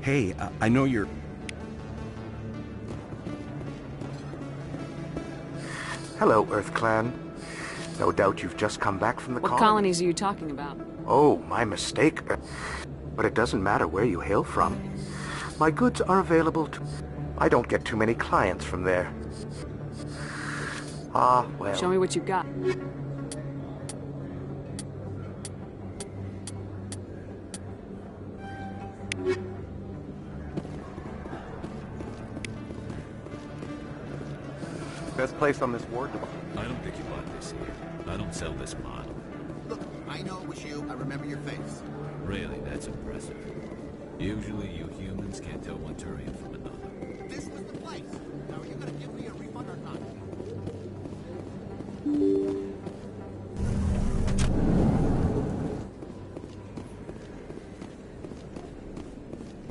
Hey, I know you're... Hello, Earth Clan. No doubt you've just come back from the What colonies are you talking about? Oh, my mistake. But it doesn't matter where you hail from. My goods are available to... I don't get too many clients from there. Ah, well... Show me what you got. Best place on this ward. I don't think you like this here. I don't sell this model. Look, I know it was you. I remember your face. Really, that's impressive. Usually you humans can't tell one Turian from another. This was the place. Now are you gonna give me a refund or not?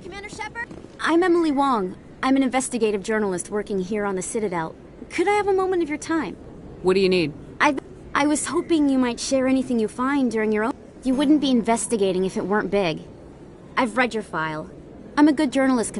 Commander Shepard? I'm Emily Wong. I'm an investigative journalist working here on the Citadel. Could I have a moment of your time? What do you need? I was hoping you might share anything you find during your own... You wouldn't be investigating if it weren't big. I've read your file. I'm a good journalist.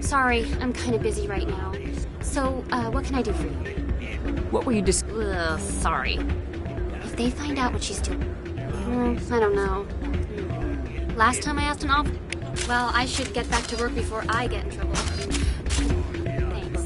Sorry, I'm kind of busy right now. So, what can I do for you? What were you sorry. If they find out what she's doing... I don't know. Last time I asked an officer... Well, I should get back to work before I get in trouble. Thanks.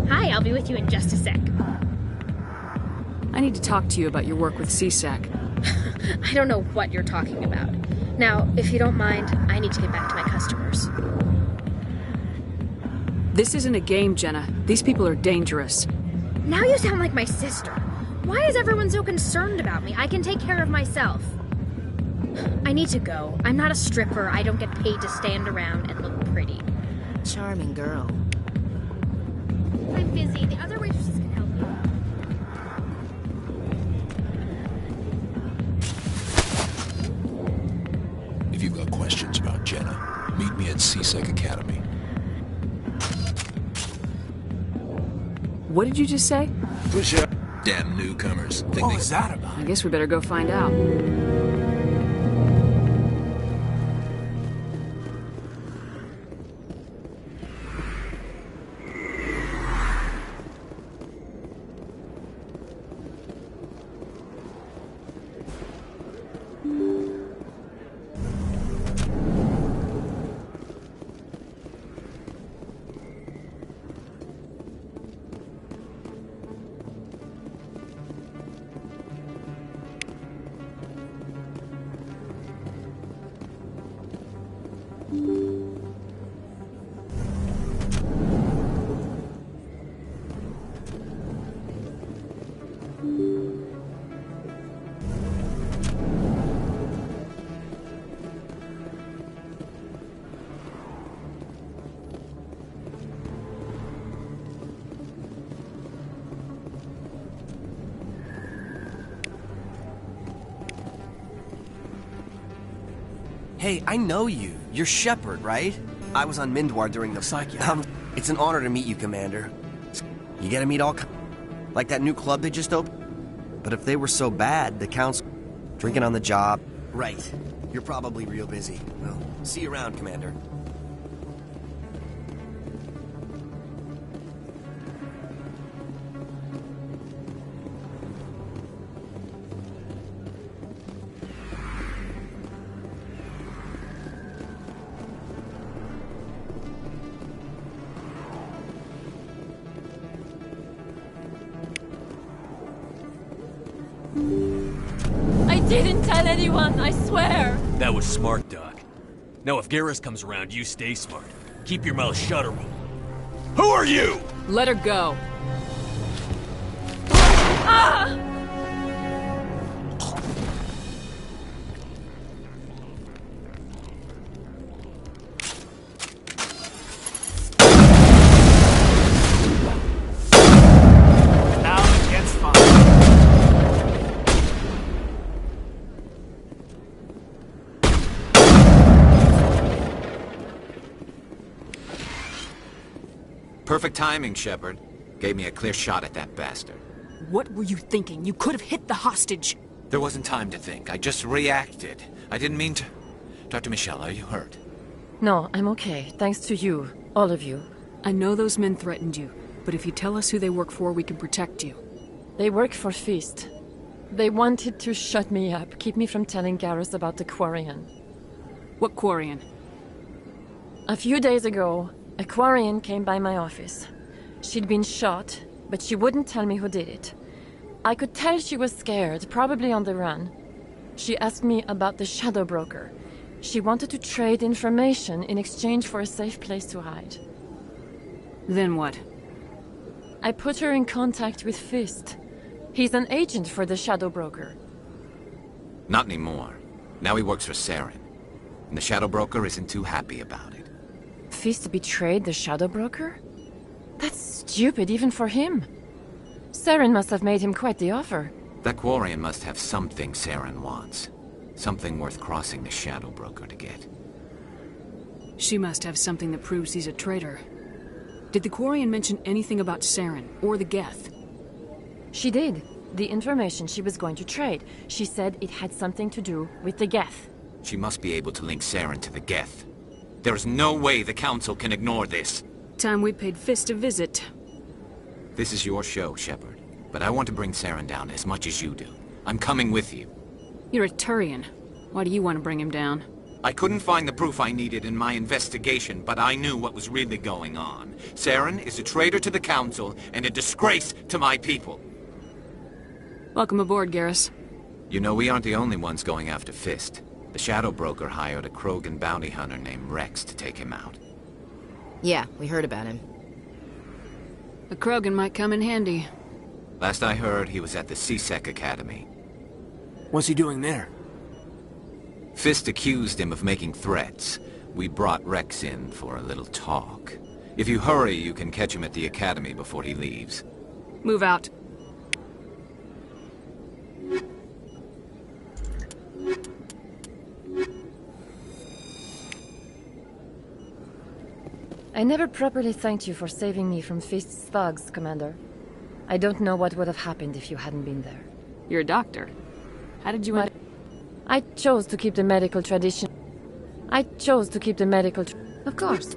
Hi, I'll be with you in just a sec. I need to talk to you about your work with CSEC. I don't know what you're talking about. Now, if you don't mind, I need to get back to my customers. This isn't a game, Jenna. These people are dangerous. Now you sound like my sister. Why is everyone so concerned about me? I can take care of myself. I need to go. I'm not a stripper. I don't get paid to stand around and look pretty. Charming girl. I'm busy. The other waitresses can help you. If you've got questions about Jenna, meet me at CSEC Academy. What did you just say? Push up. Damn newcomers. What was that about? I guess we better go find out. Hey, I know you. You're Shepard, right? I was on Mindwar during the... it's an honor to meet you, Commander. You get to meet all... like that new club they just opened? But if they were so bad, the Council... drinking on the job... Right. You're probably real busy. Well, see you around, Commander. Didn't tell anyone, I swear! That was smart, Doc. Now if Garrus comes around, you stay smart. Keep your mouth shut or we'll... Who are you? Let her go. Ah! Perfect timing, Shepard. Gave me a clear shot at that bastard. What were you thinking? You could have hit the hostage. There wasn't time to think. I just reacted. I didn't mean to... Dr. Michelle, are you hurt? No, I'm okay. Thanks to you. All of you. I know those men threatened you, but if you tell us who they work for, we can protect you. They work for Feast. They wanted to shut me up, keep me from telling Garrus about the Quarian. What Quarian? A few days ago, a Quarian came by my office. She'd been shot, but she wouldn't tell me who did it. I could tell she was scared, probably on the run. She asked me about the Shadow Broker. She wanted to trade information in exchange for a safe place to hide. Then what? I put her in contact with Fist. He's an agent for the Shadow Broker. Not anymore. Now he works for Saren. And the Shadow Broker isn't too happy about it. Fist betrayed the Shadow Broker? That's stupid even for him. Saren must have made him quite the offer. That Quarian must have something Saren wants. Something worth crossing the Shadow Broker to get. She must have something that proves he's a traitor. Did the Quarian mention anything about Saren or the Geth? She did. The information she was going to trade. She said it had something to do with the Geth. She must be able to link Saren to the Geth. There is no way the Council can ignore this. Time we paid Fist a visit. This is your show, Shepard. But I want to bring Saren down as much as you do. I'm coming with you. You're a Turian. Why do you want to bring him down? I couldn't find the proof I needed in my investigation, but I knew what was really going on. Saren is a traitor to the Council and a disgrace to my people. Welcome aboard, Garrus. You know, we aren't the only ones going after Fist. The Shadow Broker hired a Krogan bounty hunter named Rex to take him out. Yeah, we heard about him. A Krogan might come in handy. Last I heard, he was at the CSEC Academy. What's he doing there? Fist accused him of making threats. We brought Rex in for a little talk. If you hurry, you can catch him at the Academy before he leaves. Move out. I never properly thanked you for saving me from Fist's thugs, Commander. I don't know what would have happened if you hadn't been there. You're a doctor. How did you... I chose to keep the medical tradition. Of course.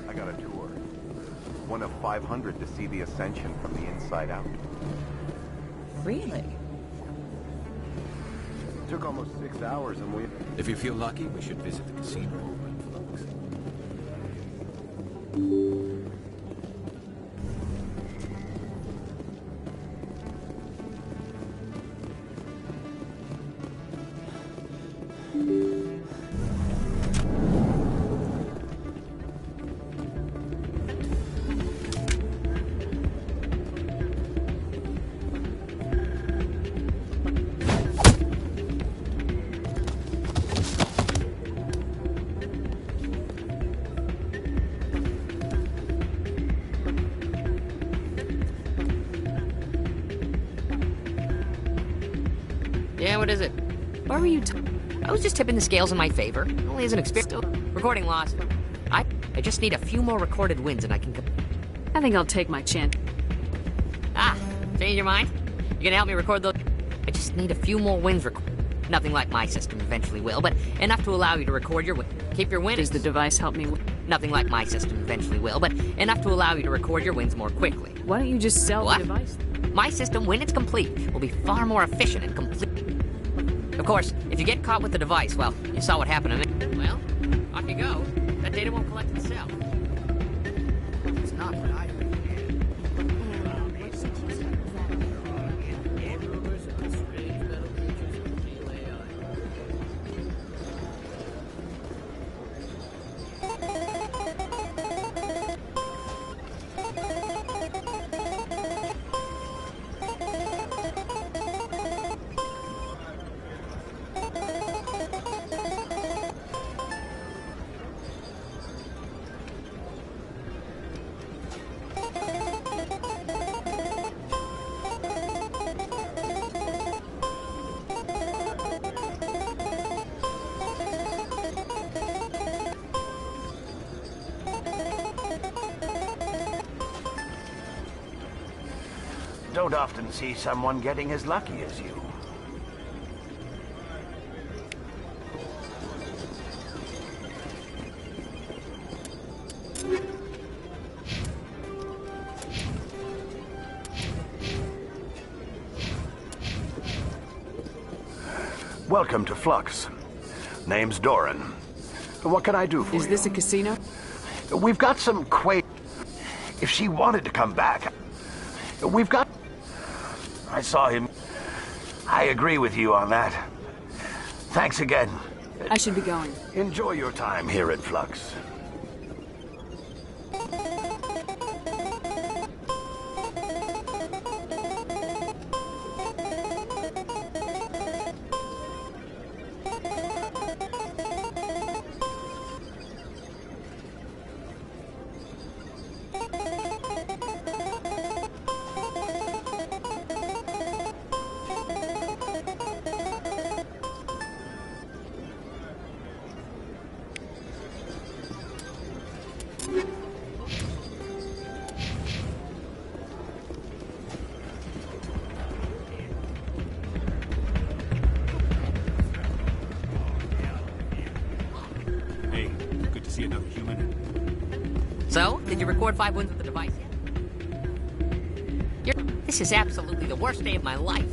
I got a tour. One of 500 to see the Ascension from the inside out. Really? Took almost 6 hours and we... If you feel lucky, we should visit the casino over in Flux. Yeah, what is it? Why were you I was just tipping the scales in my favor. Only as an experience. Recording lost. I just need a few more recorded wins and I can... I think I'll take my chance. Ah, change your mind? You gonna help me record those? I just need a few more wins Nothing like my system eventually will, but enough to allow you to record your win. Keep your wins. Does the device help me? Nothing like my system eventually will, but enough to allow you to record your wins more quickly. Why don't you just sell the device? My system, when it's complete, will be far more efficient and complete. Of course, if you get caught with the device, well, you saw what happened to me. Well, off you go. That data won't collect itself. It's not what I Don't often see someone getting as lucky as you. Welcome to Flux. Name's Doran. What can I do for you? Is this a casino? We've got some If she wanted to come back, we've got... I saw him. I agree with you on that. Thanks again. I should be going. Enjoy your time here at Flux. So, did you record 5 wounds with the device yet? This is absolutely the worst day of my life.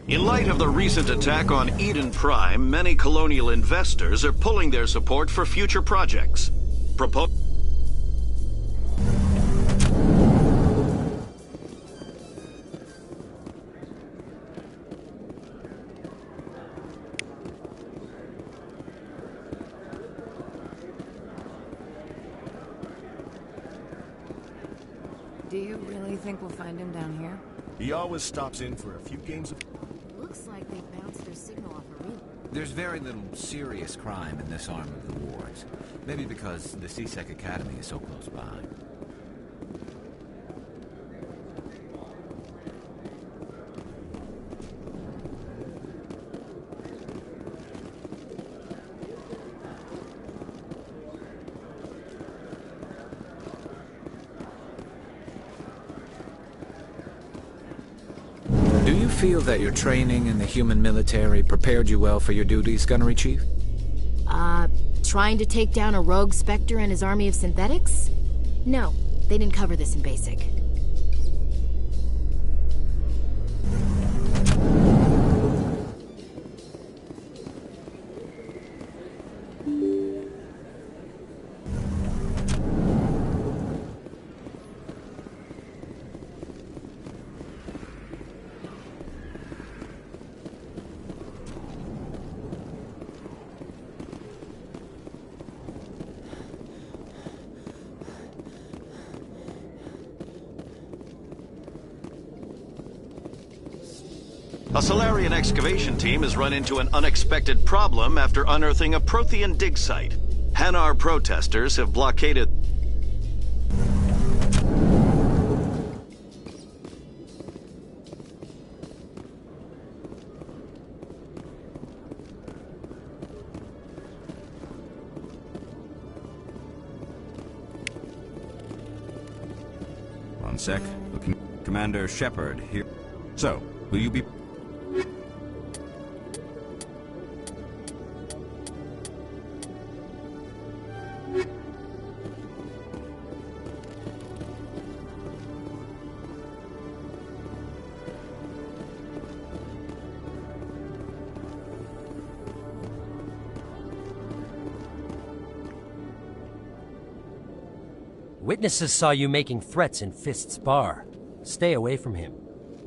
In light of the recent attack on Eden Prime, many colonial investors are pulling their support for future projects. Do you really think we'll find him down here? He always stops in for a few games of... Looks like they bounced their signal off a relay. There's very little serious crime in this arm of the wars. Maybe because the CSEC Academy is so close by. Do you feel that your training in the human military prepared you well for your duties, Gunnery Chief? Trying to take down a rogue Spectre and his army of synthetics? No, they didn't cover this in basic. A Solarian excavation team has run into an unexpected problem after unearthing a Prothean dig site. Hanar protesters have blockaded... One sec. Commander Shepard here. So, will you be... Witnesses saw you making threats in Fist's bar. Stay away from him.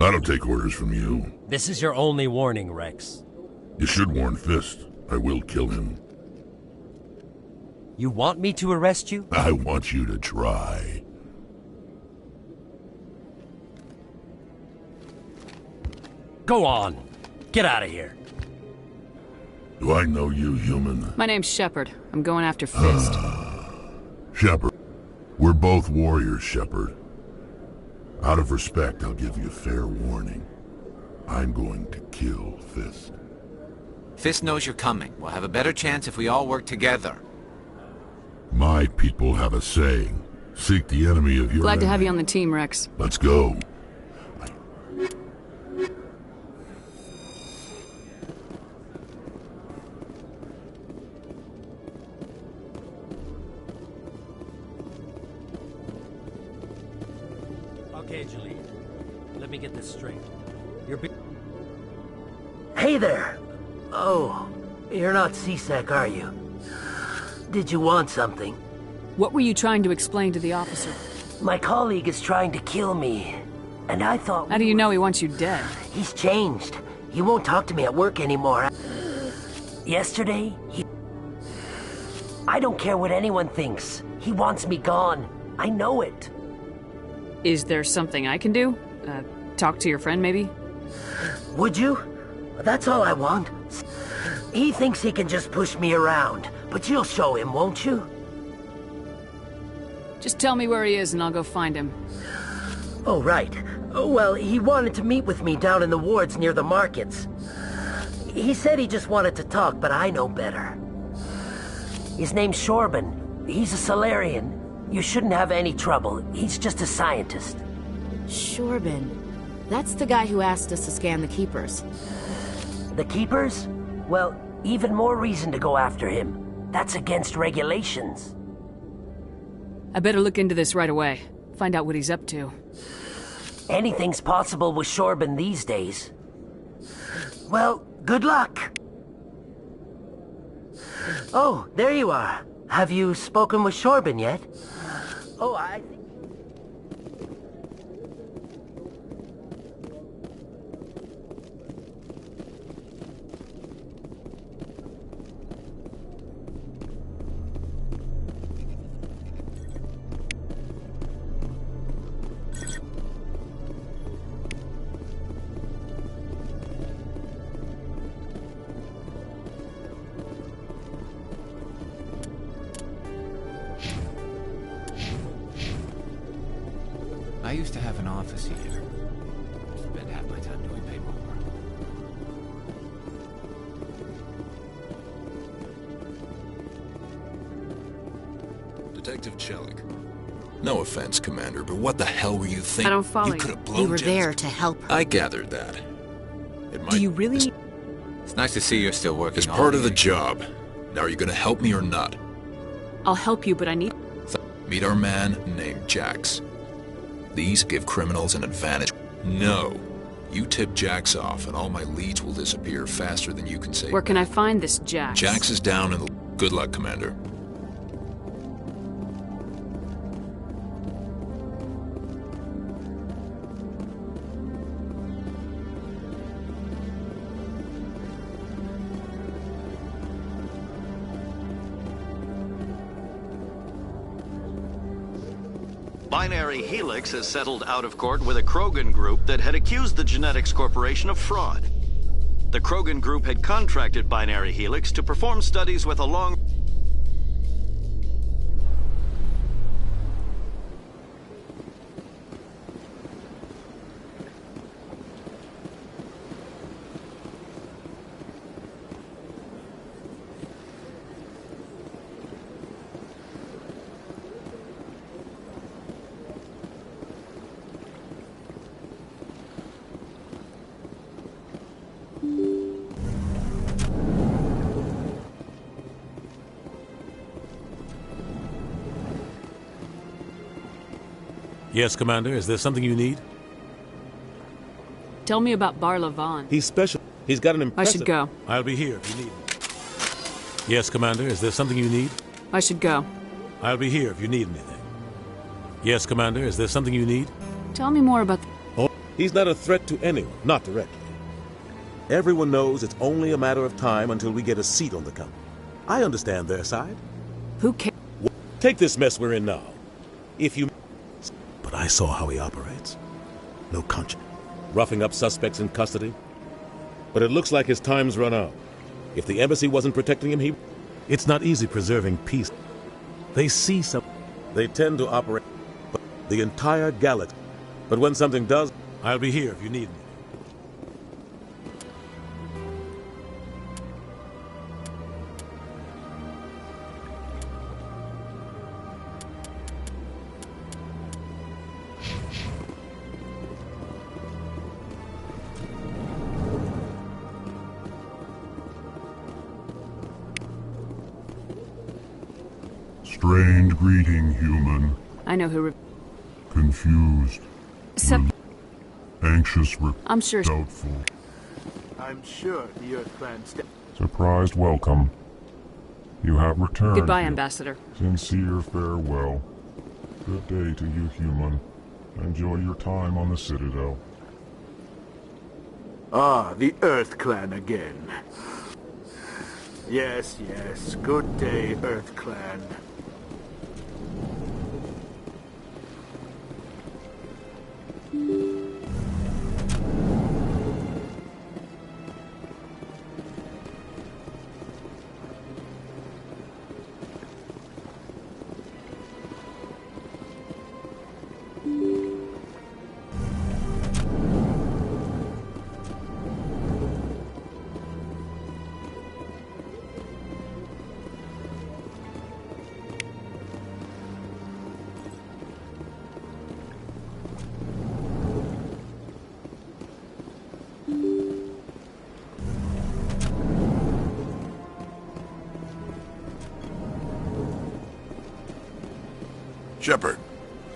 I don't take orders from you. This is your only warning, Rex. You should warn Fist. I will kill him. You want me to arrest you? I want you to try. Go on. Get out of here. Do I know you, human? My name's Shepard. I'm going after Fist. Shepard. We're both warriors, Shepard. Out of respect, I'll give you a fair warning. I'm going to kill Fist. Fist knows you're coming. We'll have a better chance if we all work together. My people have a saying. Seek the enemy of your Glad to have enemy. you on the team, Rex. Let's go. Okay, Julie. Let me get this straight. Hey there! Oh, you're not CSEC, are you? Did you want something? What were you trying to explain to the officer? My colleague is trying to kill me, and I thought... How do you know he wants you dead? He's changed. He won't talk to me at work anymore. Yesterday, I don't care what anyone thinks. He wants me gone. I know it. Is there something I can do? Talk to your friend, maybe? Would you? That's all I want. He thinks he can just push me around, but you'll show him, won't you? Just tell me where he is and I'll go find him. Oh, right. Well, he wanted to meet with me down in the wards near the markets. He said he just wanted to talk, but I know better. His name's Shorban. He's a Solarian. You shouldn't have any trouble. He's just a scientist. Shorban. That's the guy who asked us to scan the Keepers. The Keepers? Well, even more reason to go after him. That's against regulations. I better look into this right away. Find out what he's up to. Anything's possible with Shorban these days. Well, good luck. Oh, there you are. Have you spoken with Shorban yet? Oh, I think... I used to have an office here. Spent half my time doing paperwork. Detective Chelik. No offense, Commander, but what the hell were you thinking? I don't follow you. Could have blown We were Jensen. there to help her. I gathered that. It might... Do you really? It's nice to see you're still working. It's part of the job. Now, are you going to help me or not? I'll help you, but I need... Meet our man named Jax. These give criminals an advantage. No. You tip Jax off, and all my leads will disappear faster than you can say. Where can I find this Jax? Jax is down in the... Good luck, Commander. Binary Helix has settled out of court with a Krogan group that had accused the Genetics Corporation of fraud. The Krogan group had contracted Binary Helix to perform studies with a long... Yes, Commander. Is there something you need? Tell me about Bar Levon. He's special. He's got an impressive... I should go. I'll be here if you need me. Yes, Commander. Is there something you need? I should go. I'll be here if you need anything. Yes, Commander. Is there something you need? Tell me more about... Oh, he's not a threat to anyone. Not directly. Everyone knows it's only a matter of time until we get a seat on the council. I understand their side. Who cares? Take this mess we're in now. If you... But I saw how he operates. No conscience. Roughing up suspects in custody. But it looks like his time's run out. If the embassy wasn't protecting him, he... It's not easy preserving peace. They see some... They tend to operate... the entire galaxy. But when something does, I'll be here if you need me. Strained greeting, human. I know who... Confused. Anxious, I'm sure... doubtful. I'm sure the Earth Clan... Surprised welcome. You have returned. Goodbye, Ambassador. Sincere farewell. Good day to you, human. Enjoy your time on the Citadel. Ah, the Earth Clan again. Yes, yes. Good day, Earth Clan. Shepard,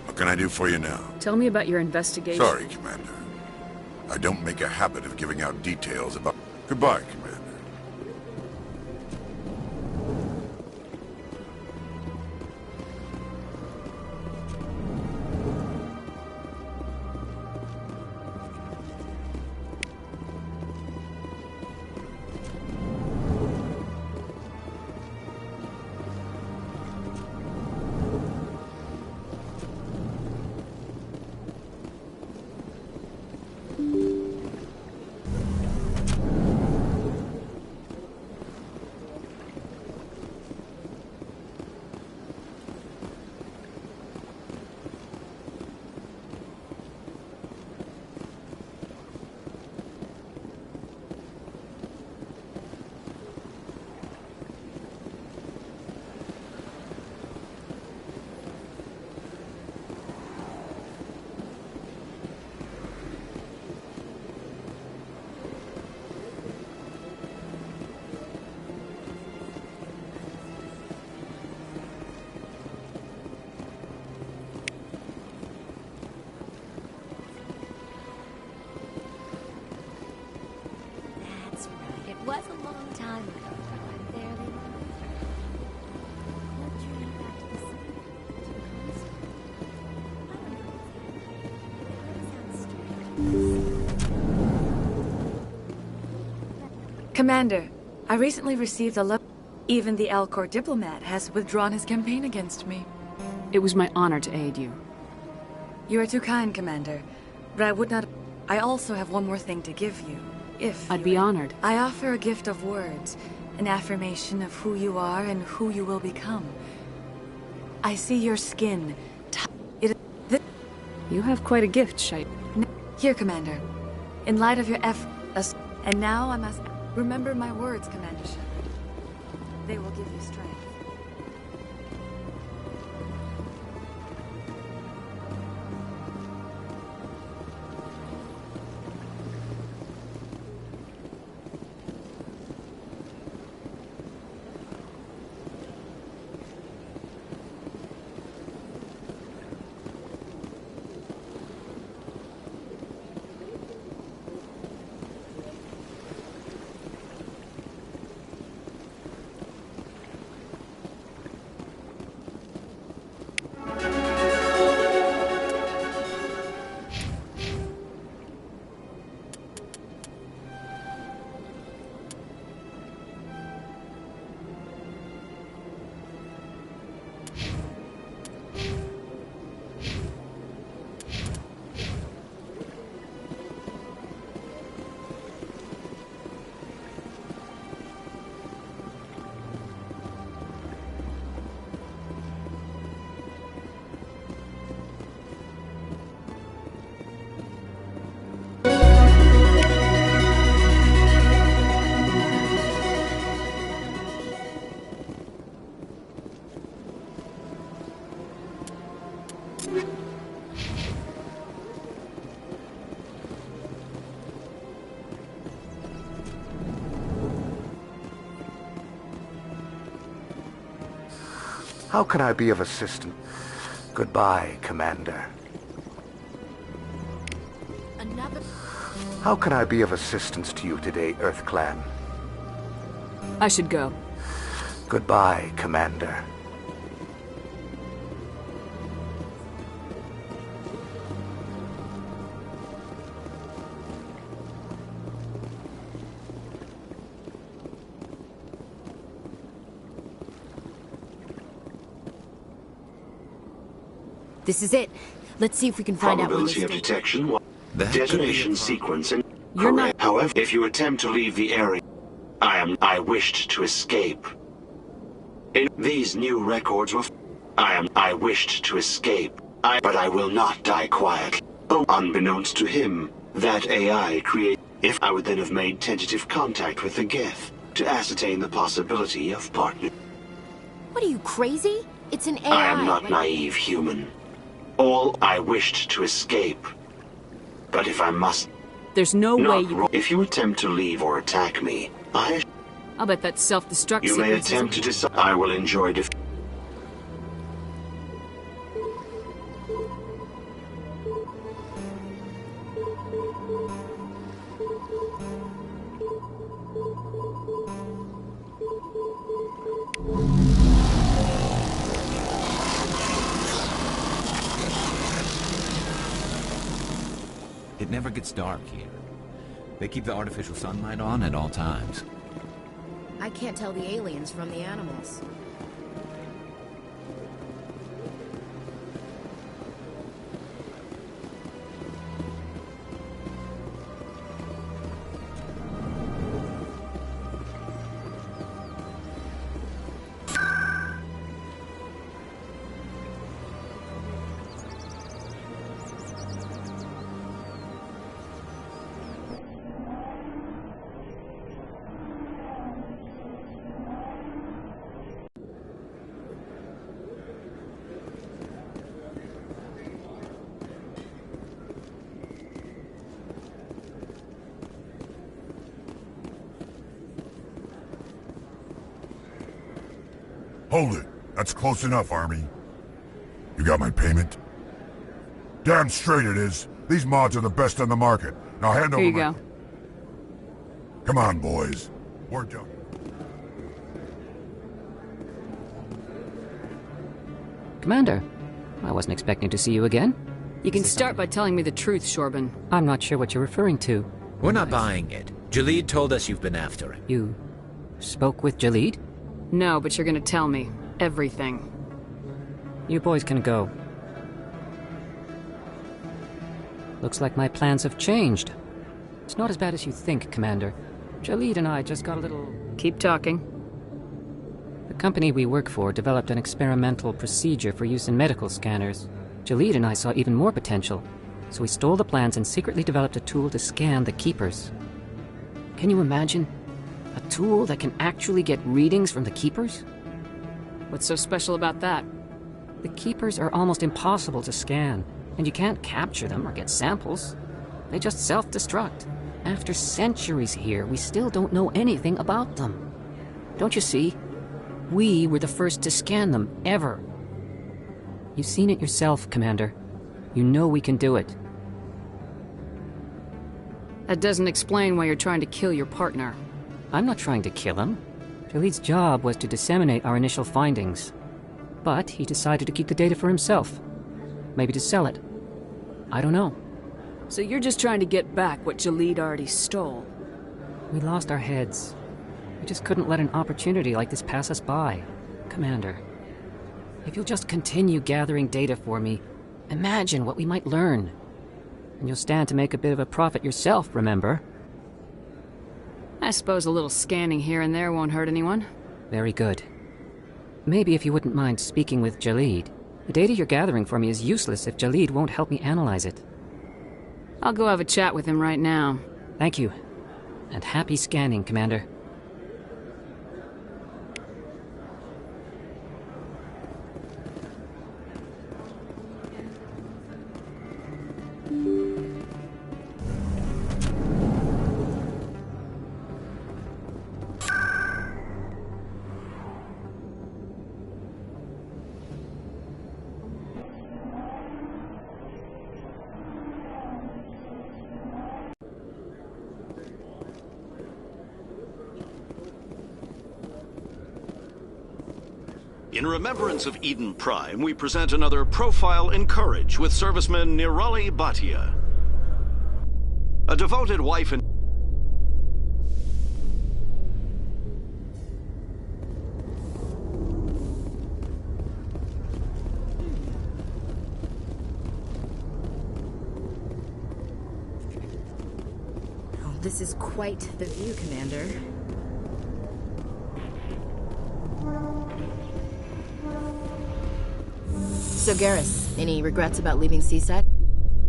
what can I do for you now? Tell me about your investigation. Sorry, Commander. I don't make a habit of giving out details about... Goodbye, Commander. Was a long time ago. I barely Commander, I recently received a Even the Alcor diplomat has withdrawn his campaign against me. It was my honor to aid you. You are too kind, Commander. But I would not... I also have one more thing to give you. If I'd be honored. I offer a gift of words, an affirmation of who you are and who you will become. I see your skin. You have quite a gift, Shite. Here, Commander. In light of your efforts, and now I must remember my words, Commander Shepard. They will give you strength. How can I be of assistance? Goodbye, Commander. Another... How can I be of assistance to you today, Earth Clan? I should go. Goodbye, Commander. This is it. Let's see if we can find out where this Probability of thing... detection, detonation sequence, and You're not... However, if you attempt to leave the area, I wished to escape. In these new records were... I wished to escape. But I will not die quietly. Oh, unbeknownst to him, that AI created... If I would then have made tentative contact with the Geth to ascertain the possibility of partner. What are you, crazy? It's an AI. I am not naive human. All I wished to escape. But if I must... There's no way you... If you attempt to leave or attack me, I'll bet that self-destruct You may attempt to decide. I will enjoy never gets dark here. They keep the artificial sunlight on at all times. I can't tell the aliens from the animals. Hold it. That's close enough, Army. You got my payment? Damn straight it is. These mods are the best on the market. Now hand over Here you my... go. Come on, boys. We're done. Commander, I wasn't expecting to see you again. You can start by telling me the truth, Shorban. I'm not sure what you're referring to. We're not buying it. Jalid told us you've been after him. You spoke with Jalid? No, but you're gonna tell me. Everything. You boys can go. Looks like my plans have changed. It's not as bad as you think, Commander. Jalid and I just got a little... Keep talking. The company we work for developed an experimental procedure for use in medical scanners. Jalid and I saw even more potential, so we stole the plans and secretly developed a tool to scan the Keepers. Can you imagine? A tool that can actually get readings from the Keepers? What's so special about that? The Keepers are almost impossible to scan, and you can't capture them or get samples. They just self-destruct. After centuries here, we still don't know anything about them. Don't you see? We were the first to scan them, ever. You've seen it yourself, Commander. You know we can do it. That doesn't explain why you're trying to kill your partner. I'm not trying to kill him. Jalid's job was to disseminate our initial findings. But he decided to keep the data for himself. Maybe to sell it. I don't know. So you're just trying to get back what Jalid already stole? We lost our heads. We just couldn't let an opportunity like this pass us by. Commander, if you'll just continue gathering data for me, imagine what we might learn. And you'll stand to make a bit of a profit yourself, remember? I suppose a little scanning here and there won't hurt anyone. Very good. Maybe if you wouldn't mind speaking with Jalid. The data you're gathering for me is useless if Jalid won't help me analyze it. I'll go have a chat with him right now. Thank you. And happy scanning, Commander. In remembrance of Eden Prime, we present another Profile in Courage with serviceman Nirali Bhatia. A devoted wife and... Oh, this is quite the view, Commander. So, Garrus, any regrets about leaving CSEC?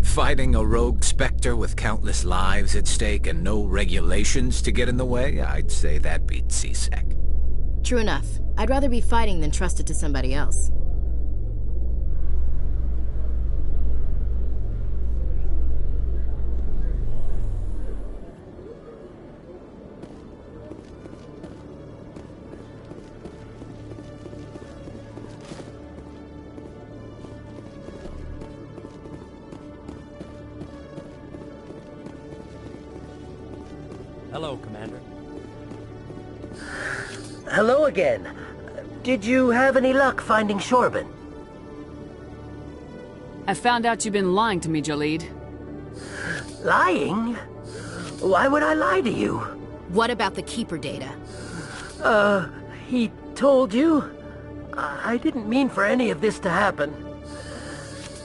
Fighting a rogue Spectre with countless lives at stake and no regulations to get in the way? I'd say that beats CSEC. True enough. I'd rather be fighting than trust it to somebody else. Hello, Commander. Hello again. Did you have any luck finding Shorban? I found out you've been lying to me, Jalid. Lying? Why would I lie to you? What about the Keeper data? He told you? I didn't mean for any of this to happen.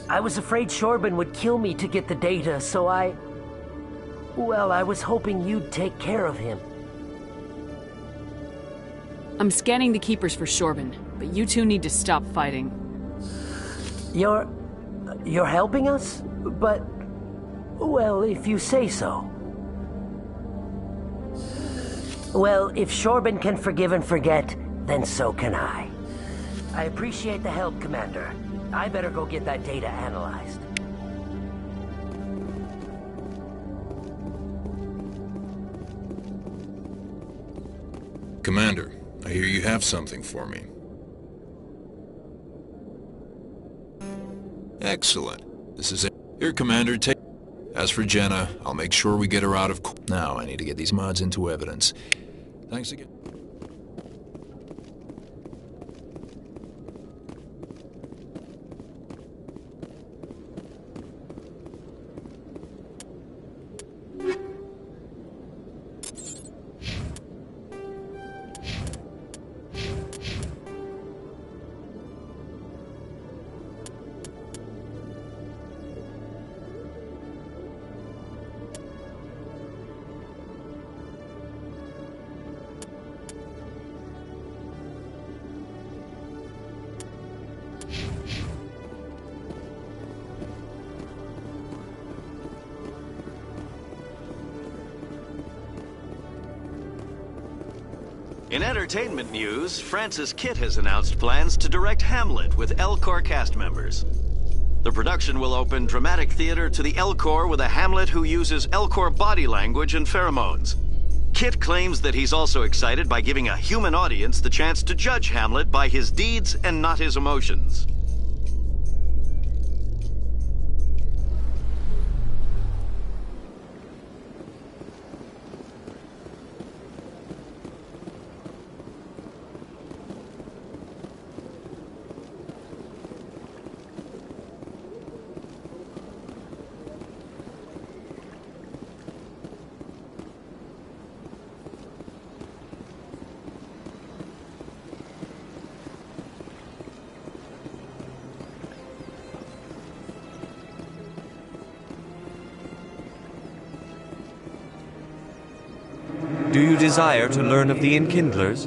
I was afraid Shorban would kill me to get the data, so well, I was hoping you'd take care of him. I'm scanning the Keepers for Shorban, but you two need to stop fighting. You're helping us? But, well, if you say so. Well, if Shorban can forgive and forget, then so can I. I appreciate the help, Commander. I better go get that data analyzed. Commander, I hear you have something for me. Excellent. This is it. Here, Commander, take... As for Jenna, I'll make sure we get her out of... Now, I need to get these mods into evidence. Thanks again. In entertainment news, Francis Kitt has announced plans to direct Hamlet with Elcor cast members. The production will open dramatic theater to the Elcor with a Hamlet who uses Elcor body language and pheromones. Kitt claims that he's also excited by giving a human audience the chance to judge Hamlet by his deeds and not his emotions. Do you desire to learn of the Enkindlers?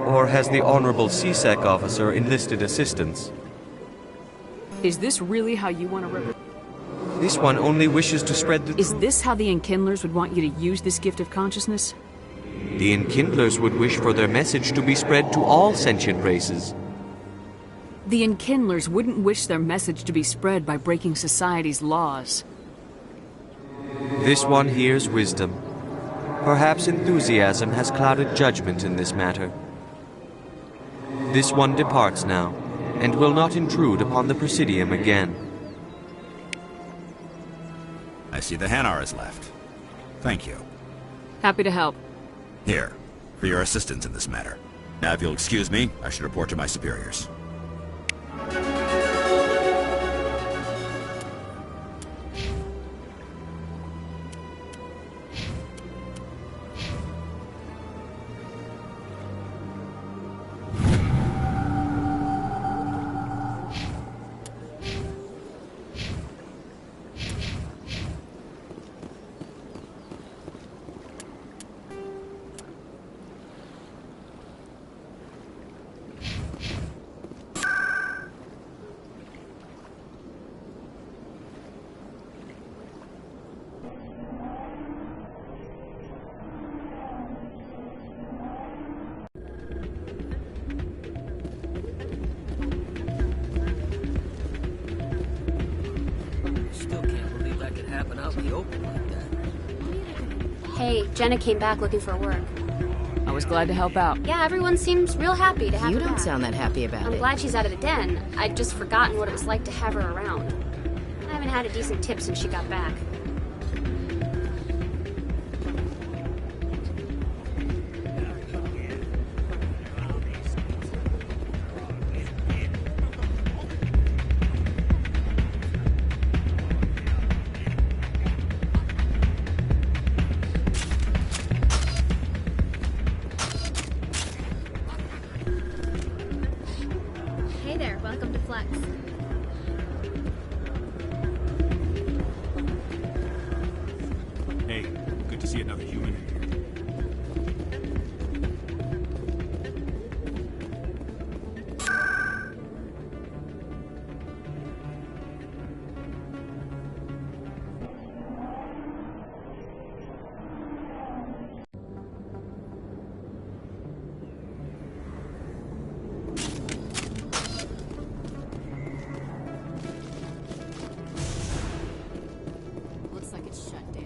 Or has the Honorable CSEC officer enlisted assistance? Is this really how you want to This one only wishes to spread the... Is this how the Enkindlers would want you to use this gift of consciousness? The Enkindlers would wish for their message to be spread to all sentient races. The Enkindlers wouldn't wish their message to be spread by breaking society's laws. This one hears wisdom. Perhaps enthusiasm has clouded judgment in this matter. This one departs now, and will not intrude upon the Presidium again. I see the Hanar is left. Thank you. Happy to help. Here, for your assistance in this matter. Now, if you'll excuse me, I should report to my superiors. Hey, Jenna came back looking for work. I was glad to help out. Yeah, everyone seems real happy to have her You don't back. sound that happy about I'm it. glad she's out of the den. I'd just forgotten what it was like to have her around. I haven't had a decent tip since she got back. Welcome to Flex. Hey, good to see another human. Looks like it's shut down.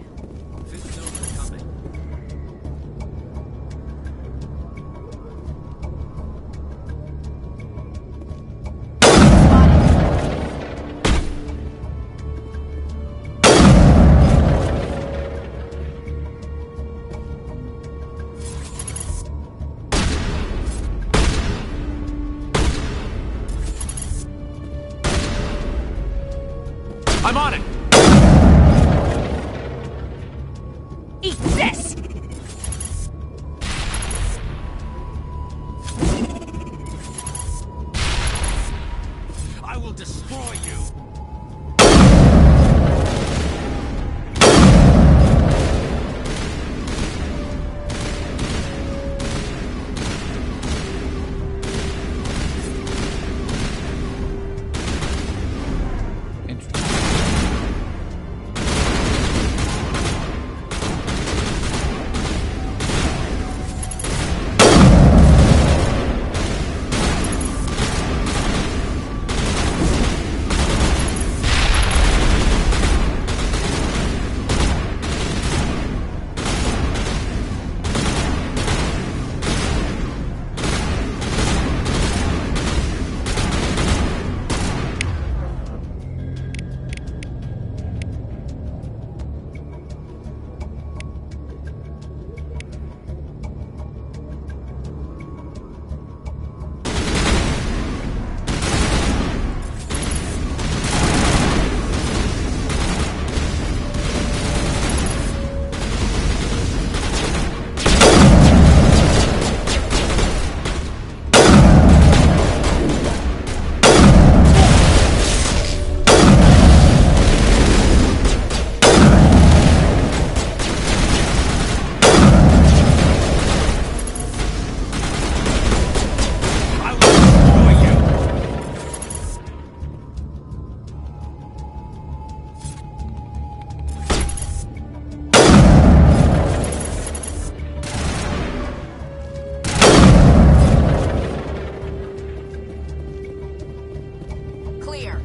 I'm on it! Eat this! I will destroy you! Clear.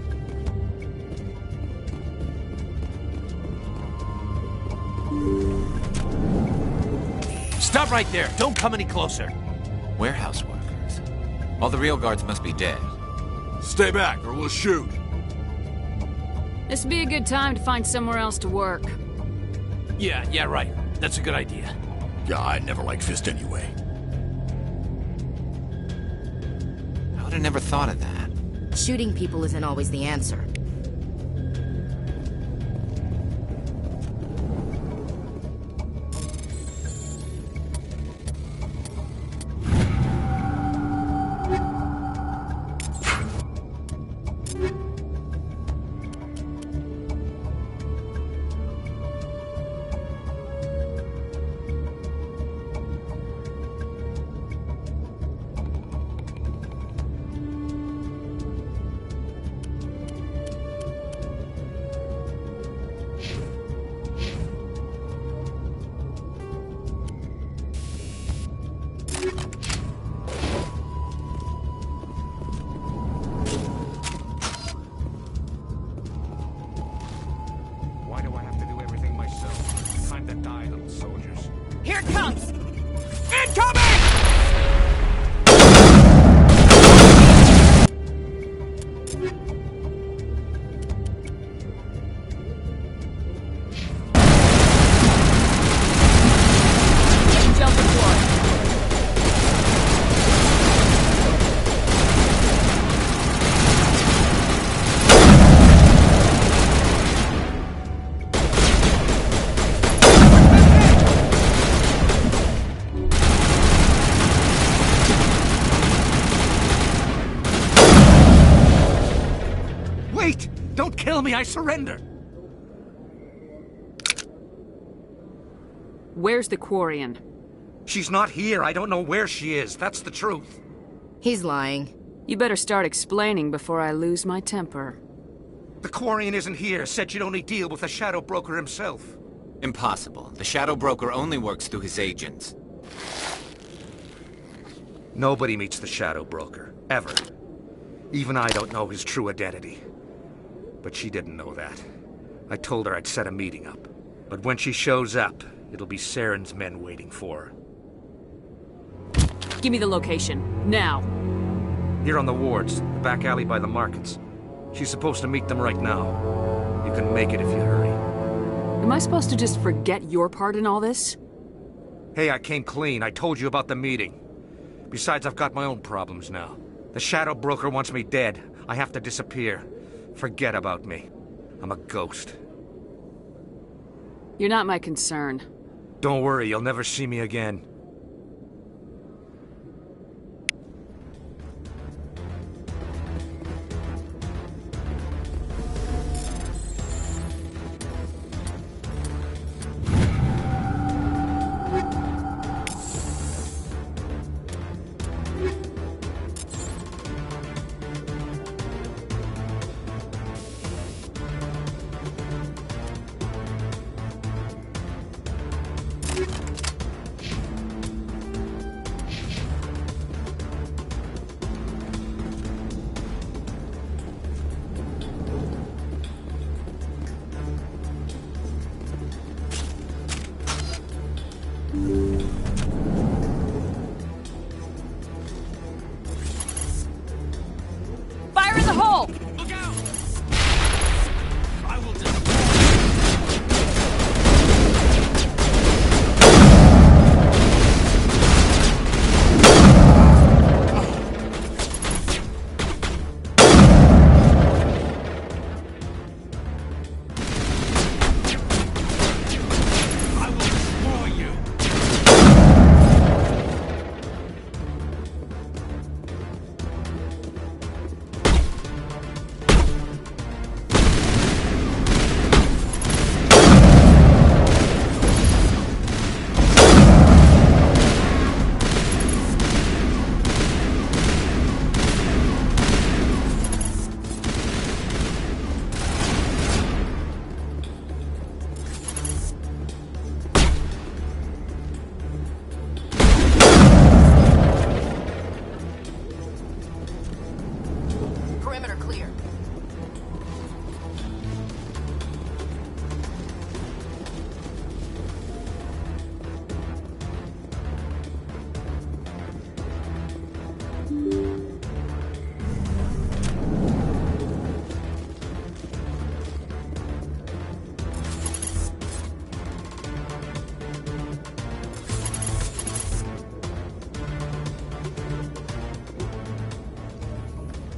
Stop right there! Don't come any closer! Warehouse workers. All the real guards must be dead. Stay back, or we'll shoot. This would be a good time to find somewhere else to work. Yeah, right. That's a good idea. Yeah, I never liked Fist anyway. I would have never thought of that. Shooting people isn't always the answer. Wait! Don't kill me, I surrender! Where's the Quarian? She's not here. I don't know where she is. That's the truth. He's lying. You better start explaining before I lose my temper. The Quarian isn't here. Said you'd only deal with the Shadow Broker himself. Impossible. The Shadow Broker only works through his agents. Nobody meets the Shadow Broker. Ever. Even I don't know his true identity. But she didn't know that. I told her I'd set a meeting up. But when she shows up, it'll be Saren's men waiting for her. Give me the location. Now. Here on the wards, the back alley by the markets. She's supposed to meet them right now. You can make it if you hurry. Am I supposed to just forget your part in all this? Hey, I came clean. I told you about the meeting. Besides, I've got my own problems now. The Shadow Broker wants me dead. I have to disappear. Forget about me. I'm a ghost. You're not my concern. Don't worry, you'll never see me again. Fire in the hole! Look out! I will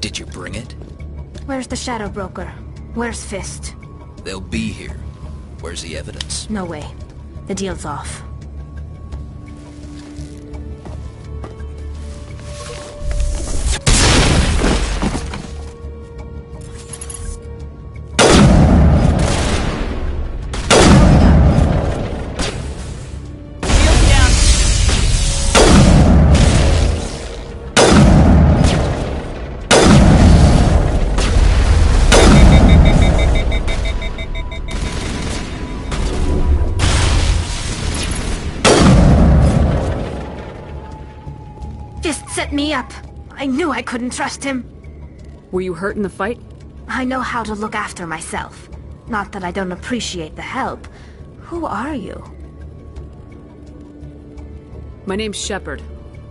Did you bring it? Where's the Shadow Broker? Where's Fist? They'll be here. Where's the evidence? No way. The deal's off. Set me up. I knew I couldn't trust him. Were you hurt in the fight? I know how to look after myself. Not that I don't appreciate the help. Who are you? My name's Shepard.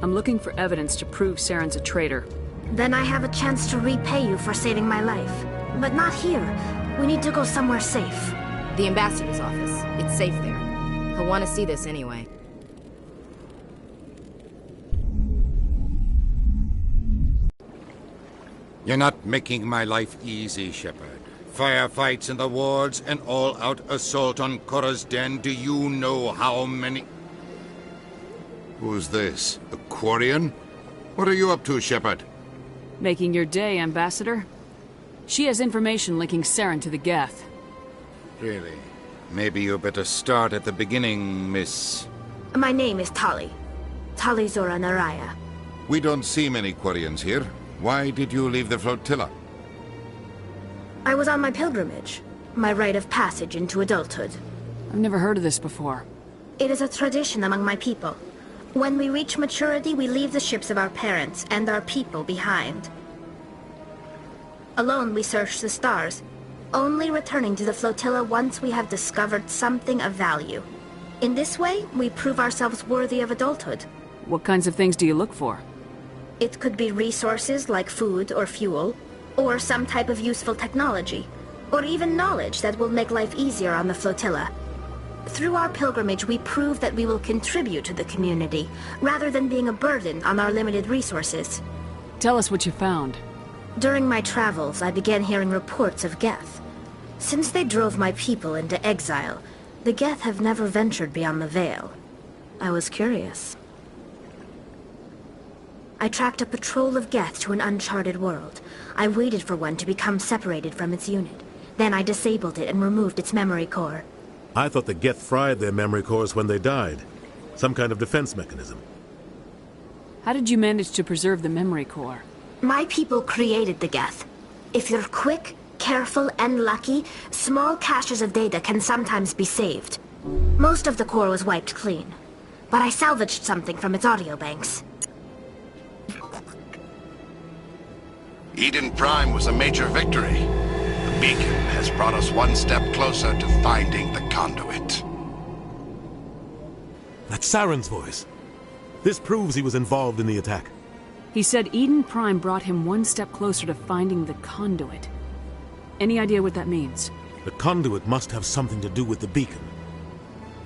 I'm looking for evidence to prove Saren's a traitor. Then I have a chance to repay you for saving my life. But not here. We need to go somewhere safe. The ambassador's office. It's safe there. He'll want to see this anyway. You're not making my life easy, Shepard. Firefights in the wards, an all-out assault on Korra's den. Do you know how many... Who's this? A Quarian? What are you up to, Shepard? Making your day, Ambassador. She has information linking Saren to the Geth. Really? Maybe you better start at the beginning, Miss... My name is Tali. Tali Zora Naraya. We don't see many Quarians here. Why did you leave the flotilla? I was on my pilgrimage. My rite of passage into adulthood. I've never heard of this before. It is a tradition among my people. When we reach maturity, we leave the ships of our parents and our people behind. Alone, we search the stars, only returning to the flotilla once we have discovered something of value. In this way, we prove ourselves worthy of adulthood. What kinds of things do you look for? It could be resources like food or fuel, or some type of useful technology, or even knowledge that will make life easier on the flotilla. Through our pilgrimage, we prove that we will contribute to the community, rather than being a burden on our limited resources. Tell us what you found. During my travels, I began hearing reports of Geth. Since they drove my people into exile, the Geth have never ventured beyond the Veil. I was curious. I tracked a patrol of Geth to an uncharted world. I waited for one to become separated from its unit. Then I disabled it and removed its memory core. I thought the Geth fried their memory cores when they died. Some kind of defense mechanism. How did you manage to preserve the memory core? My people created the Geth. If you're quick, careful, and lucky, small caches of data can sometimes be saved. Most of the core was wiped clean, but I salvaged something from its audio banks. Eden Prime was a major victory. The beacon has brought us one step closer to finding the conduit. That's Saren's voice. This proves he was involved in the attack. He said Eden Prime brought him one step closer to finding the conduit. Any idea what that means? The conduit must have something to do with the beacon.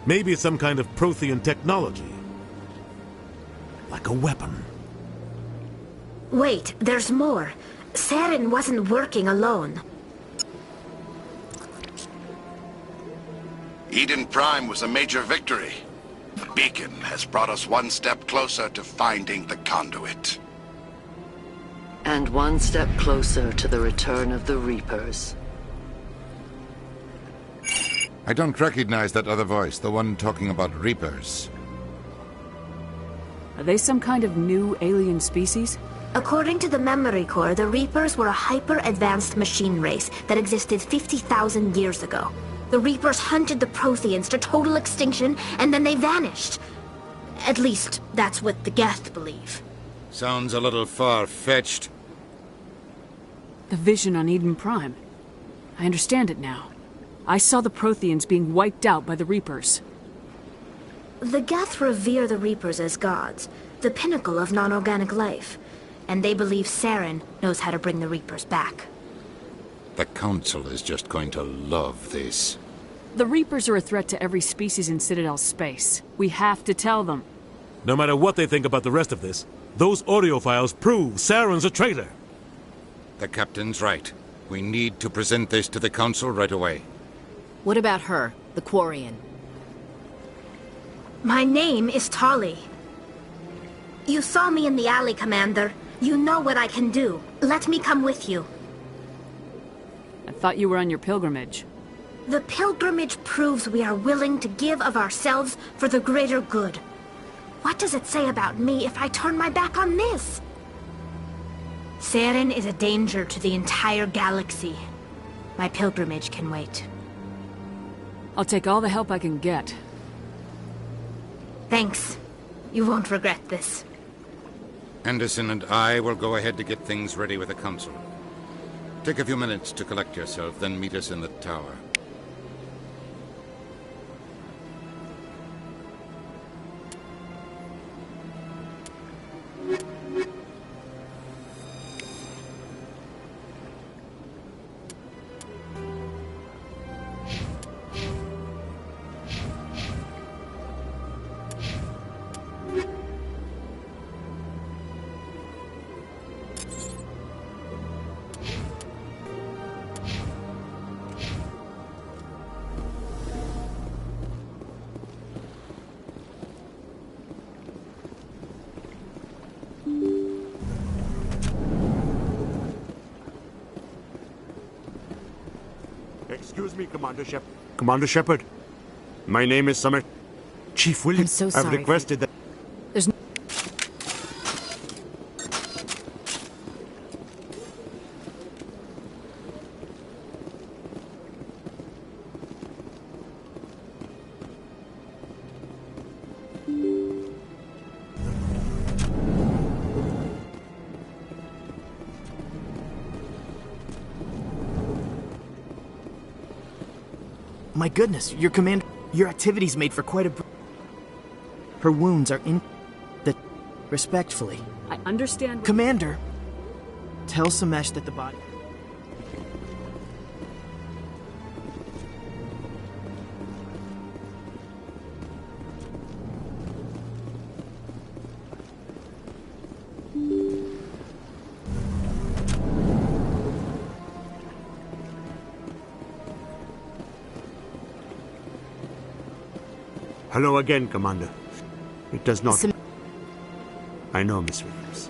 Maybe it's some kind of Prothean technology. Like a weapon. Wait, there's more. Saren wasn't working alone. Eden Prime was a major victory. The beacon has brought us one step closer to finding the conduit. And one step closer to the return of the Reapers. I don't recognize that other voice, the one talking about Reapers. Are they some kind of new alien species? According to the memory core, the Reapers were a hyper-advanced machine race that existed 50,000 years ago. The Reapers hunted the Protheans to total extinction, and then they vanished. At least, that's what the Geth believe. Sounds a little far-fetched. The vision on Eden Prime. I understand it now. I saw the Protheans being wiped out by the Reapers. The Geth revere the Reapers as gods, the pinnacle of non-organic life. And they believe Saren knows how to bring the Reapers back. The Council is just going to love this. The Reapers are a threat to every species in Citadel space. We have to tell them. No matter what they think about the rest of this, those audio files prove Saren's a traitor. The Captain's right. We need to present this to the Council right away. What about her, the Quarian? My name is Tali. You saw me in the alley, Commander. You know what I can do. Let me come with you. I thought you were on your pilgrimage. The pilgrimage proves we are willing to give of ourselves for the greater good. What does it say about me if I turn my back on this? Saren is a danger to the entire galaxy. My pilgrimage can wait. I'll take all the help I can get. Thanks. You won't regret this. Anderson and I will go ahead to get things ready with the Council. Take a few minutes to collect yourself, then meet us in the tower. Excuse me, Commander Shepard. My name is Summer. Chief William, I'm so sorry. I've requested that... There's no... My goodness, your activities made for quite a... Her wounds are in... Respectfully. I understand... Commander, tell Samesh that the body... Hello again, Commander. It does not... I know, Miss Williams.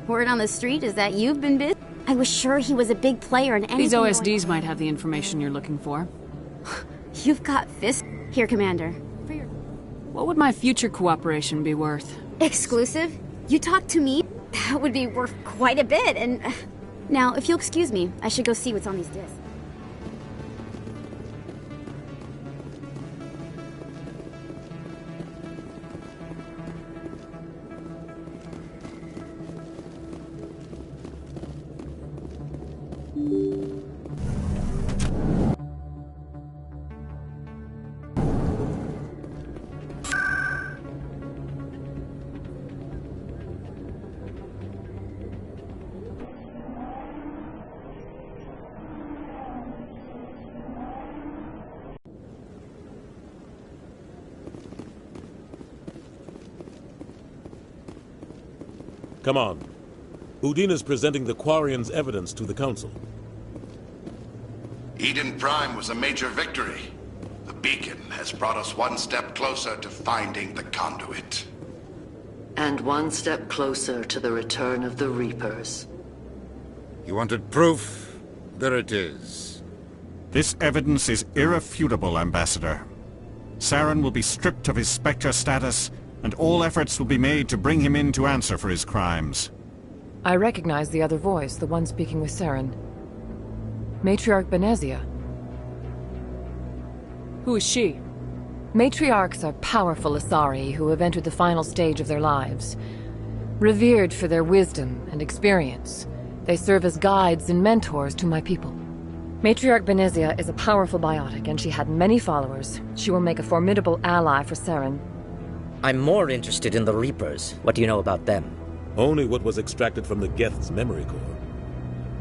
Word on the street is that you've been busy. I was sure he was a big player in anything. These OSDs might have the information you're looking for. You've got fists. Here, Commander. What would my future cooperation be worth? Exclusive? You talk to me? That would be worth quite a bit, and... Now, if you'll excuse me, I should go see what's on these discs. Come on. Udina's presenting the Quarian's evidence to the Council. Eden Prime was a major victory. The beacon has brought us one step closer to finding the conduit. And one step closer to the return of the Reapers. You wanted proof? There it is. This evidence is irrefutable, Ambassador. Saren will be stripped of his Spectre status, and all efforts will be made to bring him in to answer for his crimes. I recognize the other voice, the one speaking with Saren. Matriarch Benezia. Who is she? Matriarchs are powerful Asari who have entered the final stage of their lives. Revered for their wisdom and experience, they serve as guides and mentors to my people. Matriarch Benezia is a powerful biotic, and she had many followers. She will make a formidable ally for Saren. I'm more interested in the Reapers. What do you know about them? Only what was extracted from the Geth's memory core.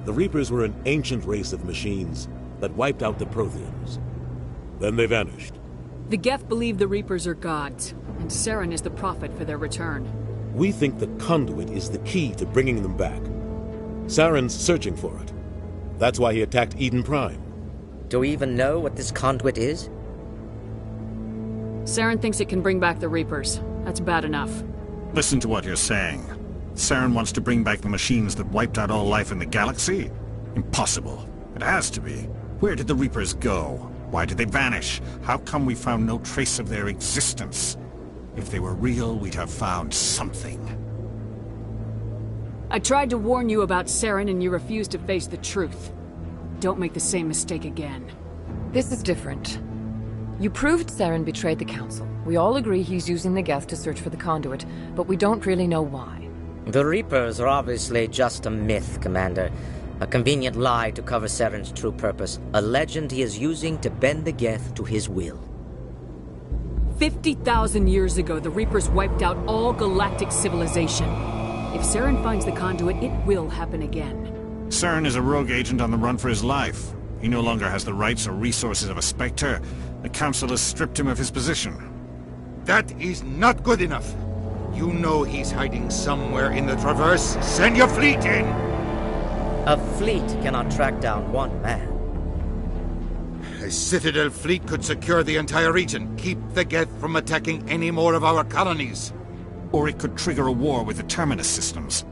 The Reapers were an ancient race of machines that wiped out the Protheans. Then they vanished. The Geth believe the Reapers are gods, and Saren is the prophet for their return. We think the conduit is the key to bringing them back. Saren's searching for it. That's why he attacked Eden Prime. Do we even know what this conduit is? Saren thinks it can bring back the Reapers. That's bad enough. Listen to what you're saying. Saren wants to bring back the machines that wiped out all life in the galaxy? Impossible. It has to be. Where did the Reapers go? Why did they vanish? How come we found no trace of their existence? If they were real, we'd have found something. I tried to warn you about Saren and you refused to face the truth. Don't make the same mistake again. This is different. You proved Saren betrayed the Council. We all agree he's using the Geth to search for the conduit, but we don't really know why. The Reapers are obviously just a myth, Commander. A convenient lie to cover Saren's true purpose. A legend he is using to bend the Geth to his will. 50,000 years ago, the Reapers wiped out all galactic civilization. If Saren finds the conduit, it will happen again. Saren is a rogue agent on the run for his life. He no longer has the rights or resources of a Spectre. The Council has stripped him of his position. That is not good enough. You know he's hiding somewhere in the Traverse. Send your fleet in! A fleet cannot track down one man. A Citadel fleet could secure the entire region, keep the Geth from attacking any more of our colonies. Or it could trigger a war with the Terminus systems.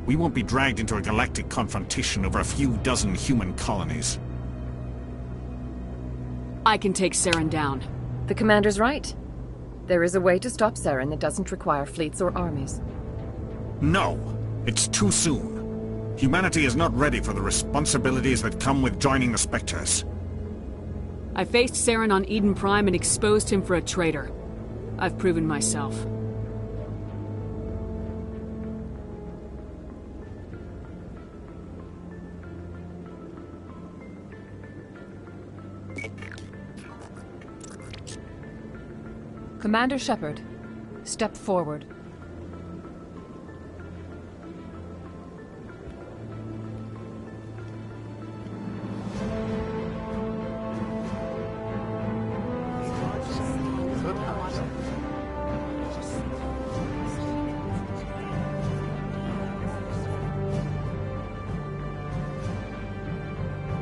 We won't be dragged into a galactic confrontation over a few dozen human colonies. I can take Saren down. The commander's right. There is a way to stop Saren that doesn't require fleets or armies. No! It's too soon. Humanity is not ready for the responsibilities that come with joining the Spectres. I faced Saren on Eden Prime and exposed him for a traitor. I've proven myself. Commander Shepard, step forward.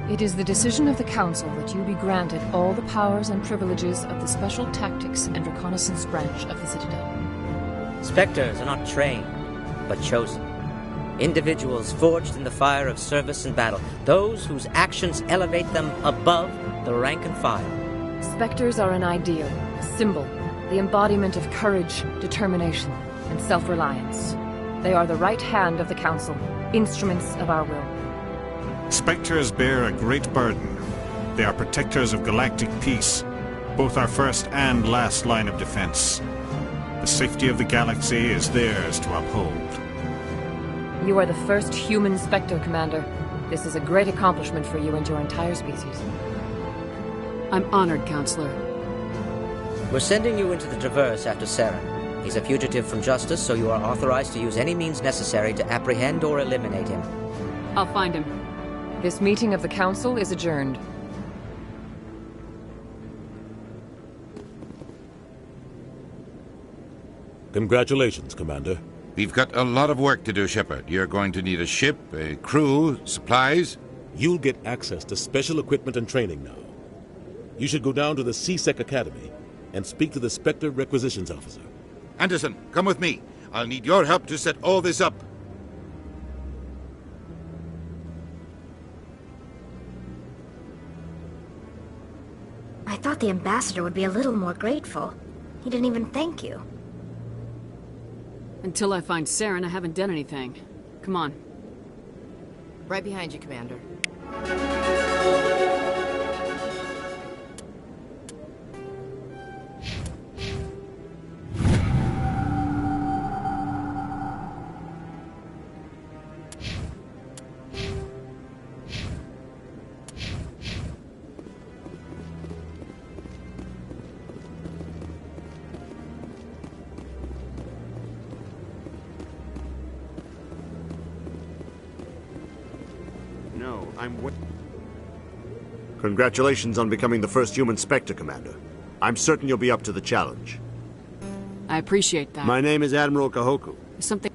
It is the decision of the Council that you be granted all the powers and privileges of the Special Tactics and Reconnaissance branch of the Citadel. Spectres are not trained, but chosen. Individuals forged in the fire of service and battle. Those whose actions elevate them above the rank and file. Spectres are an ideal, a symbol, the embodiment of courage, determination, and self-reliance. They are the right hand of the Council, instruments of our will. Spectres bear a great burden. They are protectors of galactic peace, both our first and last line of defense. The safety of the galaxy is theirs to uphold. You are the first human Spectre, Commander. This is a great accomplishment for you and your entire species. I'm honored, Counselor. We're sending you into the Traverse after Saren. He's a fugitive from justice, so you are authorized to use any means necessary to apprehend or eliminate him. I'll find him. This meeting of the Council is adjourned. Congratulations, Commander. We've got a lot of work to do, Shepard. You're going to need a ship, a crew, supplies. You'll get access to special equipment and training now. You should go down to the C-Sec Academy and speak to the Spectre Requisitions Officer. Anderson, come with me. I'll need your help to set all this up. I thought the ambassador would be a little more grateful. He didn't even thank you. Until I find Saren, I haven't done anything. Come on. Right behind you, Commander. Congratulations on becoming the first human Spectre, Commander. I'm certain you'll be up to the challenge. I appreciate that. My name is Admiral Kahoku. Something...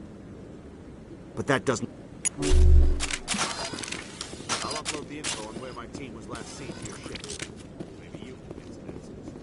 But that doesn't... I'll upload the info on where my team was last seen to your ship. Maybe you can get some answers.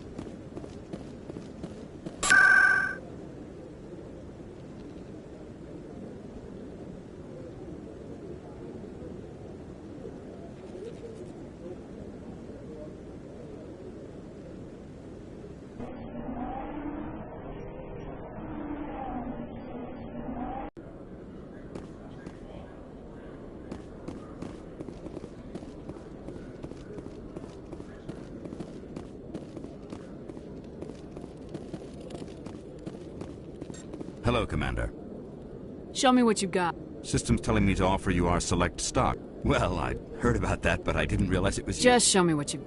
Hello, Commander. Show me what you've got. System's telling me to offer you our select stock. Well, I heard about that, but I didn't realize it was you. Just show me what you...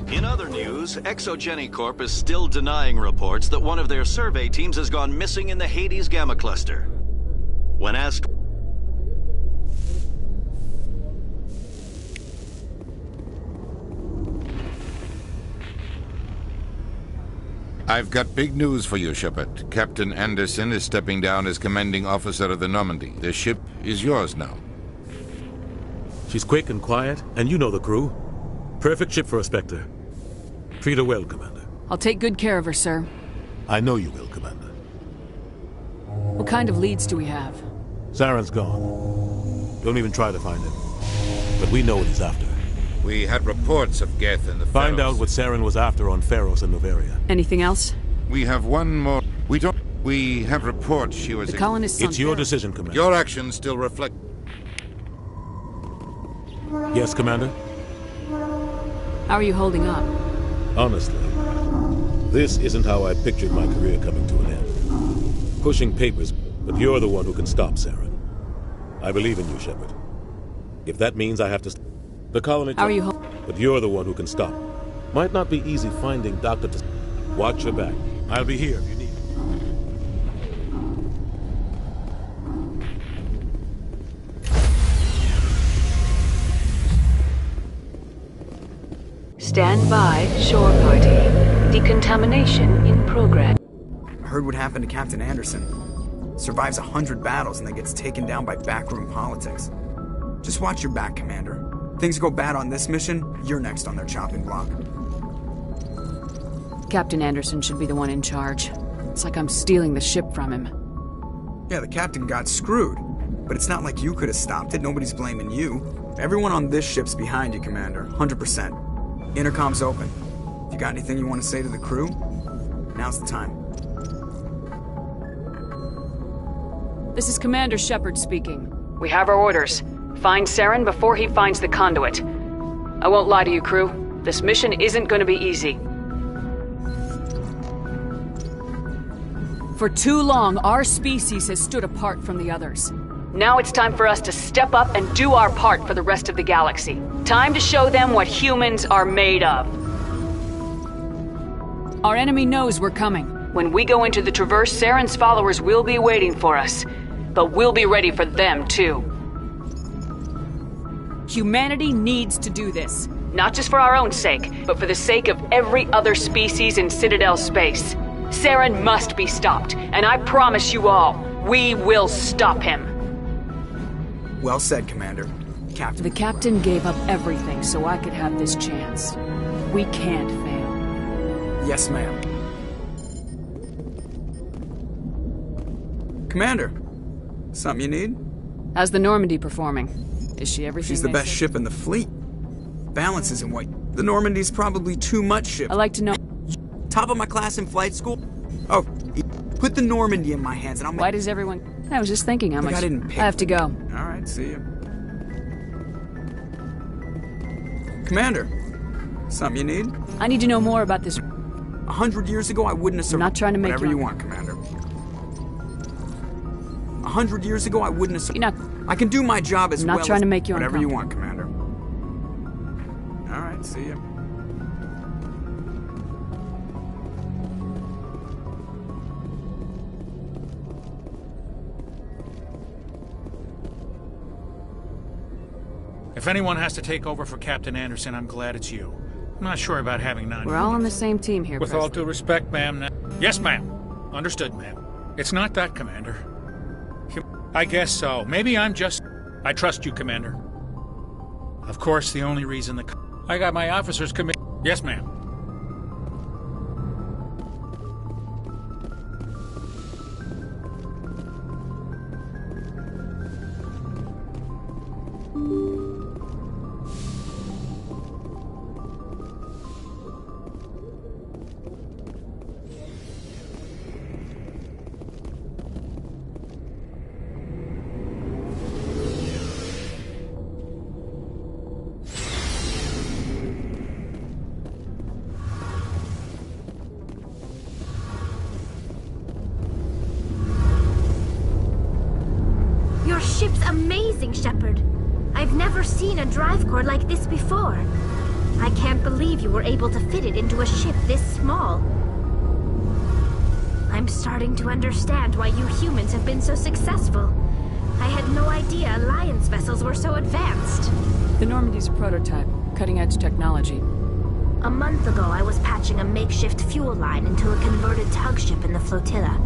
In other news, Exogeny Corp is still denying reports that one of their survey teams has gone missing in the Hades Gamma Cluster. When asked... I've got big news for you, Shepard. Captain Anderson is stepping down as commanding officer of the Normandy. The ship is yours now. She's quick and quiet, and you know the crew. Perfect ship for a Spectre. Treat her well, Commander. I'll take good care of her, sir. I know you will, Commander. What kind of leads do we have? Saren's gone. Don't even try to find him. But we know what he's after. We had reports of Geth in the Find Pharos. out what Saren was after on Pharos and Noveria. Anything else? We have one more... We have reports she was... The colonists on It's your Pharos. decision, Commander. Your actions still reflect... Yes, Commander? How are you holding up? Honestly, this isn't how I pictured my career coming to an end. Pushing papers, but you're the one who can stop Saren. I believe in you, Shepard. If that means I have to... The colony... How are you But you're the one who can stop. Might not be easy finding Dr. Watch your back. I'll be here if you need me. Stand by, shore party. Decontamination in progress. I heard what happened to Captain Anderson. Survives 100 battles and then gets taken down by backroom politics. Just watch your back, Commander. Things go bad on this mission, you're next on their chopping block. Captain Anderson should be the one in charge. It's like I'm stealing the ship from him. Yeah, the captain got screwed. But it's not like you could have stopped it. Nobody's blaming you. Everyone on this ship's behind you, Commander. 100%. Intercom's open. If you got anything you want to say to the crew, now's the time. This is Commander Shepard speaking. We have our orders. Find Saren before he finds the conduit. I won't lie to you, crew. This mission isn't going to be easy. For too long, our species has stood apart from the others. Now it's time for us to step up and do our part for the rest of the galaxy. Time to show them what humans are made of. Our enemy knows we're coming. When we go into the Traverse, Saren's followers will be waiting for us. But we'll be ready for them, too. Humanity needs to do this. Not just for our own sake, but for the sake of every other species in Citadel space. Saren must be stopped, and I promise you all, we will stop him. Well said, Commander. Captain. The captain gave up everything so I could have this chance. We can't fail. Yes, ma'am. Commander, something you need? How's the Normandy performing? Is she everything? She's the best ship in the fleet. Balance isn't what... The Normandy's probably too much ship. I'd like to know... Top of my class in flight school? Oh, put the Normandy in my hands and I'll make... Why does everyone... I was just thinking how much... I didn't pick... I have to go. Alright, see you. Commander, something you need? I need to know more about this... 100 years ago, I wouldn't have survived... I'm not trying to make Whatever you want, Commander. 100 years ago, I wouldn't have... You're not... I can do my job as I'm well not trying as to make you whatever you uncomfortable. want, Commander. All right, see ya. If anyone has to take over for Captain Anderson, I'm glad it's you. I'm not sure about having none. We're all on the same team here, With all Presley. due respect, ma'am. Yes, ma'am. Understood, ma'am. It's not that, Commander. I guess so. Maybe I'm just... I trust you, Commander. Of course, the only reason I got my officers commit... Yes, ma'am. Your ship's amazing, Shepard. I've never seen a drive core like this before. I can't believe you were able to fit it into a ship this small. I'm starting to understand why you humans have been so successful. I had no idea Alliance vessels were so advanced. The Normandy's a prototype, cutting-edge technology. A month ago, I was patching a makeshift fuel line into a converted tug ship in the flotilla.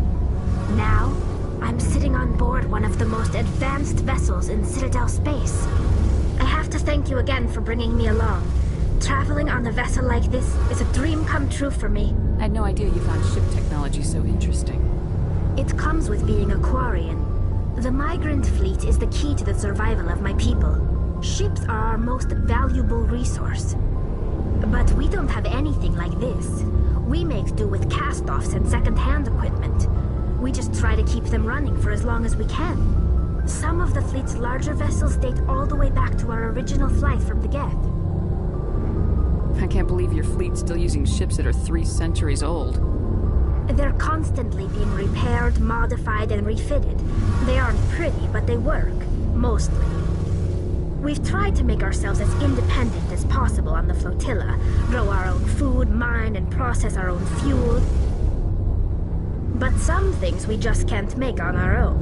Now, I'm sitting on board one of the most advanced vessels in Citadel space. I have to thank you again for bringing me along. Traveling on a vessel like this is a dream come true for me. I had no idea you found ship technology so interesting. It comes with being a Quarian. The migrant fleet is the key to the survival of my people. Ships are our most valuable resource. But we don't have anything like this. We make do with cast-offs and second-hand equipment. We just try to keep them running for as long as we can. Some of the fleet's larger vessels date all the way back to our original flight from the Geth. I can't believe your fleet's still using ships that are 3 centuries old. They're constantly being repaired, modified, and refitted. They aren't pretty, but they work. Mostly. We've tried to make ourselves as independent as possible on the flotilla. Grow our own food, mine, and process our own fuel. But some things we just can't make on our own.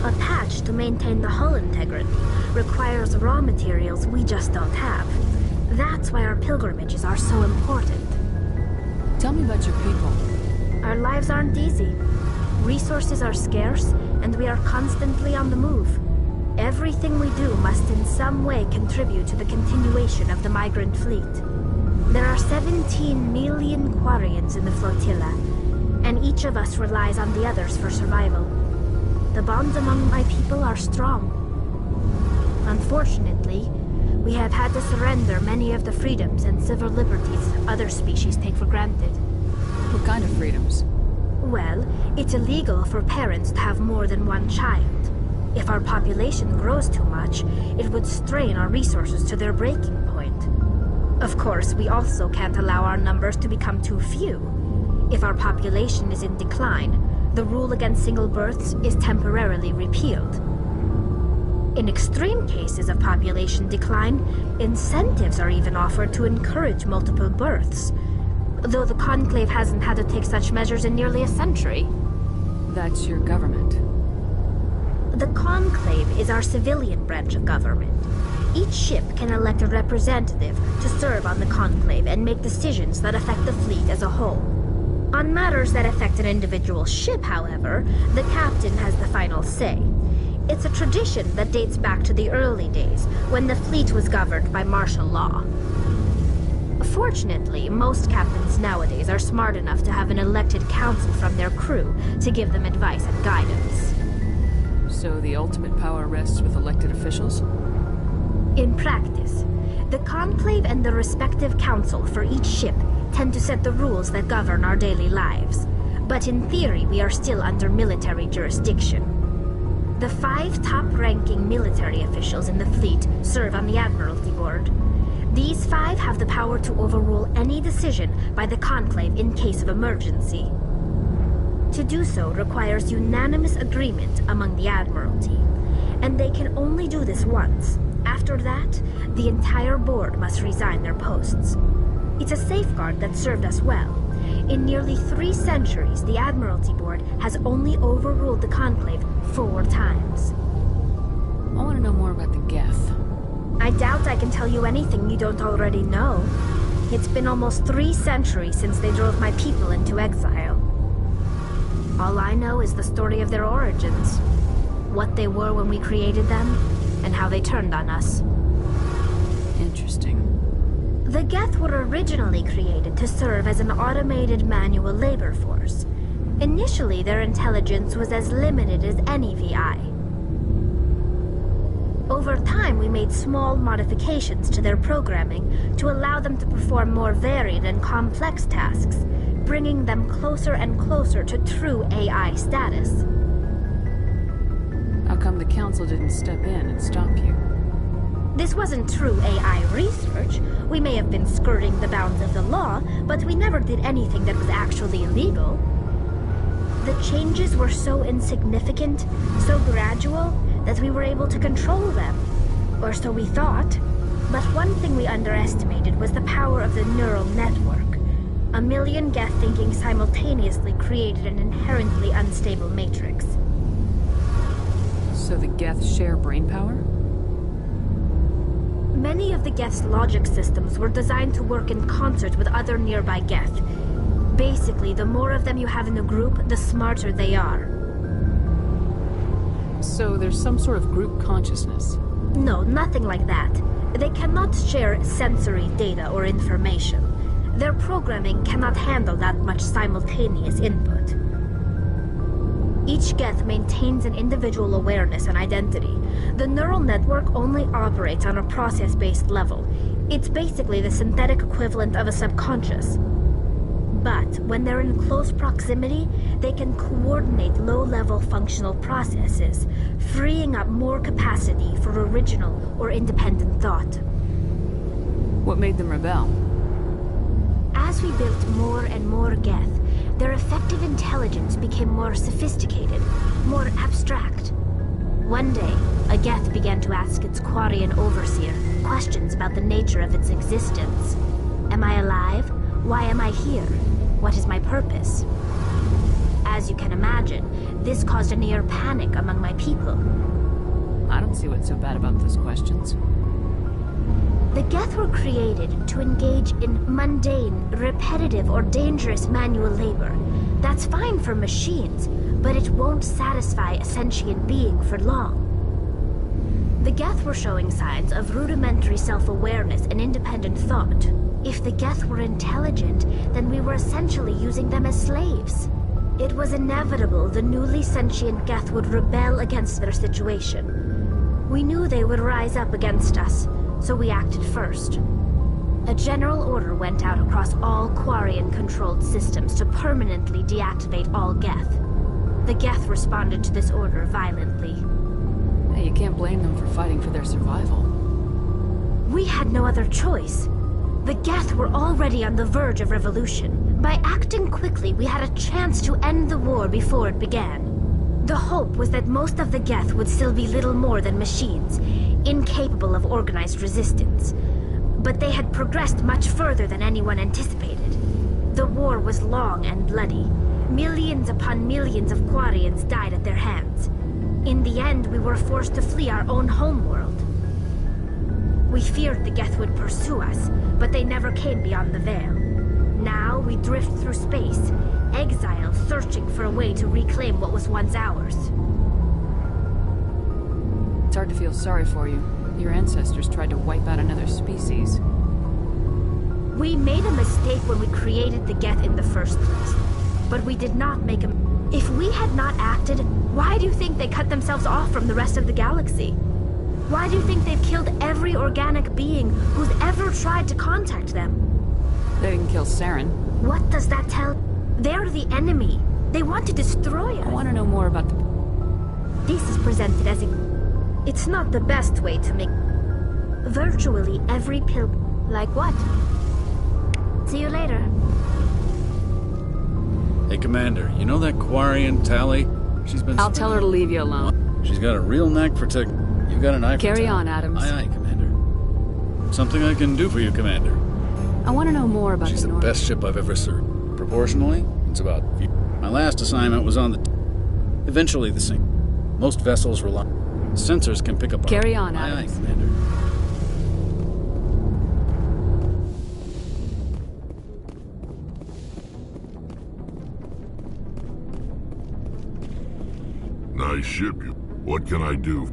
A patch to maintain the hull integrity requires raw materials we just don't have. That's why our pilgrimages are so important. Tell me about your people. Our lives aren't easy. Resources are scarce, and we are constantly on the move. Everything we do must in some way contribute to the continuation of the migrant fleet. There are 17 million Quarians in the flotilla, and each of us relies on the others for survival. The bonds among my people are strong. Unfortunately, we have had to surrender many of the freedoms and civil liberties other species take for granted. What kind of freedoms? Well, it's illegal for parents to have more than one child. If our population grows too much, it would strain our resources to their breaking point. Of course, we also can't allow our numbers to become too few. If our population is in decline, the rule against single births is temporarily repealed. In extreme cases of population decline, incentives are even offered to encourage multiple births, though the Conclave hasn't had to take such measures in nearly a century. That's your government. The Conclave is our civilian branch of government. Each ship can elect a representative to serve on the Conclave and make decisions that affect the fleet as a whole. On matters that affect an individual ship, however, the captain has the final say. It's a tradition that dates back to the early days, when the fleet was governed by martial law. Fortunately, most captains nowadays are smart enough to have an elected council from their crew to give them advice and guidance. So the ultimate power rests with elected officials? In practice, the Conclave and the respective council for each ship tend to set the rules that govern our daily lives. But in theory, we are still under military jurisdiction. The 5 top-ranking military officials in the fleet serve on the Admiralty Board. These 5 have the power to overrule any decision by the Conclave in case of emergency. To do so requires unanimous agreement among the Admiralty, And they can only do this once. After that, the entire board must resign their posts. It's a safeguard that served us well. In nearly 3 centuries, the Admiralty Board has only overruled the Conclave 4 times. I want to know more about the Geth. I doubt I can tell you anything you don't already know. It's been almost 3 centuries since they drove my people into exile. All I know is the story of their origins. What they were when we created them, and how they turned on us. Interesting. The Geth were originally created to serve as an automated manual labor force. Initially, their intelligence was as limited as any VI. Over time, we made small modifications to their programming to allow them to perform more varied and complex tasks, bringing them closer and closer to true AI status. How come the Council didn't step in and stop you? This wasn't true AI research. We may have been skirting the bounds of the law, but we never did anything that was actually illegal. The changes were so insignificant, so gradual, that we were able to control them. Or so we thought. But one thing we underestimated was the power of the neural network. 1 million Geth thinking simultaneously created an inherently unstable matrix. So the Geth share brain power? Many of the Geth's logic systems were designed to work in concert with other nearby Geth. Basically, the more of them you have in a group, the smarter they are. So there's some sort of group consciousness? No, nothing like that. They cannot share sensory data or information. Their programming cannot handle that much simultaneous input. Each Geth maintains an individual awareness and identity. The neural network only operates on a process-based level. It's basically the synthetic equivalent of a subconscious. But when they're in close proximity, they can coordinate low-level functional processes, freeing up more capacity for original or independent thought. What made them rebel? As we built more and more Geth, their effective intelligence became more sophisticated, more abstract. One day, a Geth began to ask its Quarian overseer questions about the nature of its existence. Am I alive? Why am I here? What is my purpose? As you can imagine, this caused a near panic among my people. I don't see what's so bad about those questions. The Geth were created to engage in mundane, repetitive, or dangerous manual labor. That's fine for machines, but it won't satisfy a sentient being for long. The Geth were showing signs of rudimentary self-awareness and independent thought. If the Geth were intelligent, then we were essentially using them as slaves. It was inevitable the newly sentient Geth would rebel against their situation. We knew they would rise up against us, so we acted first. A general order went out across all Quarian-controlled systems to permanently deactivate all Geth. The Geth responded to this order violently. Hey, you can't blame them for fighting for their survival. We had no other choice. The Geth were already on the verge of revolution. By acting quickly, we had a chance to end the war before it began. The hope was that most of the Geth would still be little more than machines, incapable of organized resistance. But they had progressed much further than anyone anticipated. The war was long and bloody. Millions upon millions of Quarians died at their hands. In the end, we were forced to flee our own homeworld. We feared the Geth would pursue us, but they never came beyond the Veil. Now we drift through space, exile, searching for a way to reclaim what was once ours. It's hard to feel sorry for you. Your ancestors tried to wipe out another species. We made a mistake when we created the Geth in the first place. But we did not make a... If we had not acted, why do you think they cut themselves off from the rest of the galaxy? Why do you think they've killed every organic being who's ever tried to contact them? They didn't kill Saren. What does that tell? They're the enemy. They want to destroy us. I want to know more about the... This is presented as a... It's not the best way to make... Virtually every Like what? See you later. Hey, Commander, you know that Quarian Tally? She's been... I'll tell her to leave you alone. She's got a real knack for tech. You've got an eye for Carry talent. on, Adams. Aye, aye, Commander. Something I can do for you, Commander. I want to know more about She's the the North. best ship I've ever served. Proportionally, it's about... My last assignment was on the... Eventually the same. Most vessels rely... Sensors can pick up... Carry on, Aye, aye, Adams. Commander. Nice ship. What can I do?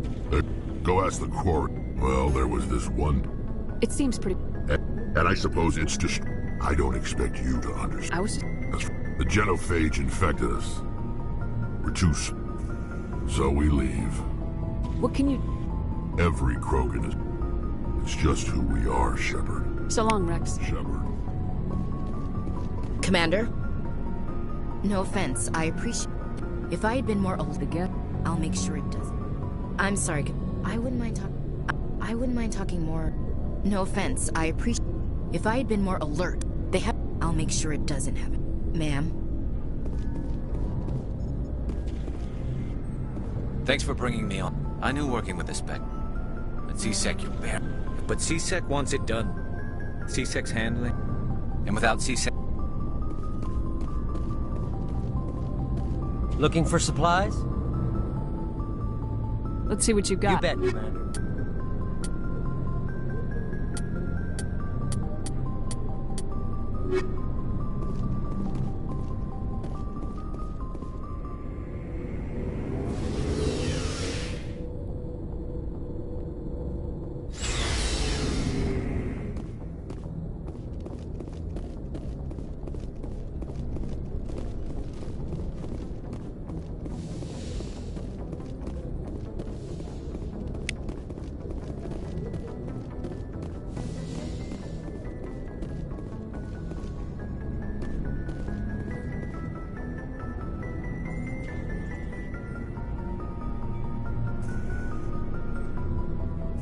Go ask the court. Well, there was this one. It seems pretty... And I suppose it's just... I don't expect you to understand. I was just... The genophage infected us. We're too... So we leave. What can you... Every Krogan is... It's just who we are, Shepard. So long, Rex. Shepard. Commander? No offense, I appreciate... If I had been more old again, I'll make sure it doesn't. I'm sorry, I wouldn't mind talking more... No offense, I appreciate... If I had been more alert, they have... I'll make sure it doesn't happen. Ma'am? Thanks for bringing me on. I knew working with the spec. At C-Sec, you're bare. But C-Sec wants it done. C-Sec's handling. And without C-Sec... Looking for supplies? Let's see what you got. You bet, Commander.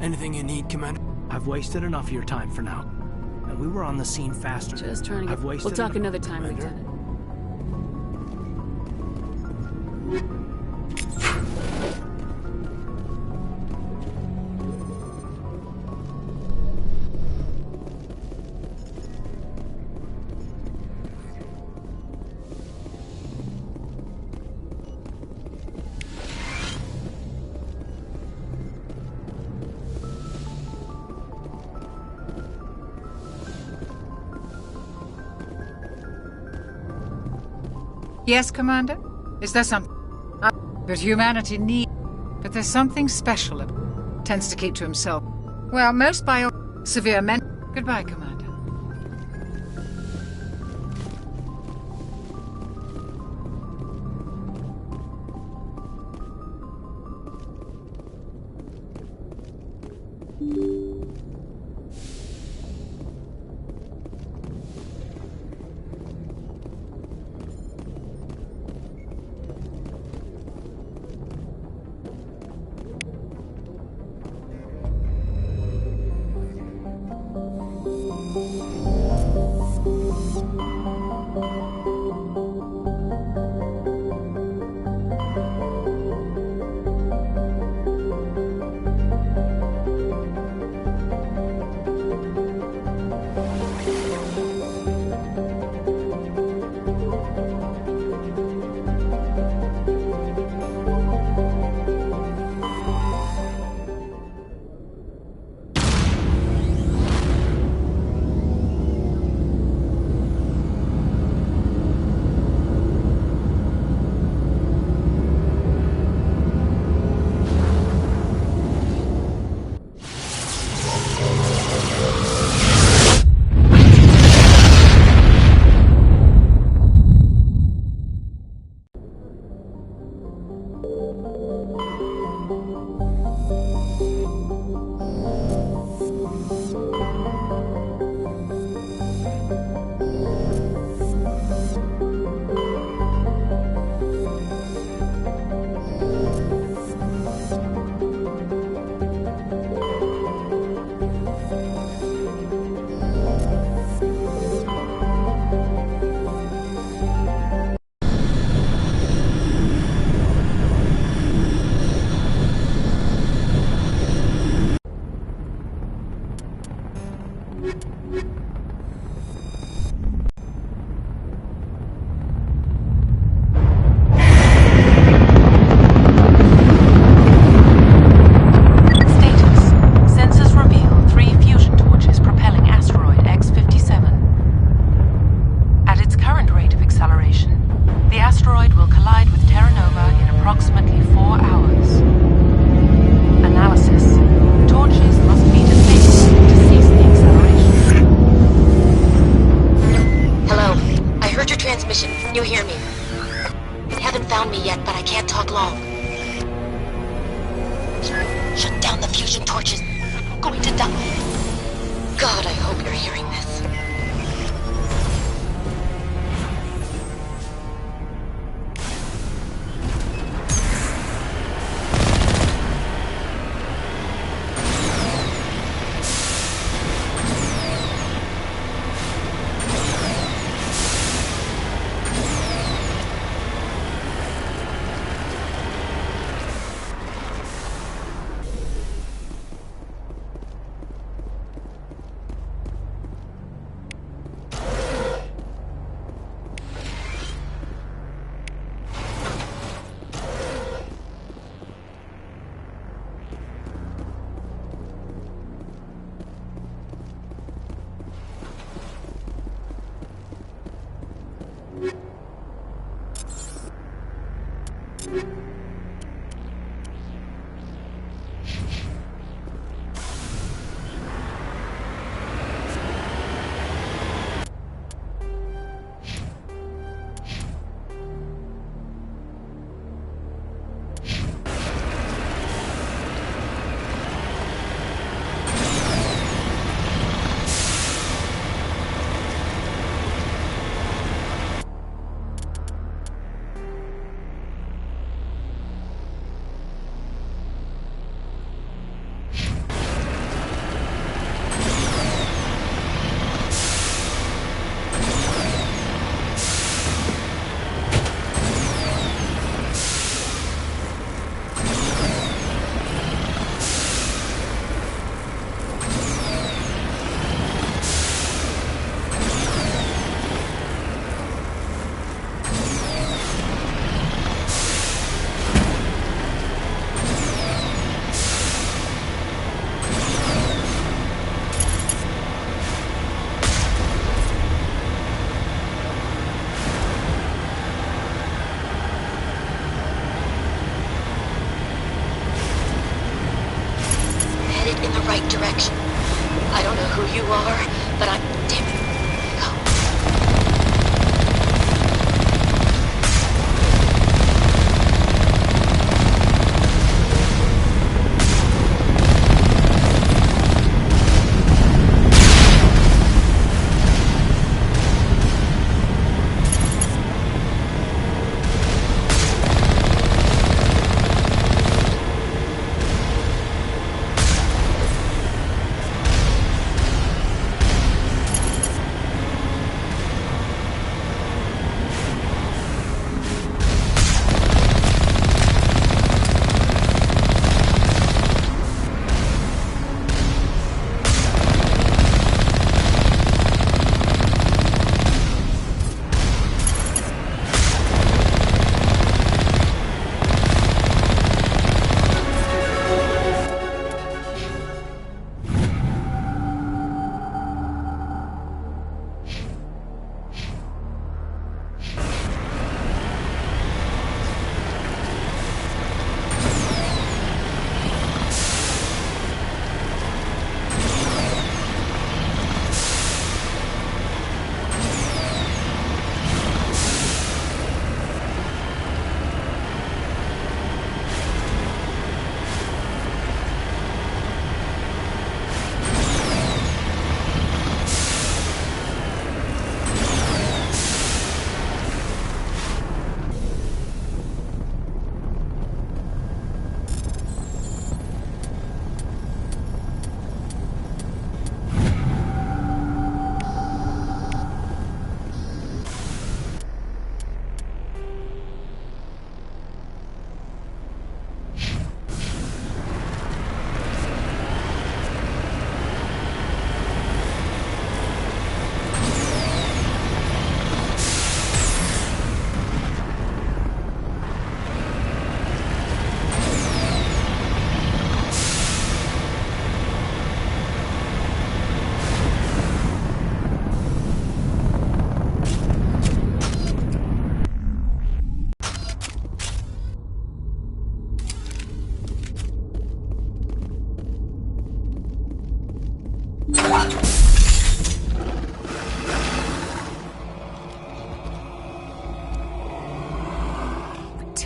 Anything you need, Commander? I've wasted enough of your time for now. And we were on the scene faster. Just trying to get... We'll talk another time, Lieutenant. Yes, Commander? Is there something that humanity needs? But there's something special about tends to keep to himself. Well, most severe men... Goodbye, Commander.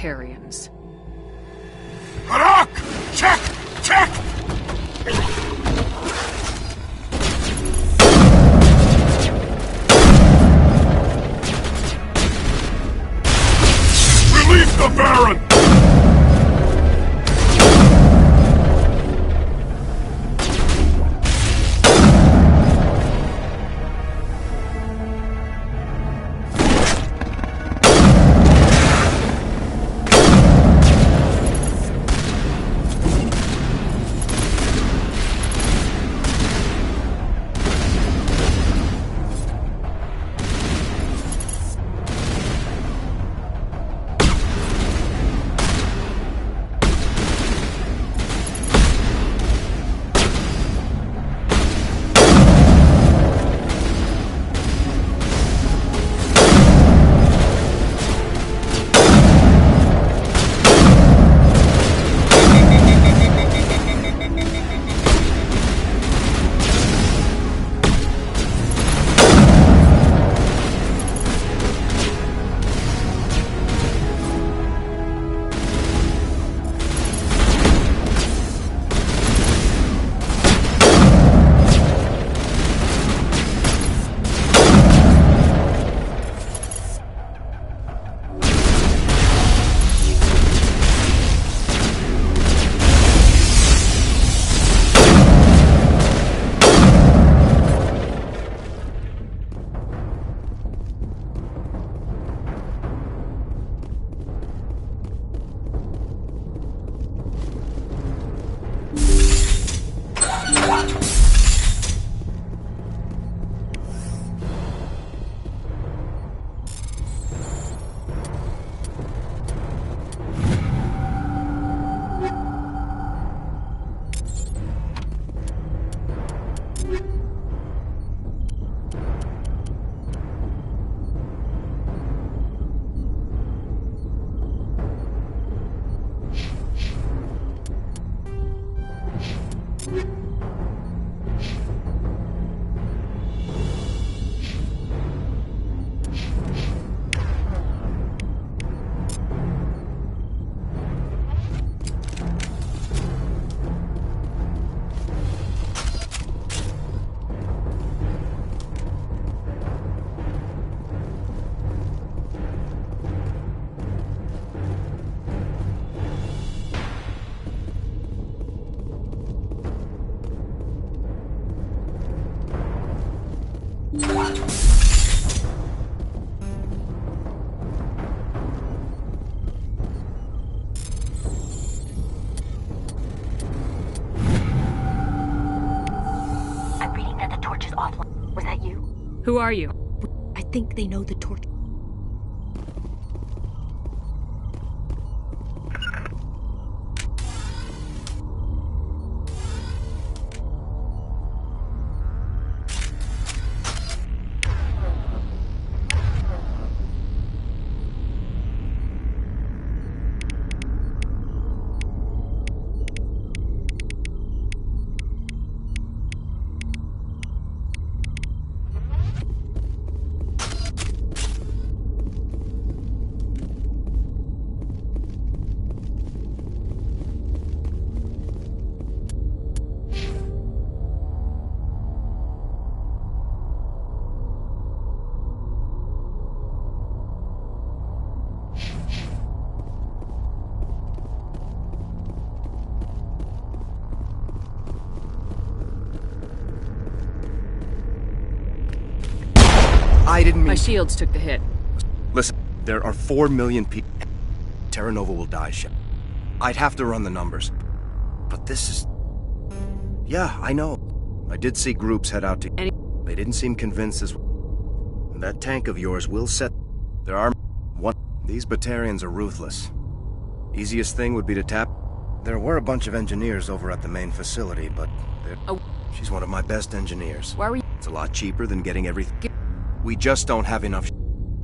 Protheans. Harak! Check! Check! Release the Baron! Who are you? I think they know the torch. I didn't mean... My shields took the hit. Listen, there are 4 million people. Terra Nova will die, Shep. I'd have to run the numbers. But this is... Yeah, I know. I did see groups head out to... They didn't seem convinced as... That tank of yours will set... There are... One... These Batarians are ruthless. Easiest thing would be to tap... There were a bunch of engineers over at the main facility, but... She's one of my best engineers. Why were you... It's a lot cheaper than getting everything... We just don't have enough...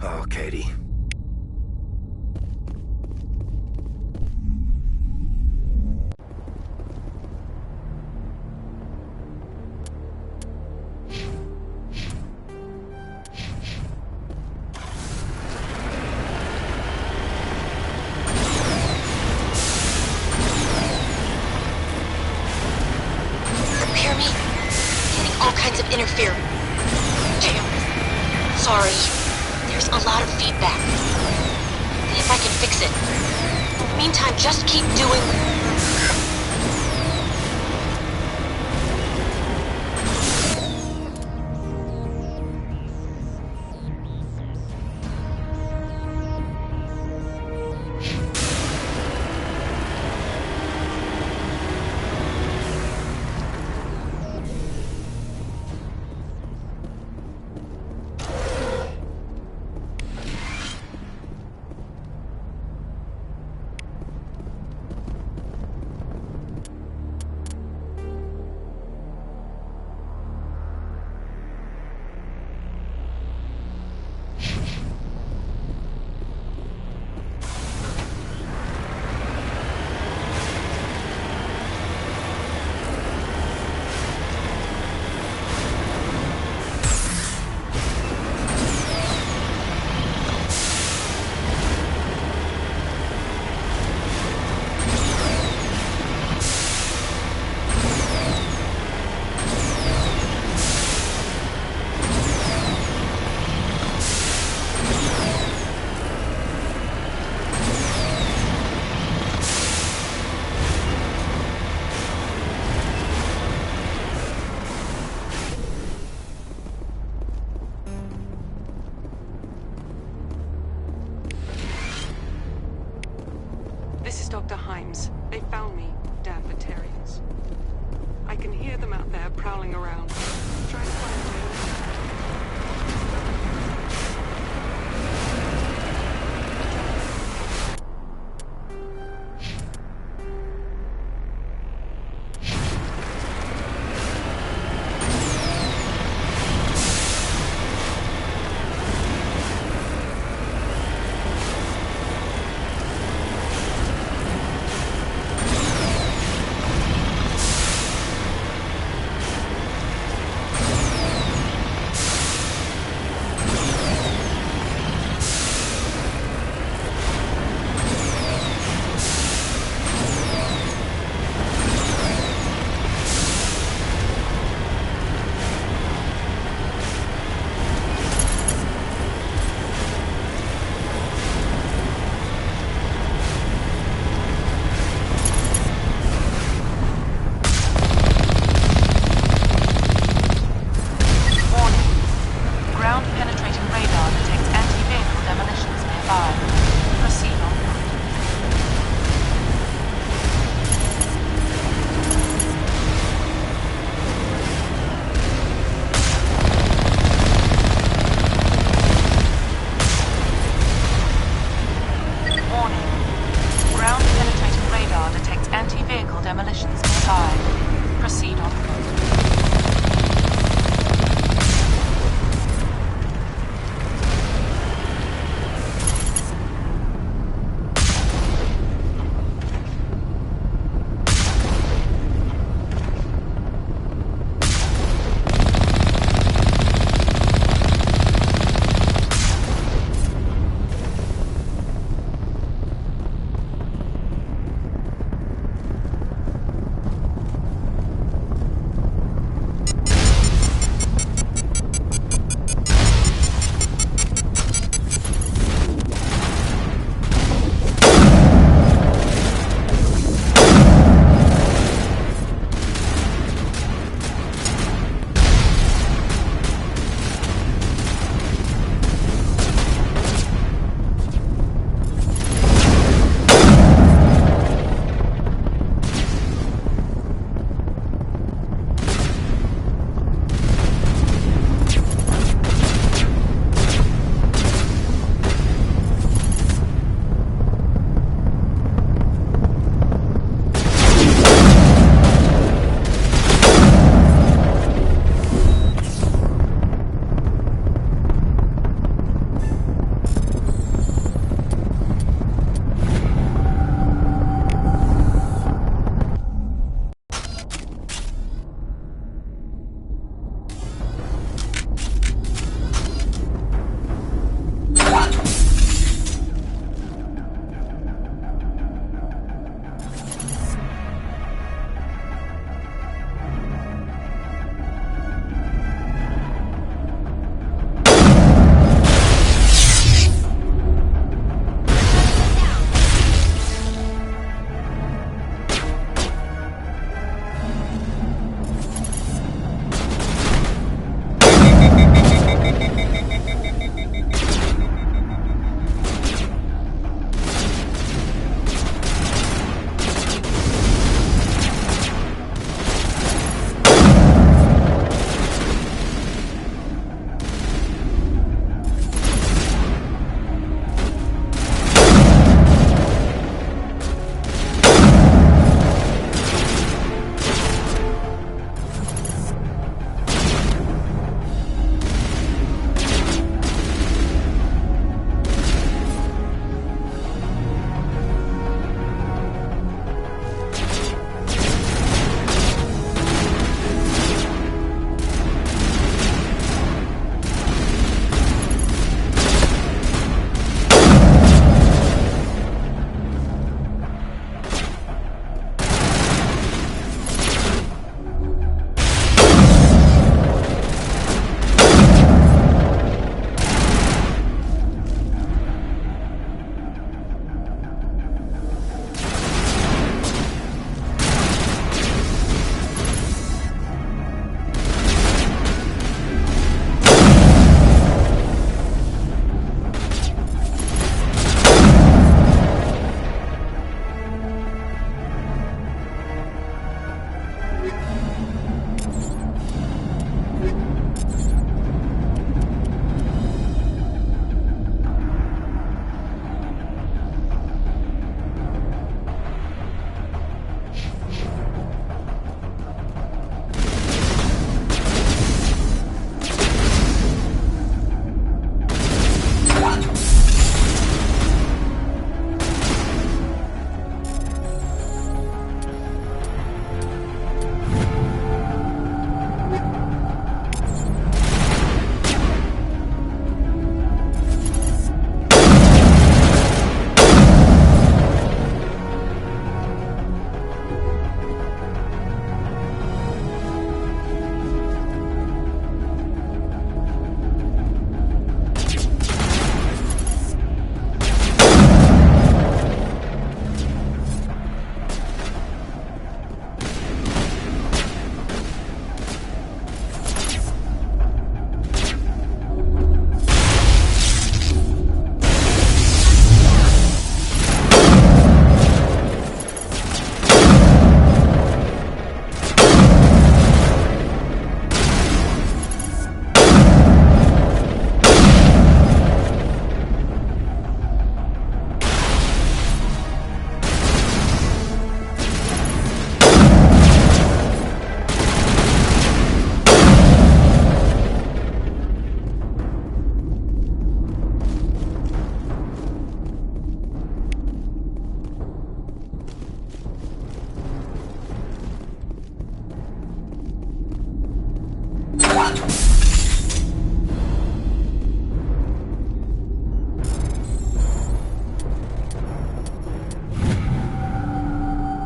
Oh, Katie. kinds of interference. Damn. Sorry. There's a lot of feedback. See if I can fix it. In the meantime, just keep doing... This is Dr. Himes. They found me, damn Batarians. I can hear them out there prowling around. Trying to find me.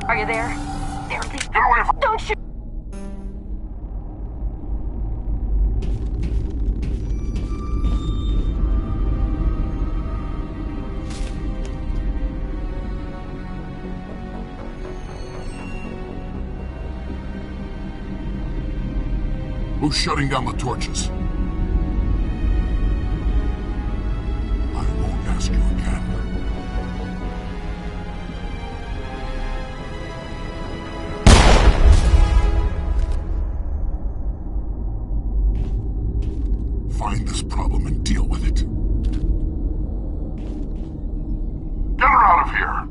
Are you there? There, please. Get away from... Don't shoot! Who's shutting down the torches? I won't ask you again. Find this problem and deal with it. Get her out of here!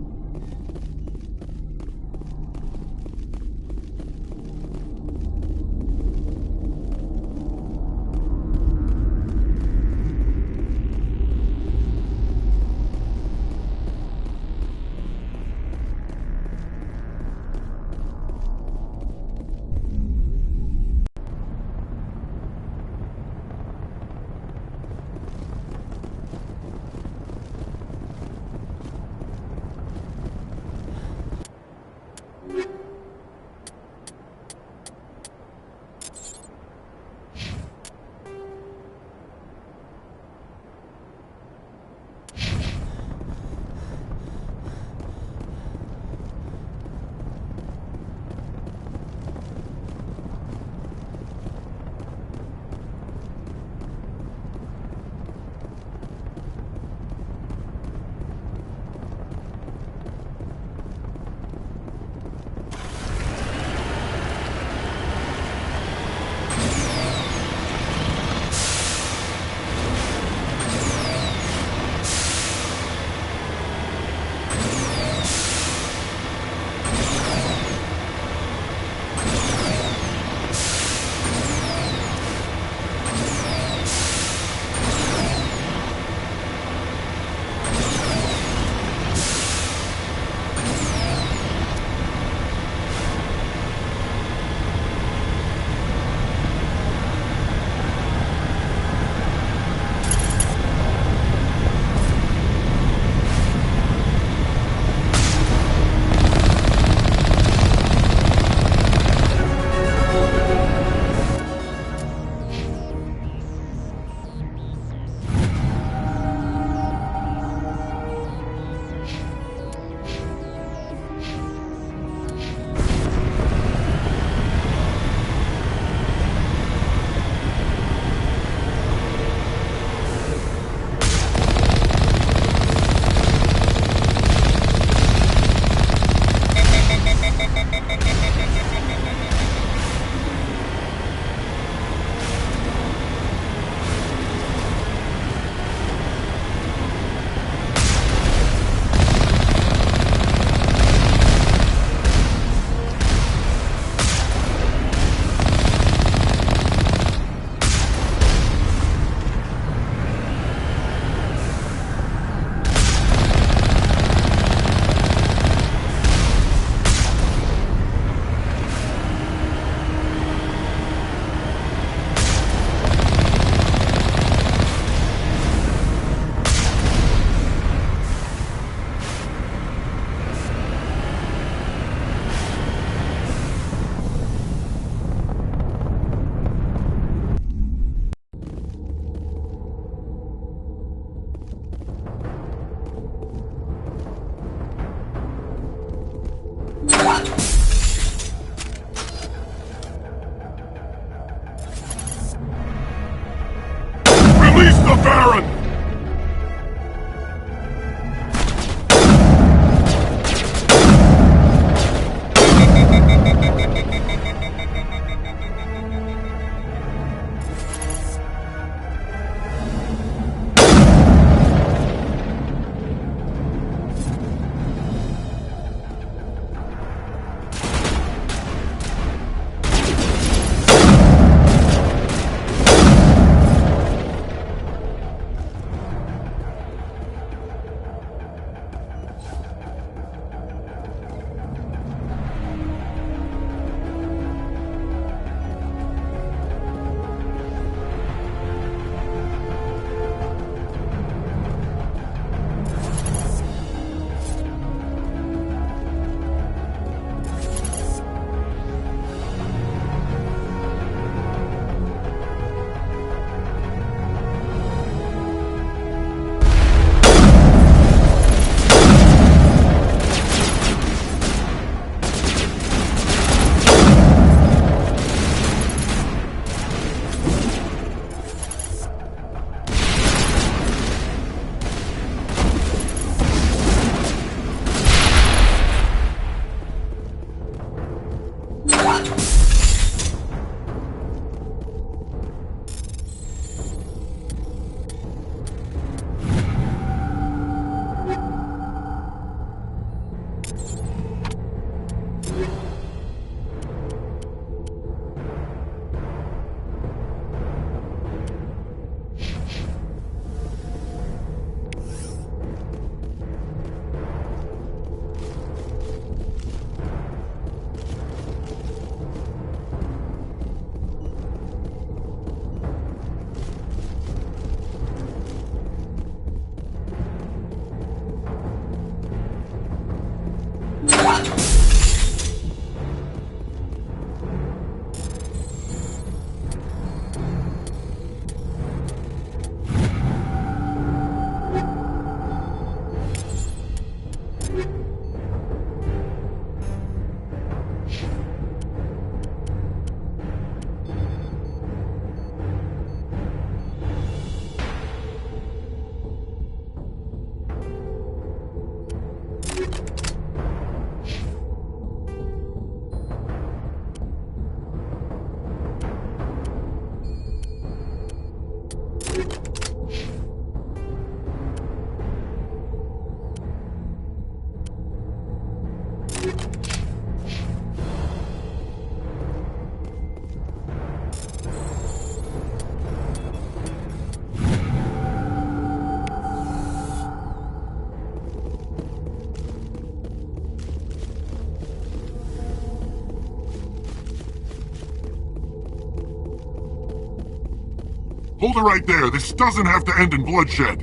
Hold it right there. This doesn't have to end in bloodshed.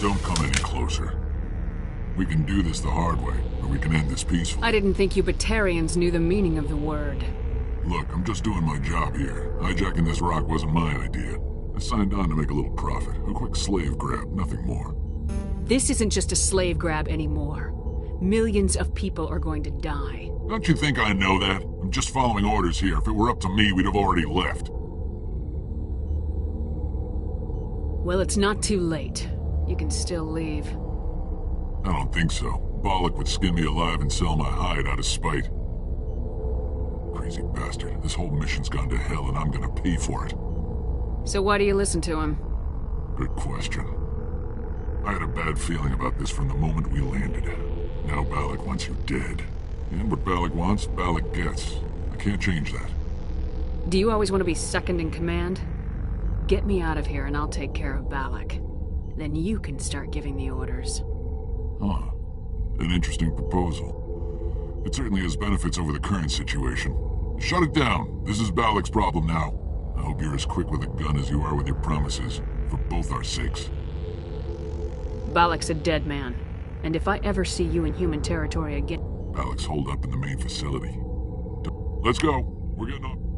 Don't come any closer. We can do this the hard way, or we can end this peacefully. I didn't think you Batarians knew the meaning of the word. Look, I'm just doing my job here. Hijacking this rock wasn't my idea. I signed on to make a little profit. A quick slave grab, nothing more. This isn't just a slave grab anymore. Millions of people are going to die. Don't you think I know that? I'm just following orders here. If it were up to me, we'd have already left. Well, it's not too late. You can still leave. I don't think so. Bollock would skin me alive and sell my hide out of spite. Crazy bastard. This whole mission's gone to hell and I'm gonna pay for it. So why do you listen to him? Good question. I had a bad feeling about this from the moment we landed. Now Bollock wants you dead. And what Bollock wants, Bollock gets. I can't change that. Do you always want to be second in command? Get me out of here and I'll take care of Bollock. Then you can start giving the orders. Huh. An interesting proposal. It certainly has benefits over the current situation. Shut it down. This is Bollock's problem now. I hope you're as quick with a gun as you are with your promises, for both our sakes. Bollock's a dead man. And if I ever see you in human territory again... Bollock's holed up in the main facility. Let's go. We're getting on.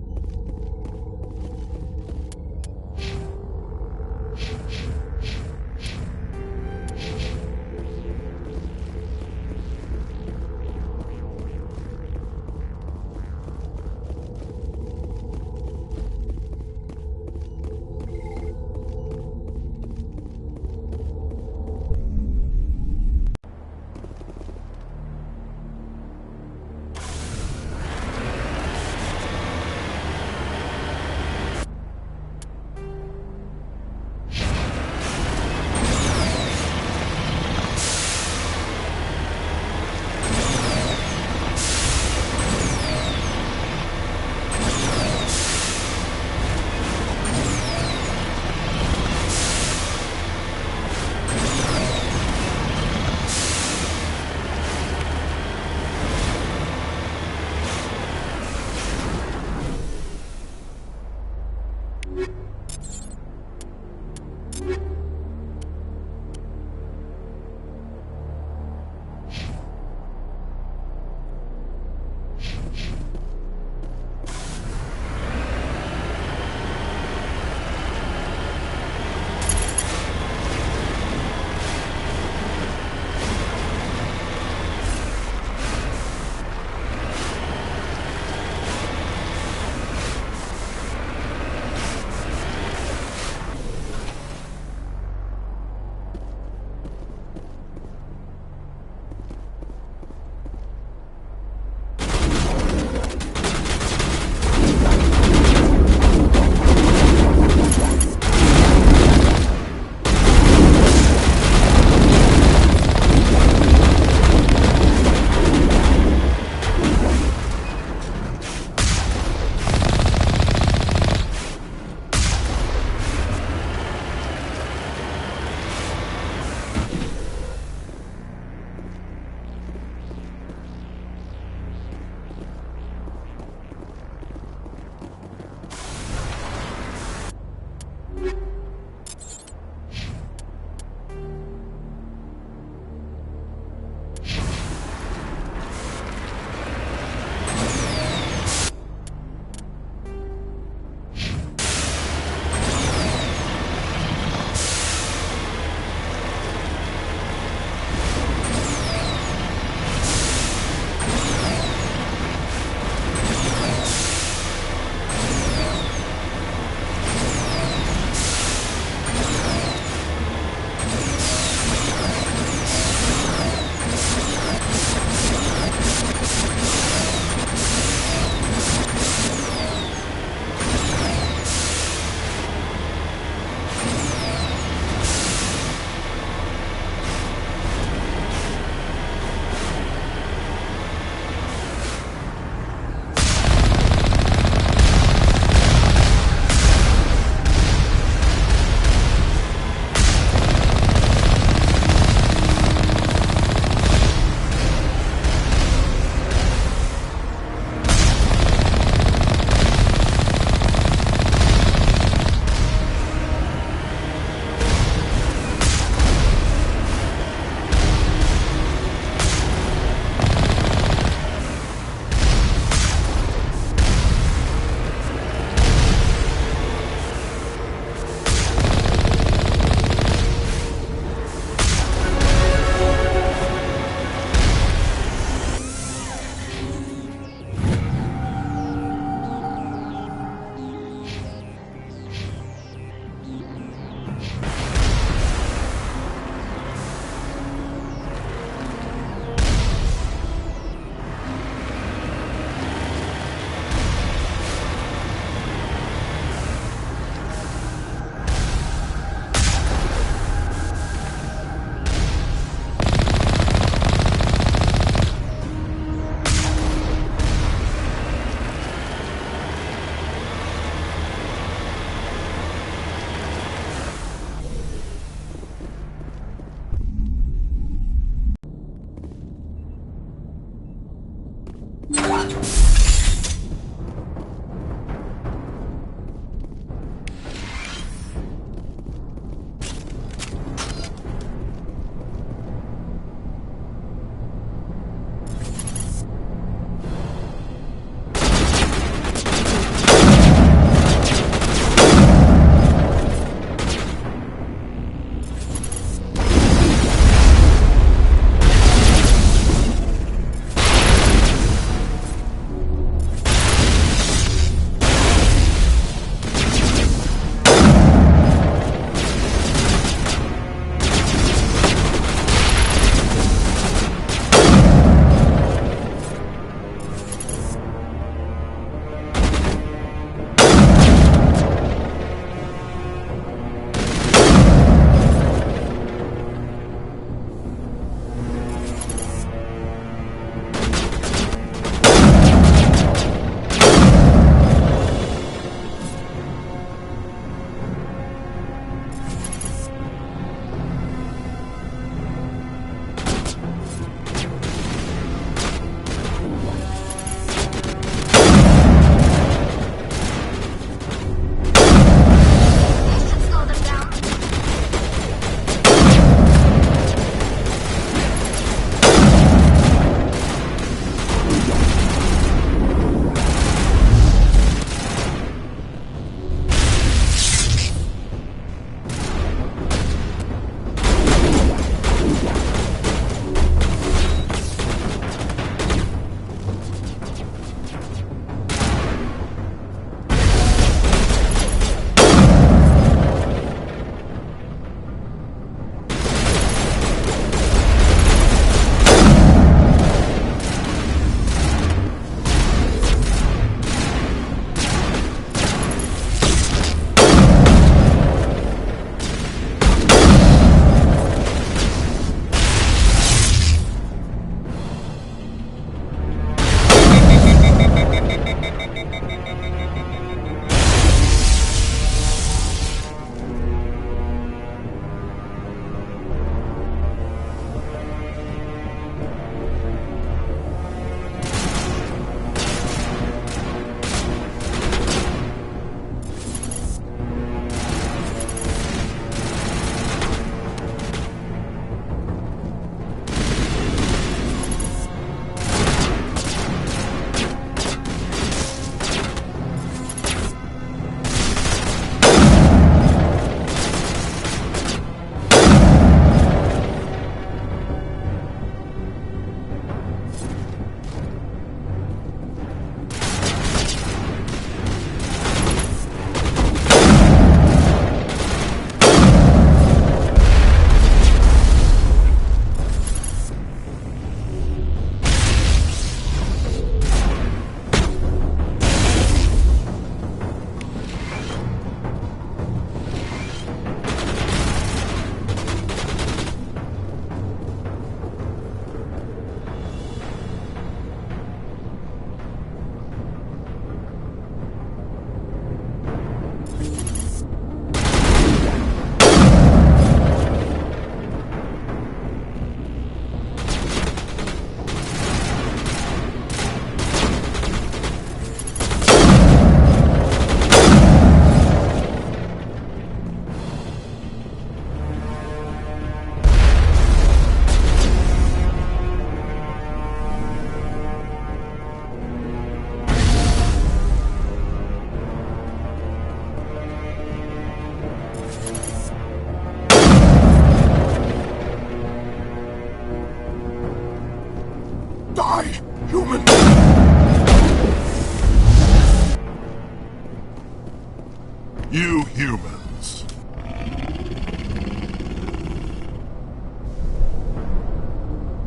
You humans.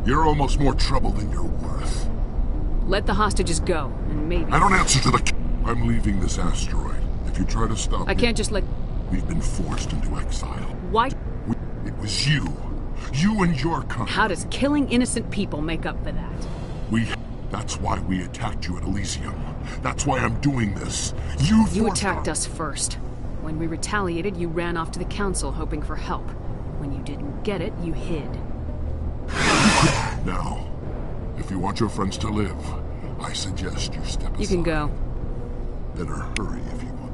You're almost more trouble than you're worth. Let the hostages go, and maybe... I don't answer to the... I'm leaving this asteroid. If you try to stop me... I can't just let... We've been forced into exile. Why? It was you. You and your kind. How does killing innocent people make up for that? That's why we attacked you at Elysium. That's why I'm doing this. You attacked us first. When we retaliated, you ran off to the council hoping for help. When you didn't get it, you hid. Now, if you want your friends to live, I suggest you step aside. You can go. Better hurry if you want.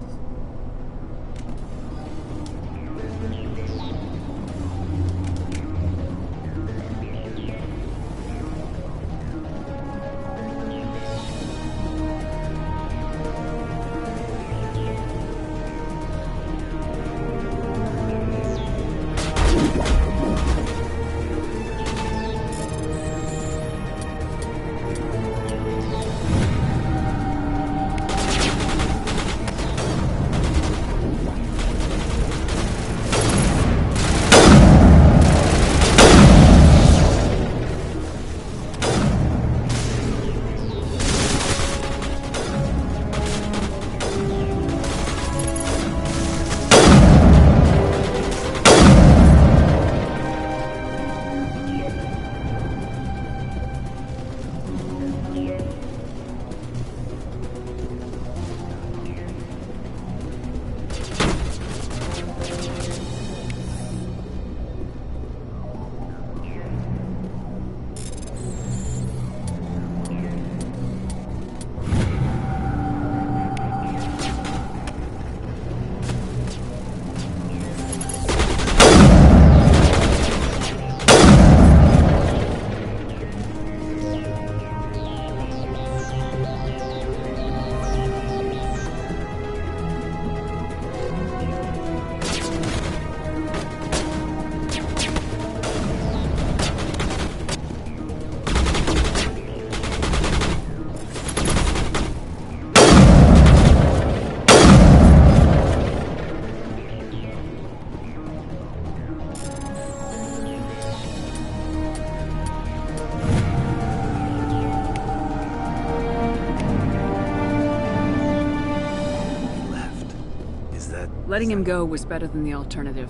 Letting him go was better than the alternative.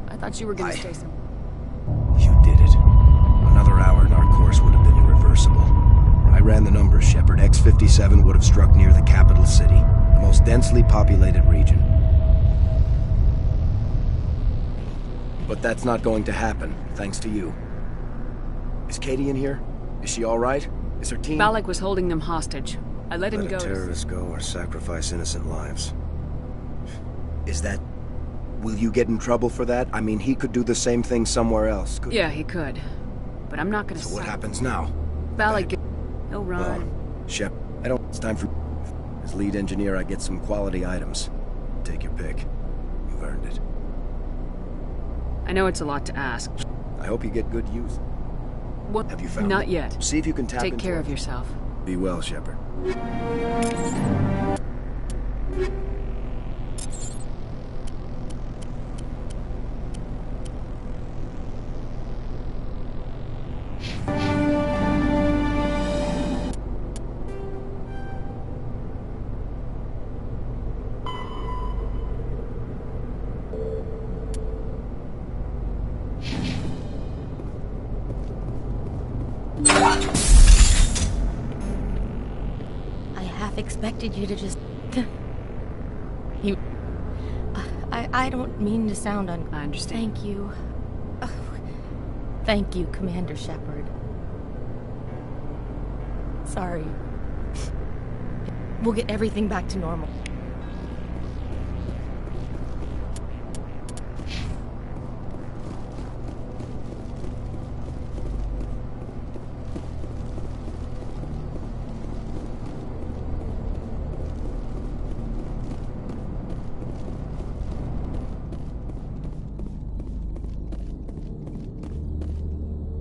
I thought you were gonna stay some... You did it. Another hour and our course would have been irreversible. I ran the numbers, Shepard. X-57 would have struck near the capital city, the most densely populated region. But that's not going to happen, thanks to you. Is Katie in here? Is she all right? Is her team... Balak was holding them hostage. I let him go. Let a terrorist go or sacrifice innocent lives. Is that... Will you get in trouble for that? I mean, he could do the same thing somewhere else, couldn't Yeah, he could. But I'm not gonna... So what happens now? Balak... He'll run. Shep, it's time for... As lead engineer, I get some quality items. Take your pick. You've earned it. I know it's a lot to ask. I hope you get good use. What? Have you found Not it? yet. See if you can tap Take into care it. of yourself. Be well, Shepard. Expected you to just... You... I don't mean to sound I understand. Thank you. Thank you, Commander Shepard. Sorry. We'll get everything back to normal.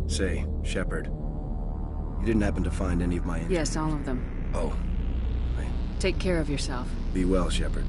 Say, Shepard, you didn't happen to find any of my... Yes, all of them. Oh. Take care of yourself. Be well, Shepard.